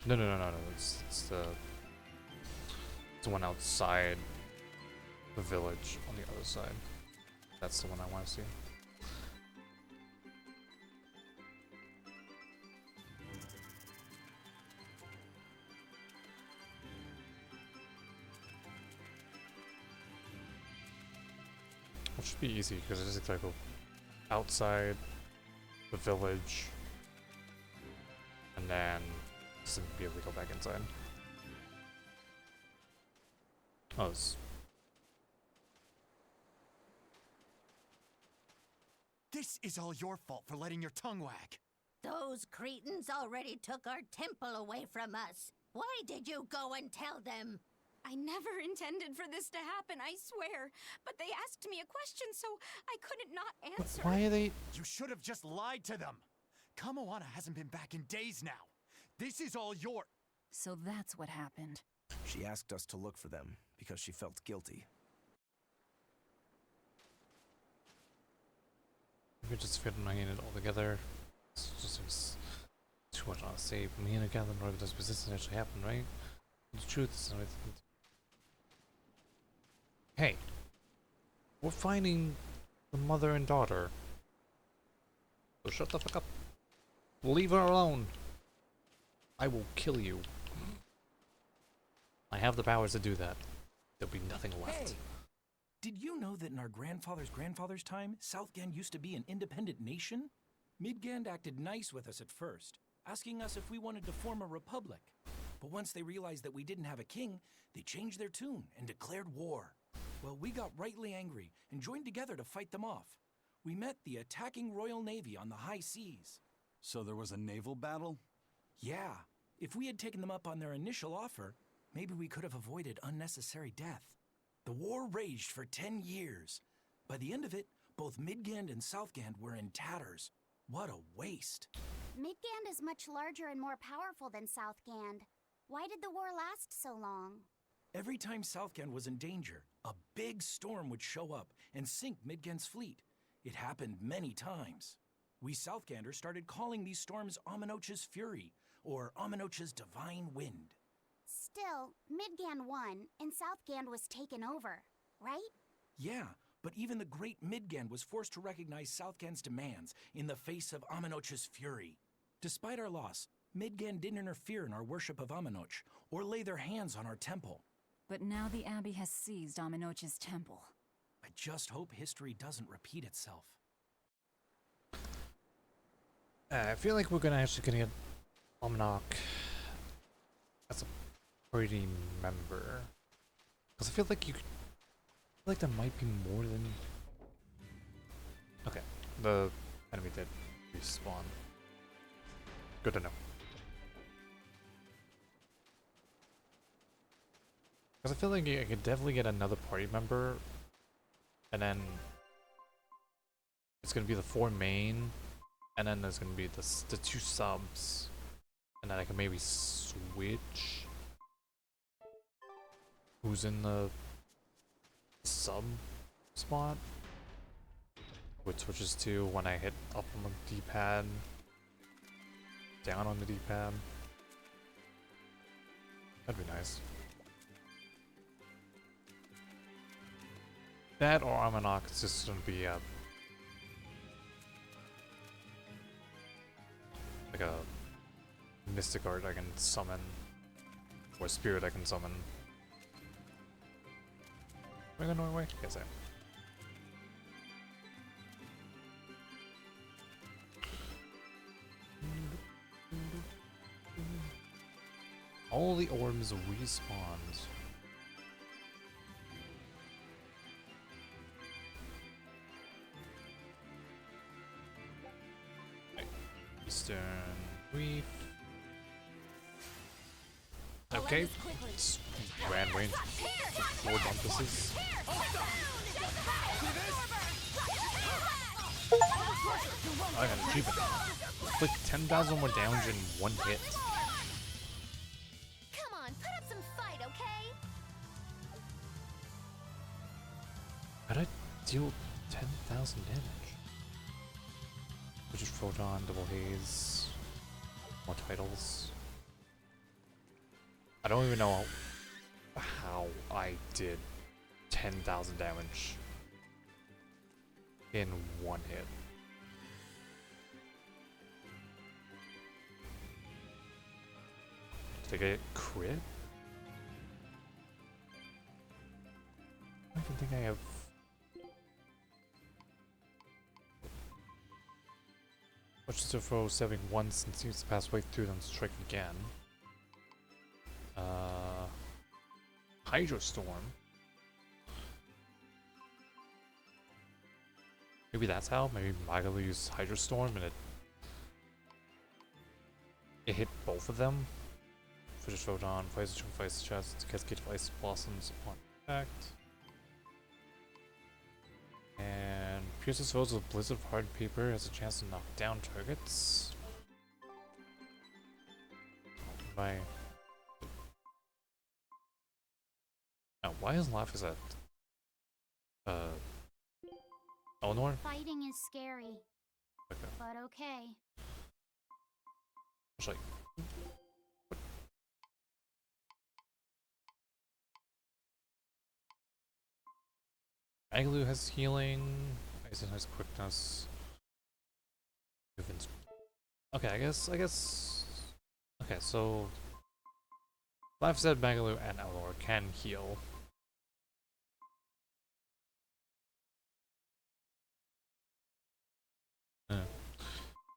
No. It's the one outside the village on the other side. That's the one I want to see. It should be easy because I just gotta go outside the village and then just be able to go back inside. Oh, This is all your fault for letting your tongue wag. Those cretins already took our temple away from us. Why did you go and tell them? I never intended for this to happen, I swear. But they asked me a question, so I couldn't not answer. why are they? You should have just lied to them. Kamoana hasn't been back in days now. This is all your... So that's what happened. She asked us to look for them because she felt guilty. We just fit my unit all together. It's just too much on a save. Me and a gather in order does resistance actually happen, right? The truth is hey, we're finding the mother and daughter. So shut the fuck up. Leave her alone. I will kill you. I have the powers to do that. There'll be nothing left. Hey, did you know that in our grandfather's time, Southgand used to be an independent nation? Midgand acted nice with us at first, asking us if we wanted to form a republic. But once they realized that we didn't have a king, they changed their tune and declared war. Well, we got rightly angry and joined together to fight them off. We met the attacking Royal Navy on the high seas. So there was a naval battle? Yeah. If we had taken them up on their initial offer, maybe we could have avoided unnecessary death. The war raged for 10 years. By the end of it, both Midgand and Southgand were in tatters. What a waste. Midgand is much larger and more powerful than Southgand. Why did the war last so long? Every time Southgand was in danger, a big storm would show up and sink Midgand's fleet. It happened many times. We Southganders started calling these storms Aminoch's Fury, or Aminoch's Divine Wind. Still, Midgand won, and Southgand was taken over, right? Yeah, but even the great Midgand was forced to recognize Southgand's demands in the face of Aminoch's Fury. Despite our loss, Midgand didn't interfere in our worship of Aminoch, or lay their hands on our temple. But now the Abbey has seized Aminoch's temple. I just hope history doesn't repeat itself. I feel like we're gonna get Almanac as a party member. Because I feel like there might be more than... Okay, the enemy did respawn. Good to know. Because I feel like I could definitely get another party member, and then it's gonna be the 4 main, and then there's gonna be the 2 subs, and then I can maybe switch who's in the sub spot, which switches to when I hit up on the D-pad, down on the D-pad. That'd be nice. That or Armanok is just gonna be like a mystic art I can summon, or spirit I can summon. Am I going the wrong way? Yes, I am. All the orbs respawned. Eastern Reef. Okay, ran range 4 bumpusses. I got an achievement. Click 10,000 more damage in 1 hit. Come on, put up some fight, okay? How'd I deal 10,000 damage? Which is Photon, Double Haze, more titles. I don't even know how I did 10,000 damage in 1 hit. Did I get crit? I don't even think I have. Watch the throw saving once and seems to pass way through, then strike again. Hydrostorm. Maybe that's how. Maybe Magilous used Hydrostorm and it hit both of them. Fidget Photon, Fires the Fires the Chest, Cascade of Ice Blossoms upon impact. And pierces foes with Blizzard of Hard Paper, has a chance to knock down targets. By now, why is Laphicet Eleanor? Fighting is scary. Okay. But okay. It's like Magilous has healing. Ice has quickness. Okay, I guess. Okay, so Laphicet, Magilous, and Eleanor can heal.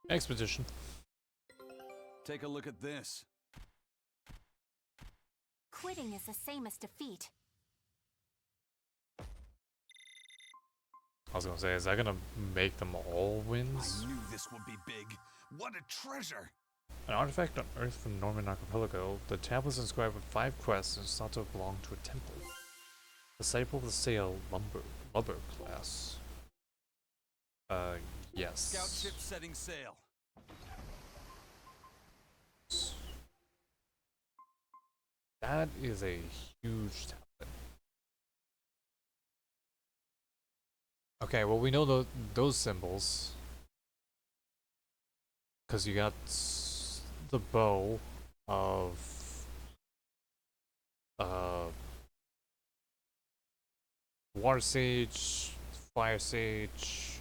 Expedition. Take a look at this. Quitting is the same as defeat. I was gonna say, is that gonna make them all wins? I knew this would be big. What a treasure! An artifact on Earth from Norman Archipelago. The tablet is inscribed with 5 quests and is thought to belong to a temple. Disciple of the Sail Lubber class. Yes. Scout ship setting sail. That is a huge tablet. Okay, well we know those symbols. Because you got the bow of Water Sage, Fire Sage.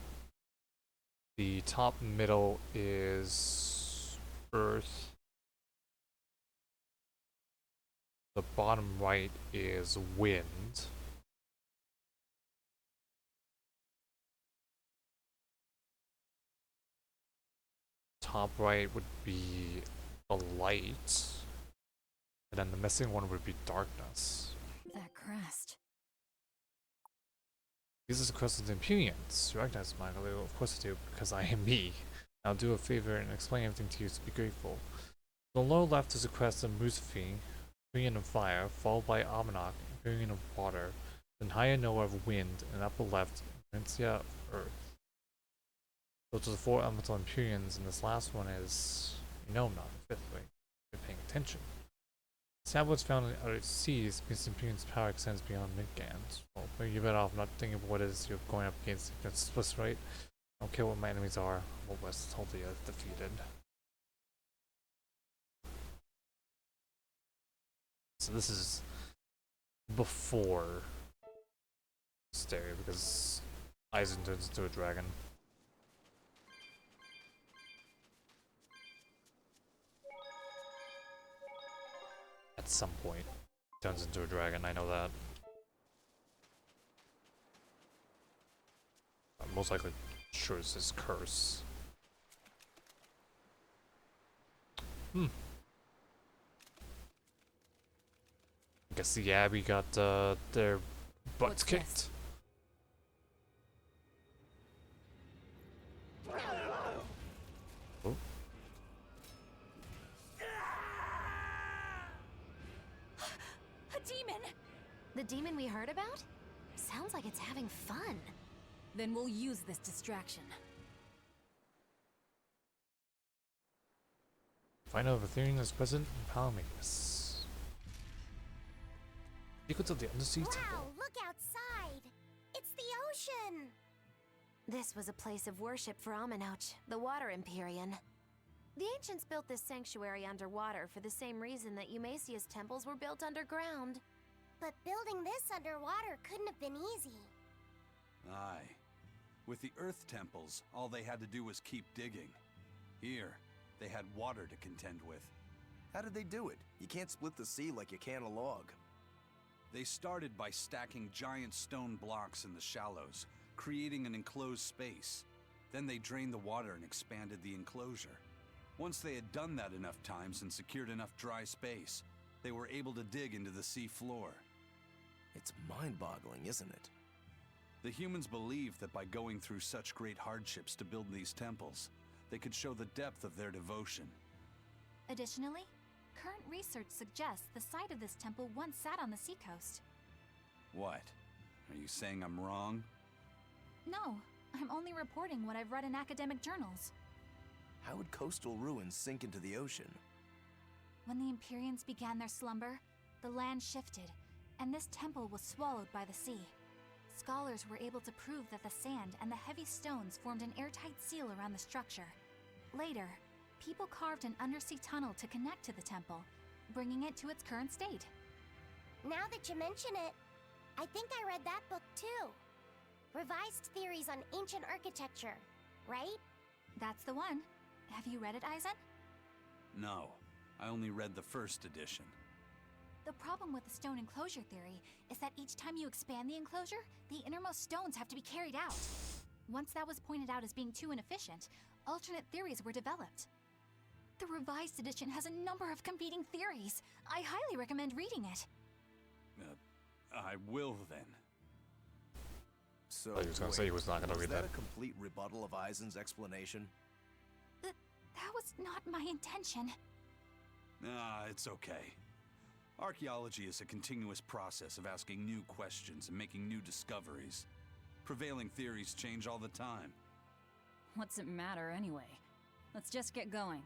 The top middle is Earth. The bottom right is Wind. top right would be a light, and then the missing one would be darkness. That crest. This is the crest of the Imperians. You recognize Magilou? Of course I do, because I am me. I'll do a favor and explain everything to you, so be grateful. On the lower left is the crest of Musafi, Imperium of Fire, followed by Amanok, Imperium of Water, then higher Noah of Wind, and upper left, Mencia of Earth. Those are the 4 elemental Imperiums, and this last one is Nomnon, the 5th way. If you're paying attention. Tablets found in other seas means Imperium's power extends beyond midgand. Well, maybe you're better off not thinking of what it is you're going up against. That's Swiss, right? I don't care what my enemies are. I'm almost totally defeated. So this is before Stereo, because Eisen turns into a dragon. At some point, turns into a dragon, I know that. I'm most likely sure it's his curse. I guess the Abbey got their butts kicked. Oh. A demon! The demon we heard about? Sounds like it's having fun. Then we'll use this distraction. Find out if Ethereum is present in Palameus. Secrets of the Undersea Temple. Wow, look outside! It's the ocean! This was a place of worship for Amanoch, the Water Empyrean. The ancients built this sanctuary underwater for the same reason that Eumasia's temples were built underground. But building this underwater couldn't have been easy. Aye. With the Earth temples, all they had to do was keep digging. Here, they had water to contend with. How did they do it? You can't split the sea like you can a log. They started by stacking giant stone blocks in the shallows, creating an enclosed space. Then they drained the water and expanded the enclosure. Once they had done that enough times and secured enough dry space, they were able to dig into the sea floor. It's mind-boggling, isn't it? The humans believed that by going through such great hardships to build these temples, they could show the depth of their devotion. Additionally, current research suggests the site of this temple once sat on the seacoast. What? Are you saying I'm wrong? No, I'm only reporting what I've read in academic journals. How would coastal ruins sink into the ocean? When the Empyreans began their slumber, the land shifted, and this temple was swallowed by the sea. Scholars were able to prove that the sand and the heavy stones formed an airtight seal around the structure. Later, people carved an undersea tunnel to connect to the temple, bringing it to its current state. Now that you mention it, I think I read that book too. Revised Theories on Ancient Architecture, right? That's the one. Have you read it, Eisen? No, I only read the first edition. The problem with the stone enclosure theory is that each time you expand the enclosure, the innermost stones have to be carried out. Once that was pointed out as being too inefficient, alternate theories were developed. The revised edition has a number of competing theories. I highly recommend reading it. I will then. So, I was gonna say he was not gonna read that. Was that a complete rebuttal of Eisen's explanation? That was not my intention. It's okay. Archaeology is a continuous process of asking new questions and making new discoveries. Prevailing theories change all the time. What's it matter anyway? Let's just get going.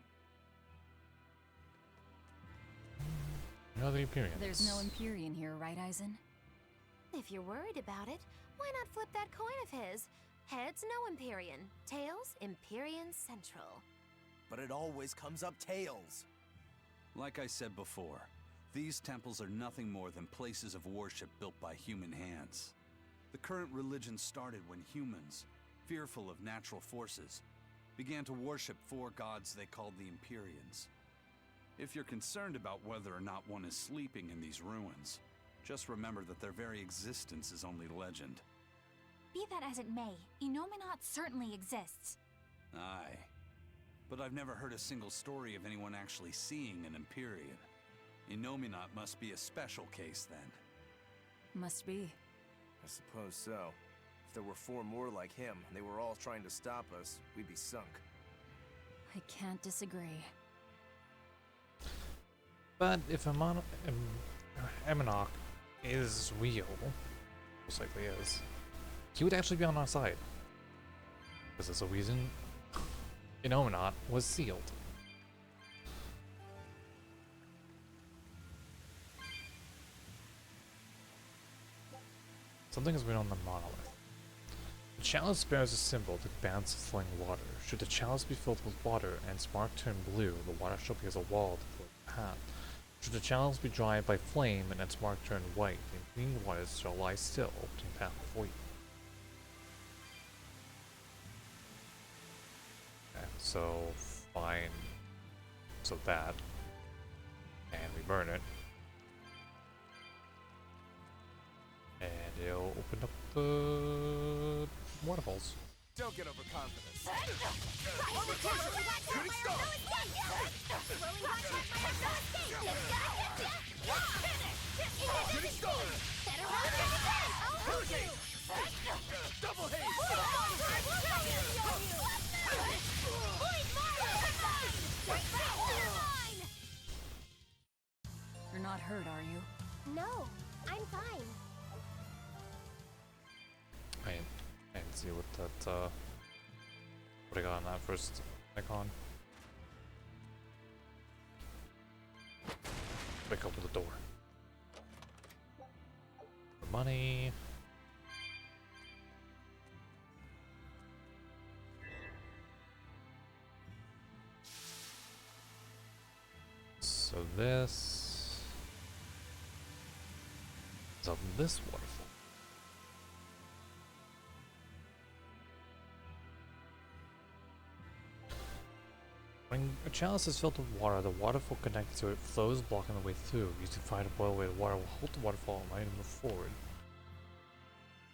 No, the Imperians. There's no Empyrean here, right, Eisen? If you're worried about it, why not flip that coin of his? Heads, no Empyrean. Tails, Empyrean Central. But it always comes up tails. Like I said before, these temples are nothing more than places of worship built by human hands. The current religion started when humans, fearful of natural forces, began to worship 4 gods they called the Empyreans. If you're concerned about whether or not one is sleeping in these ruins, just remember that their very existence is only legend. Be that as it may, Enominat certainly exists. Aye. But I've never heard a single story of anyone actually seeing an Empyrean. Innominat must be a special case then. Must be. I suppose so. If there were 4 more like him, and they were all trying to stop us, we'd be sunk. I can't disagree. But if Eminok is real, most likely is, he would actually be on our side. Because there's a reason Innominat was sealed. Something has been on the monolith. The chalice bears a symbol that bounds of flowing water. Should the chalice be filled with water and its mark turn blue, the water shall be as a wall to flow the path. Should the chalice be dried by flame and its mark turn white, then green waters shall lie still, opening path before you. Okay, so fine. So bad. And we burn it. And it'll open up the waterfalls. Don't get overconfident. You're not hurt, are you? No, I'm fine. I didn't see what that, what I got on that first icon. Break open the door. For money. So this is up this waterfall. When a chalice is filled with water, the waterfall connected to it flows, blocking the way through. Using fire to boil away the water will hold the waterfall and allow you to move forward.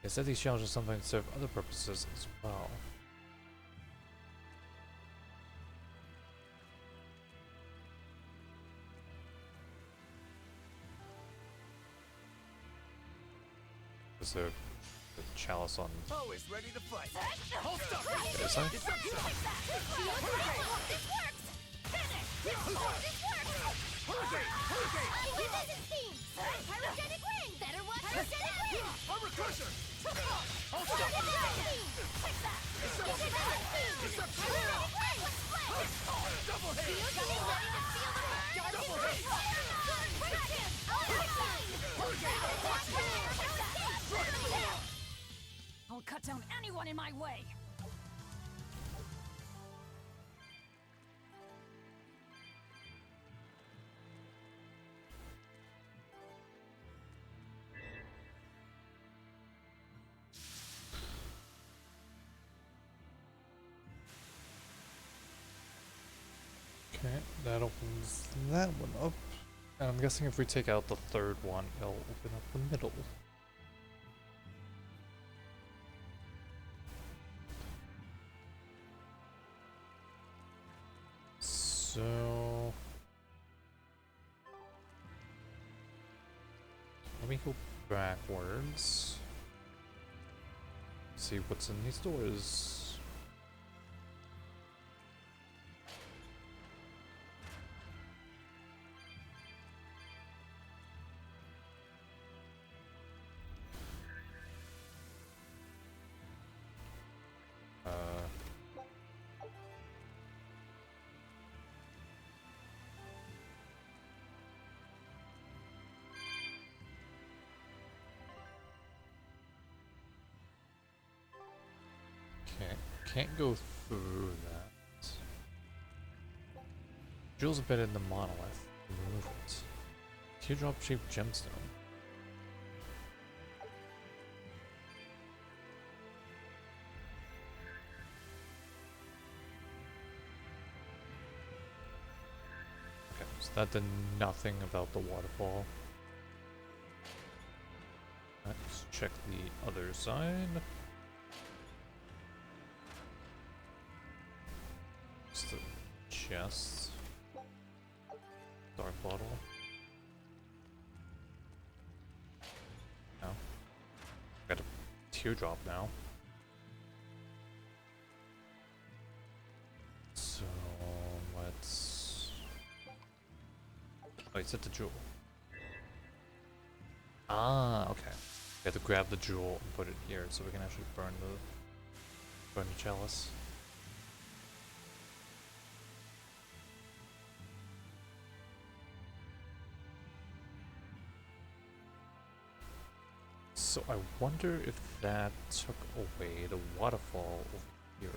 Instead, these challenges sometimes serve other purposes as well. Is there the chalice on? Always ready to fight. Hold up. Is there? I'll cut down anyone in my way! Okay, that opens that one up. And I'm guessing if we take out the third one, it'll open up the middle. So let me go backwards. See what's in these doors. Can't go through that. Jewels embedded in the monolith. Remove it. Teardrop shaped gemstone. Okay, so that did nothing about the waterfall. Let's check the other side. chest. Dark bottle. No. Got a teardrop now. So let's. Oh, it's at the jewel. Ah, okay. We have to grab the jewel and put it here so we can actually burn the chalice. So I wonder if that took away the waterfall over here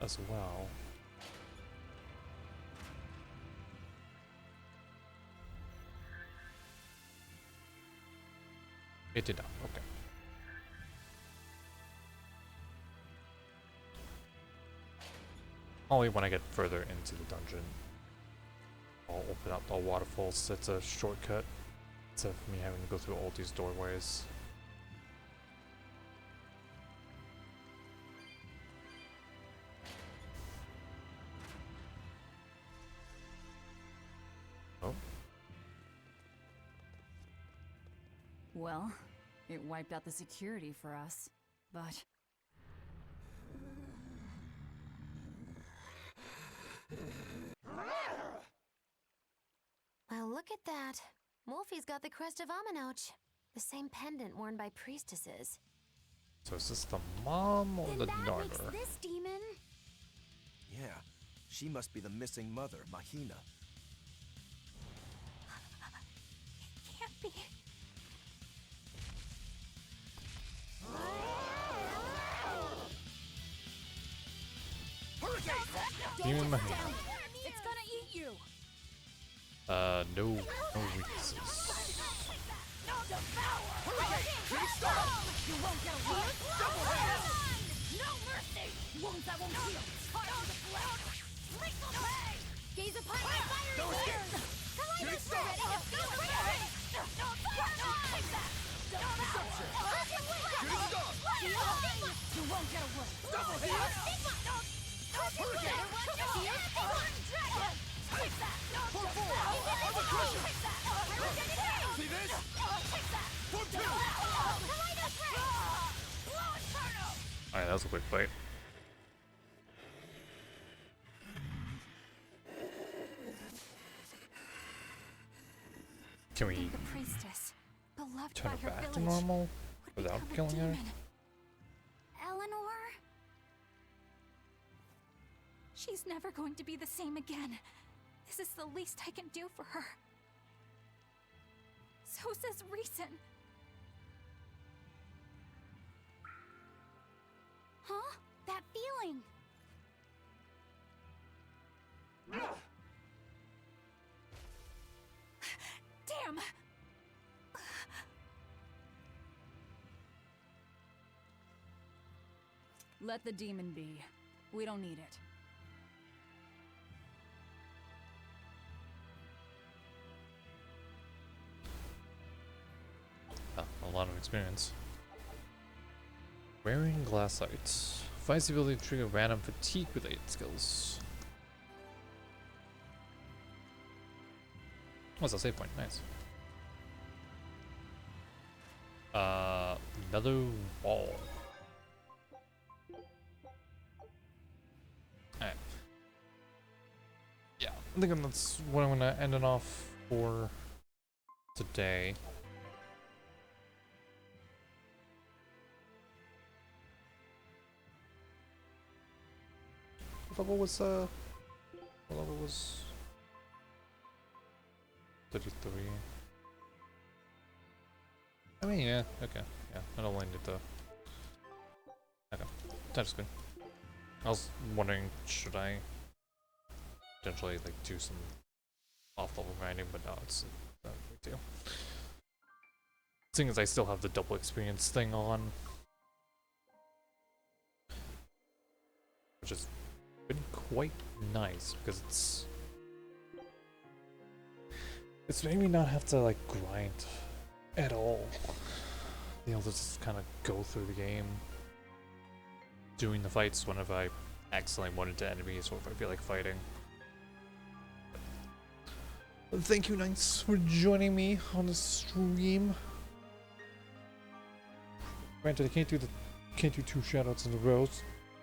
as well. It did not, okay. Only when I get further into the dungeon, I'll open up all waterfalls. So it's a shortcut instead of me having to go through all these doorways. Oh. Well, it wiped out the security for us, but... Well, look at that. Wolfie's got the crest of Aminoch, the same pendant worn by priestesses. So is this the mom or the daughter? This demon. Yeah, she must be the missing mother, Mahina. Can't be. Demon Mahina. It's gonna eat you. No weaknesses. You won't get away. No mercy. Wounds that won't heal. Caught on the flesh. Lethal pay. Gaze upon my fiery burn. Colliders ready to feel the pain. Take that. You won't get away. Double hit. See this? 4-2. Alright, that was a quick fight. Can we The priestess, beloved turn by her her back to village, normal would without become a killing her? demon. Eleanor? She's never going to be the same again. This is the least I can do for her. So says reason. Huh? That feeling. Damn! Let the demon be. We don't need it. A lot of experience. Wearing glassite. Finds the ability to trigger random fatigue related skills. What's a save point? Nice. Another wall. Alright. Yeah, I think that's what I'm gonna end it off for today. What level was 33? I mean, yeah, okay. Yeah, I don't need to. Okay, that's good. I was wondering, should I potentially like do some off-level grinding, but no, it's not a big deal. Seeing as I still have the double experience thing on, which has been quite nice because it's made me not have to like grind at all. You know, just kind of go through the game, doing the fights whenever I accidentally run into enemies or if I feel like fighting. Thank you, Knights, for joining me on the stream. Granted, I can't do 2 shoutouts in a row.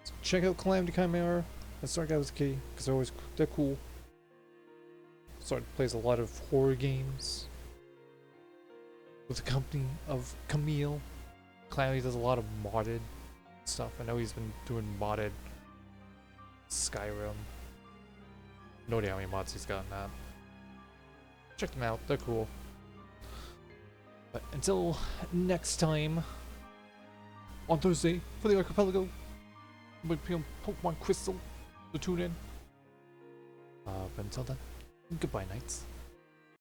So check out Calamity Chimera and Sargowski because they're cool. Sart plays a lot of horror games with the company of Camille. Calamity does a lot of modded stuff. I know he's been doing modded Skyrim. No idea how many mods he's gotten that. Check them out, they're cool. But until next time, on Thursday for the Archipelago, with Pokemon Crystal to tune in. But until then, goodbye, Knights.